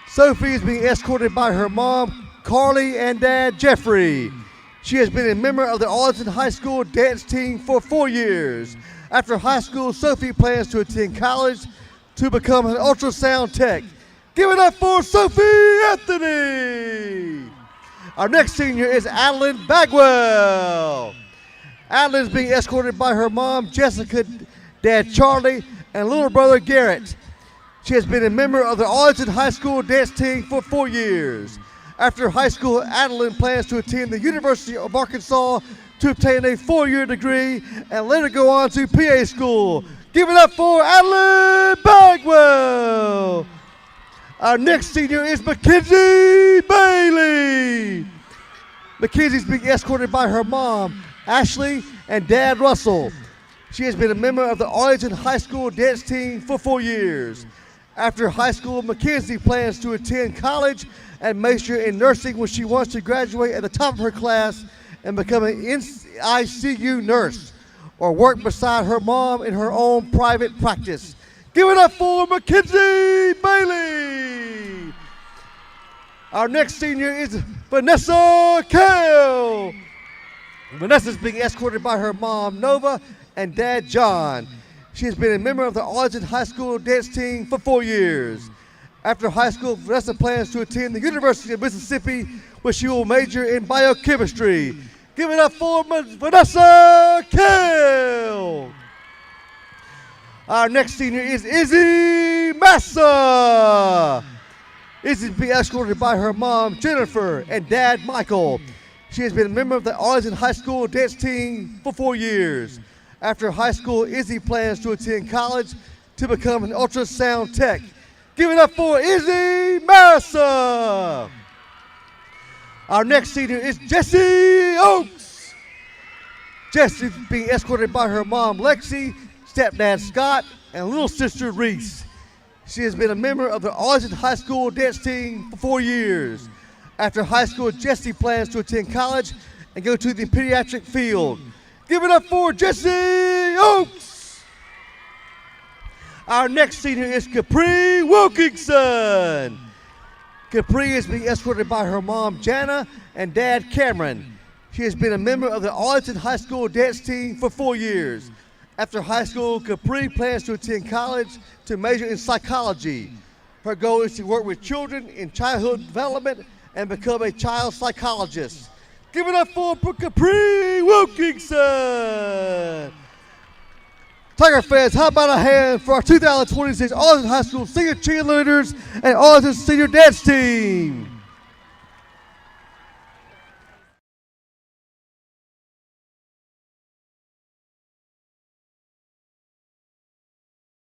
Sophie is being escorted by her mom, Carly, and dad, Jeffrey. She has been a member of the Arlington High School dance team for 4 years. After high school, Sophie plans to attend college to become an ultrasound tech. Give it up for Sophie Anthony. Our next senior is Adeline Bagwell. Adeline is being escorted by her mom, Jessica, dad, Charlie, and little brother, Garrett. She has been a member of the Arlington High School dance team for 4 years. After high school, Adeline plans to attend the University of Arkansas to obtain a 4-year degree and later go on to PA school. Give it up for Adeline Bagwell. Our next senior is Mackenzie Bailey. Mackenzie's being escorted by her mom, Ashley, and dad, Russell. She has been a member of the Arlington High School dance team for 4 years. After high school, Mackenzie plans to attend college and major in nursing when she wants to graduate at the top of her class and become an NICU nurse or work beside her mom in her own private practice. Give it up for Mackenzie Bailey. Our next senior is Vanessa Kale. Vanessa's being escorted by her mom, Nova, and dad, John. She has been a member of the Arlington High School dance team for 4 years. After high school, Vanessa plans to attend the University of Mississippi, where she will major in biochemistry. Give it up for Vanessa Kill. Our next senior is Izzy Massa. Izzy is being escorted by her mom, Jennifer, and dad, Michael. She has been a member of the Arlington High School dance team for 4 years. After high school, Izzy plans to attend college to become an ultrasound tech. Give it up for Izzy Massa. Our next senior is Jessie Oaks. Jessie is being escorted by her mom, Lexi, stepdad, Scott, and little sister, Reese. She has been a member of the Arlington High School dance team for 4 years. After high school, Jessie plans to attend college and go to the pediatric field. Give it up for Jessie Oaks. Our next senior is Capri Wilkinson. Capri is being escorted by her mom, Jana, and dad, Cameron. She has been a member of the Arlington High School dance team for 4 years. After high school, Capri plans to attend college to major in psychology. Her goal is to work with children in childhood development and become a child psychologist. Give it up for Capri Wilkinson. Tiger fans, how about a hand for our 2026 Arlington High School senior cheerleaders and Arlington senior dance team?